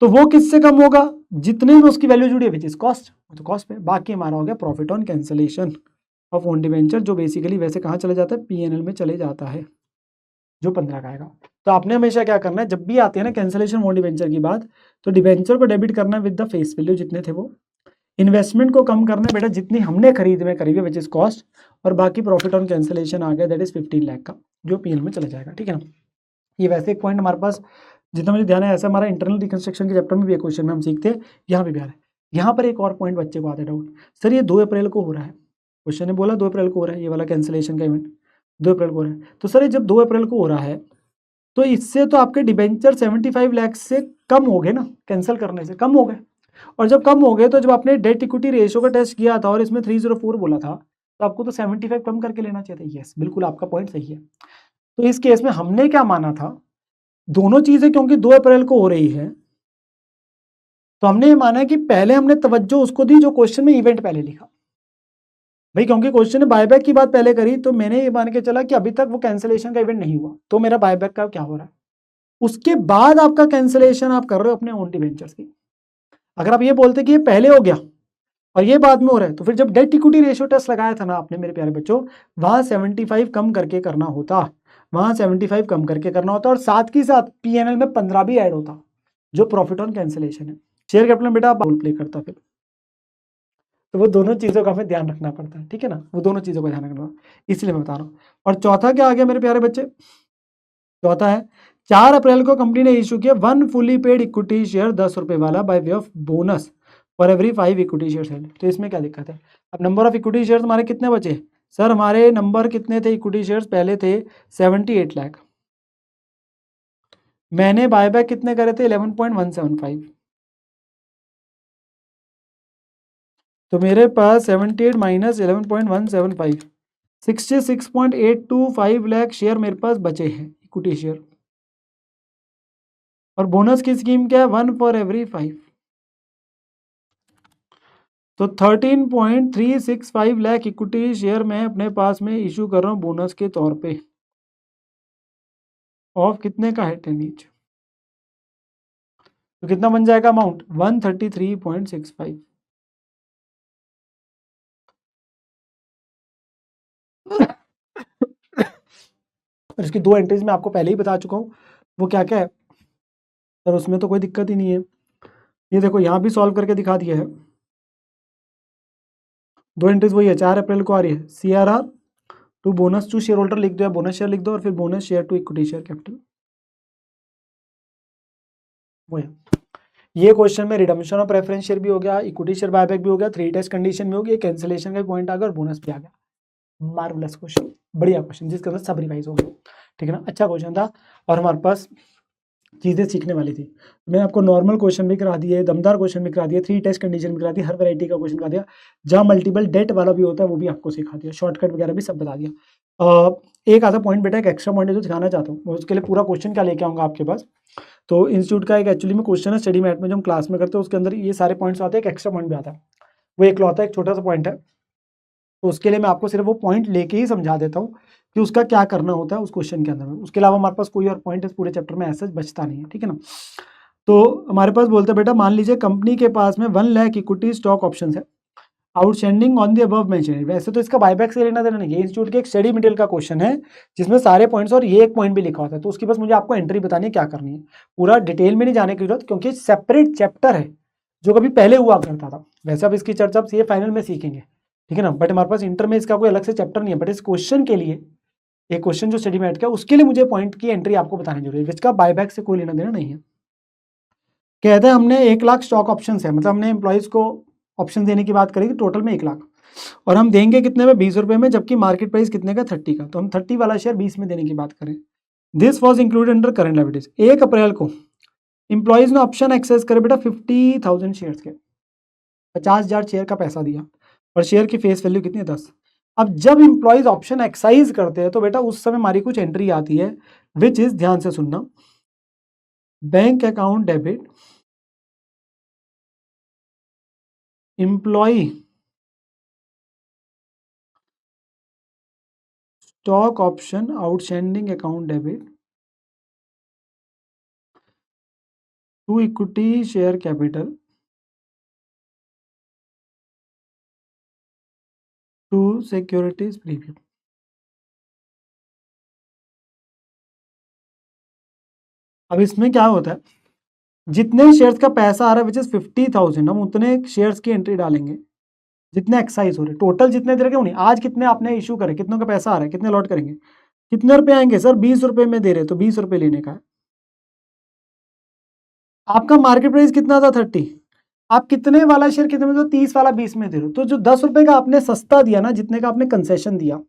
तो वो किससे कम होगा, जितने में उसकी वैल्यू जुड़ी है विच इज कॉस्ट, तो कॉस्ट पे। बाकी हमारा हो गया profit on cancellation of own debenture, जो बेसिकली वैसे कहाँ चले जाता है, पीएनएल में चले जाता है, जो 15 का आएगा। तो आपने हमेशा क्या करना है, जब भी आती है ना कैंसिलेशन ओन डिवेंचर की बात, तो डिवेंचर को डेबिट करना है विद द फेस वैल्यू जितने थे वो, इन्वेस्टमेंट को कम करना है बेटा जितनी हमने खरीद में करी है विच इज कॉस्ट, और बाकी प्रॉफिट ऑन कैंसिलेशन आ गया दैट इज 15 लाख का, जो पीएनएल में चला जाएगा, ठीक है ना। ये वैसे एक पॉइंट हमारे पास जितना मुझे ध्यान है, ऐसा हमारा इंटरनल रिकंस्ट्रक्शन के चैप्टर में भी एक क्वेश्चन में हम सीखते हैं, यहाँ पे भी आ रहा है। यहाँ पर एक और पॉइंट बच्चे को आता है डाउट, सर ये 2 अप्रैल को हो रहा है, क्वेश्चन ने बोला 2 अप्रैल को हो रहा है ये वाला कैंसिलेशन का इवेंट, 2 अप्रैल को हो रहा है, तो सर ये जब 2 अप्रैल को हो रहा है तो इससे तो आपके डिबेंचर 75 लाख से कम हो गए ना, कैंसिल करने से कम हो गए, और जब कम हो गए तो जब आपने डेट इक्विटी रेशियो का टेस्ट किया था और इसमें 304 बोला था, तो आपको तो 75 कम करके लेना चाहिए था। यस बिल्कुल आपका पॉइंट सही है। तो इस केस में हमने क्या माना था, दोनों चीजें क्योंकि 2 अप्रैल को हो रही है, तो हमने ये माना कि पहले हमने तवज्जो उसको दी जो क्वेश्चन में इवेंट पहले लिखा भाई, क्योंकि क्वेश्चन ने बायबैक की बात पहले करी, तो मैंने ये मान के चला कि अभी तक वो कैंसिलेशन का इवेंट नहीं हुआ, तो मेरा बायबैक का क्या हो रहा है, उसके बाद आपका कैंसिलेशन आप कर रहे हो अपने ओन डिवेंचर्स की। अगर आप ये बोलते कि ये पहले हो गया और ये बाद में हो रहा है, तो फिर जब डेट इक्विटी रेशियो टेस्ट लगाया था ना आपने मेरे प्यारे बच्चों, वहां 75 कम करके करना होता, वहां 75 कम करके करना होता, और साथ ही साथ पीएनएल में 15 भी ऐड होता, जो प्रॉफिट ऑन कैंसिलेशन है। शेयर कैपिटल में बेटा आप रोल प्ले करता फिर, तो वो दोनों चीजों का हमें ध्यान रखना पड़ता है, ठीक है ना, वो दोनों चीजों का ध्यान रखना, इसलिए मैं बता रहा हूँ। और चौथा क्या आ गया मेरे प्यारे बच्चे, चौथा है 4 अप्रैल को कंपनी ने इशू किया 1 फुली पेड इक्विटी शेयर 10 रुपए वाला bye way of bonus for every 5 equity share held. तो इसमें क्या दिक्कत है, अब नंबर ऑफ इक्विटी शेयर्स हमारे कितने बचे, सर हमारे नंबर कितने थे इक्विटी शेयर्स, पहले थे 78 लाख, मैंने बायबैक कितने करे थे 11.175, तो मेरे पास 78 माइनस 11.175 66.825 लाख शेयर मेरे पास बचे हैं इक्विटी शेयर, और बोनस की स्कीम क्या है 1 फॉर एवरी 5, तो 13.365 लाख इक्विटी शेयर मैं अपने पास में इशू कर रहा हूँ बोनस के तौर पे, ऑफ कितने का है 10 ईच, तो कितना बन जाएगा अमाउंट 133.65। और इसकी 2 एंट्रीज मैं आपको पहले ही बता चुका हूँ, वो क्या क्या है, और उसमें तो कोई दिक्कत ही नहीं है। ये देखो यहाँ भी सॉल्व करके दिखा दिया है, 2 एंट्रीज वही है, 4 अप्रैल को आ रही है, CRR to bonus to share holder लिख दो या बोनस शेयर लिख दो, और फिर bonus share to equity share capital, वो है। ये क्वेश्चन में रिडम्पशन ऑफ प्रेफरेंस शेयर भी हो गया, इक्विटी शेयर बायबैक भी हो गया, 3 टेस्ट कंडीशन भी हो गया, कैंसिलेशन का पॉइंट आ गया और बोनस भी आ गया। मार्वलस क्वेश्चन, बढ़िया क्वेश्चन जिसके अंदर सब रिवाइज हो गया, ठीक है ना, अच्छा क्वेश्चन था, और हमारे पास चीज़ें सीखने वाली थी। मैंने आपको नॉर्मल क्वेश्चन भी करा दिए, दमदार क्वेश्चन भी करा दिए, 3 टेस्ट कंडीशन भी करा दी, हर वैरायटी का क्वेश्चन करा दिया, जहाँ मल्टीपल डेट वाला भी होता है वो भी आपको सिखा दिया, शॉर्टकट वगैरह भी सब बता दिया। एक आधा पॉइंट बेटा, एक एक्स्ट्रा पॉइंट है जो दिखाना चाहता हूँ, उसके लिए पूरा क्वेश्चन क्या लेके आऊँगा आपके पास। तो इंस्टीट्यूट का एक एक्चुअली में क्वेश्चन है स्टडी मैट में जो हम क्लास में करते हैं, उसके अंदर ये सारे पॉइंट्स आते हैं, एक एक्स्ट्रा पॉइंट भी आता है, वो एक लौता है एक छोटा सा पॉइंट है, तो उसके लिए मैं आपको सिर्फ वो पॉइंट लेके ही समझा देता हूँ कि उसका क्या करना होता है उस क्वेश्चन के अंदर में, उसके अलावा हमारे पास कोई और पॉइंट इस पूरे चैप्टर में ऐसा बचता नहीं है, ठीक है ना। तो हमारे पास बोलते हैं बेटा, मान लीजिए कंपनी के पास में 1 लाख इक्विटी स्टॉक ऑप्शन है outstanding on the above mention, वैसे तो इसका बायबैक से लेना देना नहीं है, इंस्टीट्यूट के एक स्टडी मटेरियल का क्वेश्चन है जिसमें सारे पॉइंट्स और ये एक पॉइंट भी लिखा होता है, तो उसकी बस मुझे आपको एंट्री बतानी है क्या करनी है, पूरा डिटेल में नहीं जाने की जरूरत, क्योंकि सेपरेट चैप्टर है जो कभी पहले हुआ करता था, वैसे अब इसकी चर्चा ये फाइनल में सीखेंगे, ठीक है ना, बट हमारे पास इंटर में इसका कोई अलग से चैप्टर नहीं है, बट इस क्वेश्चन के लिए एक क्वेश्चन जो स्टडी मैट का उसके लिए मुझे पॉइंट की एंट्री आपको बतानी जरूरी है, जिसका बायबैक से कोई लेना देना नहीं है। कहते हैं हमने 1 लाख स्टॉक ऑप्शन है, मतलब हमने एम्प्लॉयज को ऑप्शन देने की बात करेंगे टोटल में 1 लाख, और हम देंगे कितने में 20 रुपए में, जबकि मार्केट प्राइस कितने का 30 का, तो हम 30 वाला शेयर 20 में देने की बात करें। This was included under current liabilities. 1 अप्रैल को इंप्लॉयज ने ऑप्शन एक्सेस करे बेटा 50,000 शेयर के, 50,000 शेयर का पैसा दिया, और शेयर की फेस वैल्यू कितनी है 10। अब जब इंप्लॉयज ऑप्शन एक्साइज करते हैं तो बेटा उस समय हमारी कुछ एंट्री आती है, विच इज, ध्यान से सुनना, bank account debit employee stock option outstanding account debit to equity share capital to securities premium. अब इसमें क्या होता है, जितने शेयर्स का पैसा आ रहा है विच इज 50,000, हम उतने शेयर्स की एंट्री डालेंगे जितने एक्साइज हो रहे, टोटल जितने दे रहे क्यों नहीं, आज कितने आपने इशू करे, कितनों का पैसा आ रहा है, कितने लॉट करेंगे, कितने रुपए आएंगे सर, 20 रुपए में दे रहे तो 20 रुपए लेने का है। आपका मार्केट प्राइस कितना था 30, आप कितने वाला शेयर कितने में, तो 30 वाला 20 में दे रहे हो, तो जो 10 रुपए का आपने सस्ता दिया ना, जितने का आपने कंसेशन दिया,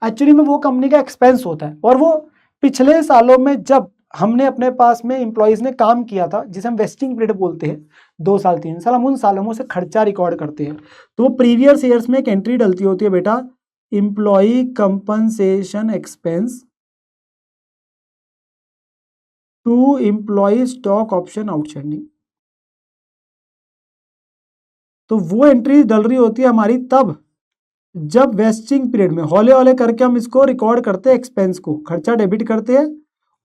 एक्चुअली में वो कंपनी का एक्सपेंस होता है। और वो पिछले सालों में जब हमने अपने पास में एम्प्लॉयज ने काम किया था, जिसे हम वेस्टिंग पीरियड बोलते हैं, 2 साल 3 साल, हम उन सालों में से खर्चा रिकॉर्ड करते हैं। तो वो प्रीवियस ईयर्स में एक एंट्री डलती होती है बेटा, employee compensation expense to employee stock option outstanding. तो वो एंट्री डल रही होती है हमारी तब जब वेस्टिंग पीरियड में हौले हौले करके हम इसको रिकॉर्ड करते हैं, एक्सपेंस को खर्चा डेबिट करते हैं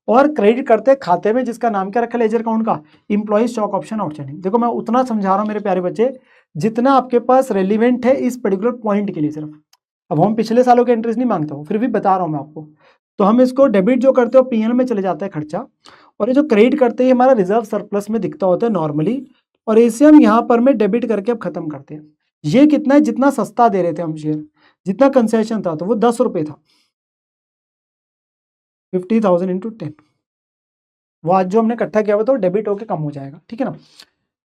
और क्रेडिट करते हैं खाते में जिसका नाम क्या रखा है लेजर अकाउंट का, एम्प्लॉय स्टॉक ऑप्शन आउटस्टैंडिंग। देखो मैं उतना समझा रहा हूं मेरे प्यारे बच्चे जितना आपके पास रेलिवेंट है इस पर्टिकुलर पॉइंट के लिए सिर्फ। अब हम पिछले सालों के एंट्रीज नहीं मांगता हूँ, फिर भी बता रहा हूँ मैं आपको। तो हम इसको डेबिट जो करते हो पीएल में चले जाता है खर्चा, और ये जो क्रेडिट करते हैं हमारा रिजर्व सरप्लस में दिखता होता है नॉर्मली, और इसे हम यहाँ पर में डेबिट करके अब खत्म करते हैं। ये कितना है, जितना सस्ता दे रहे थे हम शेयर, जितना कंसेशन था, तो वो 10 रुपए था, 50,000 इंटू 10, वो आज जो हमने इकट्ठा किया हुआ तो डेबिट होके कम हो जाएगा, ठीक है ना।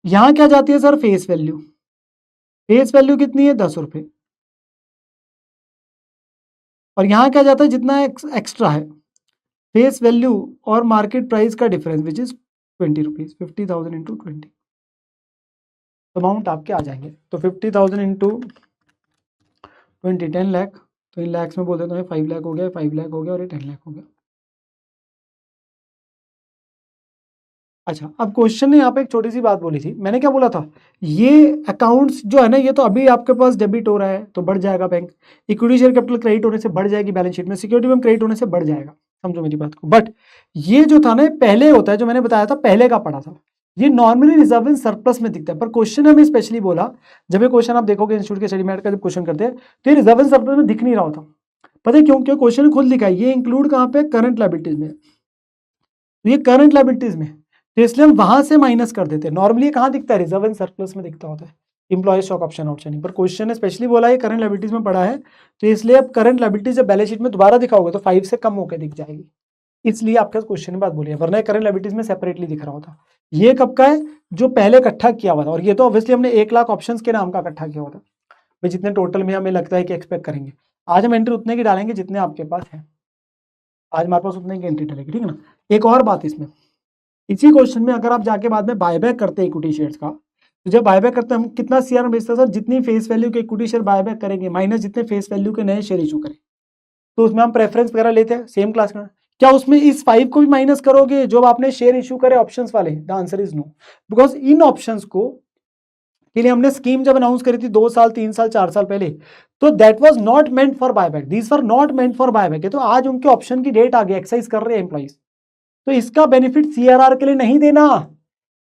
यहाँ क्या जाती है sir, face value, face value कितनी है 10 रुपए, और यहाँ क्या जाता है जितना एक्स्ट्रा है, फेस वैल्यू और मार्केट प्राइस का difference which is 20 rupees, 50,000 into 20, amount आपके आ जाएंगे। तो 50,000 इंटू 20, 10 लाख, तो इन लैक्स में बोल देता हूँ 5 लाख हो गया, 5 लाख हो गया और ये 10 लाख हो गया। अच्छा, अब क्वेश्चन ने यहाँ पे एक छोटी सी बात बोली थी, मैंने क्या बोला था, ये अकाउंट्स जो है ना, ये तो अभी आपके पास डेबिट हो रहा है तो बढ़ जाएगा bank, equity share capital credit होने से बढ़ जाएगी बैलेंस शीट में, सिक्योरिटी में क्रेडिट होने से बढ़ जाएगा, समझो मेरी बात को। बट ये जो था ना पहले होता है, जो मैंने बताया था पहले का पढ़ा था, ये नॉर्मली रिजर्व इन सरप्लस में दिखता है, पर क्वेश्चन हमें स्पेशली बोला, जब ये क्वेश्चन आप देखोगे इंस्टीट्यूट के स्टडी मैट का जब क्वेश्चन करते हैं तो ये रिजर्व इन सरप्लस में दिख नहीं रहा होता। पता है क्यों, क्यों क्वेश्चन खुद लिखा है, ये इंक्लूड कहाँ पे, करंट लायबिलिटीज में, तो ये करंट लायबिलिटीज में, तो इसलिए हम वहां से माइनस कर देते हैं। नॉर्मली कहाँ दिखता है, रिजर्व एंड सरप्लस में दिखता होता है, इंप्लॉय स्टॉक ऑप्शन आउटस्टैंडिंग, पर क्वेश्चन ने स्पेशली बोला है करंट लायबिलिटीज में पड़ा है, तो इसलिए अब करंट लायबिलिटीज जब बैलेंस शीट में दोबारा दिखाओगे तो 5 से कम होकर दिख जाएगी, इसलिए आपके क्वेश्चन में बात बोली है, वरना करंट लायबिलिटीज में सेपरेटली दिख रहा होता। ये कब का है, जो पहले इकट्ठा किया हुआ था, और ये तो ऑब्वियसली हमने 1 लाख ऑप्शन के नाम का इकट्ठा किया हुआ था भाई, जितने टोटल में हमें लगता है कि एक्सपेक्ट करेंगे। आज हम एंट्री उतने की डालेंगे जितने आपके पास है, आज हमारे पास उतने की एंट्री डालेगी, ठीक है ना। एक और बात इसमें, इसी क्वेश्चन में अगर आप जाके बाद में बायबैक करते हैं इक्विटी शेयर्स का, तो जब बायबैक करते हैं हम कितना सीआर बेचते हैं सर, जितनी फेस वैल्यू के इक्विटी शेयर बायबैक करेंगे माइनस जितने फेस वैल्यू के नए शेयर इशू करें, तो उसमें हम प्रेफरेंस वगैरह लेते हैं सेम क्लास का। क्या उसमें इस 5 को भी माइनस करोगे जो आपने शेयर इशू करे ऑप्शंस वाले, the answer is no, because इन ऑप्शंस को के लिए हमने स्कीम जब अनाउंस करी थी 2 साल 3 साल 4 साल पहले, तो that was not meant for buyback, these were not meant for buyback, तो आज उनके ऑप्शन की डेट आ गई, एक्सरसाइज कर रहे हैं एम्प्लॉइज, तो इसका बेनिफिट सीआरआर के लिए नहीं देना,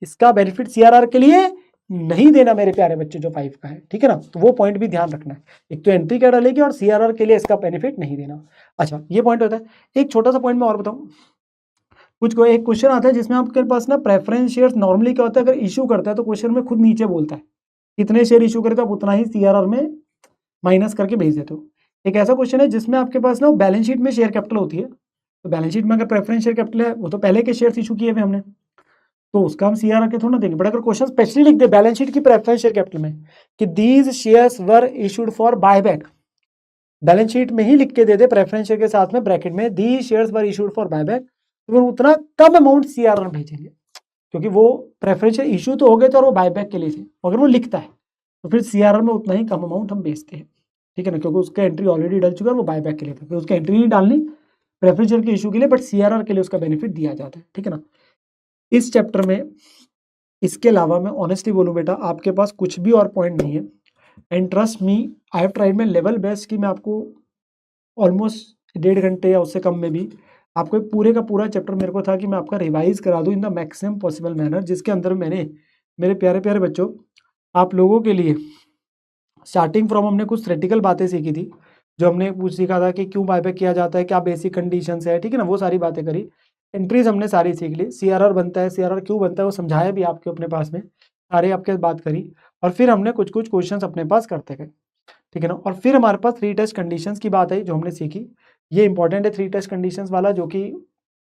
इसका बेनिफिट सीआरआर के लिए नहीं देना मेरे प्यारे बच्चे, जो 5 का है, ठीक है ना। तो वो पॉइंट भी ध्यान रखना है, एक तो एंट्री क्या डालेगी और सीआरआर के लिए इसका बेनिफिट नहीं देना। अच्छा, ये पॉइंट होता है। एक छोटा सा पॉइंट मैं और बताऊं, कुछ को एक क्वेश्चन आता है जिसमें आपके पास ना प्रेफरेंस शेयर्स नॉर्मली क्या होता है, अगर इशू करता है तो क्वेश्चन में खुद नीचे बोलता है कितने शेयर इशू करे तो आप उतना ही सीआरआर में माइनस करके भेज देते हो। एक ऐसा क्वेश्चन है जिसमें आपके पास ना बैलेंस शीट में शेयर कैपिटल होती है, तो बैलेंस शीट में अगर प्रेफरेंस शेयर कैपिटल है वो तो पहले के शेयर इशू किए हुए हमने, तो उसका हम सीआरआर के थोड़ा ना देंगे। बट अगर क्वेश्चन स्पेशली लिख दे बैलेंस शीट की प्रेफरेंस शेयर कैपिटल में कि these shares were issued for buyback, balance sheet में ही लिख के दे दे प्रेफरेंस शेयर के साथ में ब्रैकेट में these shares were issued for buyback, तो फिर उतना कम अमाउंट सीआरआर भेजेंगे, क्योंकि वो प्रेफरेंस शेयर इशू तो हो गए थे और वो बायबैक के लिए थे, अगर वो लिखता है तो फिर सीआरआर में उतना ही कम अमाउंट हम बेचते हैं, ठीक है ना, क्योंकि उसका एंट्री ऑलरेडी डल चुका है, वो बायबैक के लिए था, फिर उसका एंट्री नहीं डालनी प्रेफरेंस शेयर के इशू के लिए, बट सीआरआर के लिए उसका बेनिफिट दिया जाता है, ठीक है ना। इस चैप्टर में इसके अलावा मैं ऑनेस्टली बोलूँ बेटा आपके पास कुछ भी और पॉइंट नहीं है, and trust me I have tried my level best कि मैं आपको ऑलमोस्ट 1.5 घंटे या उससे कम में भी आपको एक पूरे का पूरा चैप्टर मेरे को था कि मैं आपका रिवाइज करा दूं in the maximum possible manner, जिसके अंदर मैंने मेरे प्यारे प्यारे बच्चों आप लोगों के लिए स्टार्टिंग फ्रॉम हमने कुछ थ्योरेटिकल बातें सीखी थी, जो हमने कुछ सीखा था कि क्यों बायबैक किया जाता है, क्या बेसिक कंडीशंस है, ठीक है ना, वो सारी बातें करी। एंट्रीज हमने सारी सीख ली, सीआरआर बनता है, सीआरआर क्यों बनता है वो समझाया भी आपके अपने पास में, सारे आपके बात करी। और फिर हमने कुछ कुछ क्वेश्चंस अपने पास करते गए, ठीक है ना। और फिर हमारे पास 3 टेस्ट कंडीशंस की बात आई जो हमने सीखी। ये इंपॉर्टेंट है 3 टेस्ट कंडीशंस वाला, जो कि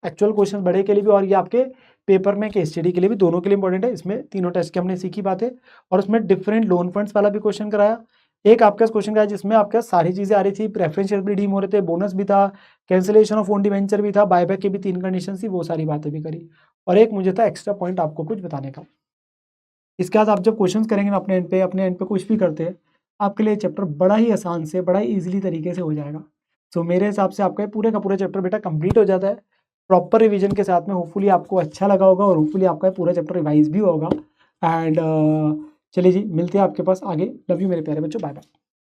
एक्चुअल क्वेश्चन बड़े के लिए भी और ये आपके पेपर में केस स्टडी के लिए भी, दोनों के लिए इंपॉर्टेंट है। इसमें तीनों टेस्ट की हमने सीखी बातें, और उसमें डिफरेंट लोन फंड्स वाला भी क्वेश्चन कराया। एक आपका क्वेश्चन कराया जिसमें आपका सारी चीजें आ रही थी, प्रेफरेंशियल भी रिडीम हो रहे थे, बोनस भी था, कैंसिलेशन ऑफ ओन डिवेंचर भी था, बायबैक की भी 3 कंडीशन थी, वो सारी बातें भी करी। और एक मुझे था एक्स्ट्रा पॉइंट आपको कुछ बताने का। इसके बाद आप जब क्वेश्चंस करेंगे ना अपने एंड पे कुछ भी करते हैं, आपके लिए चैप्टर बड़ा ही आसान से, बड़ा ही ईजिली तरीके से हो जाएगा। सो मेरे हिसाब से आपका पूरे का पूरा चैप्टर बेटा कंप्लीट हो जाता है प्रॉपर रिवीजन के साथ में। होपफुली आपको अच्छा लगा होगा और होपफुली आपका पूरा चैप्टर रिवाइज भी होगा। एंड चलिए जी, मिलते हैं आपके पास आगे। लव यू मेरे प्यारे बच्चों, बाय बाय।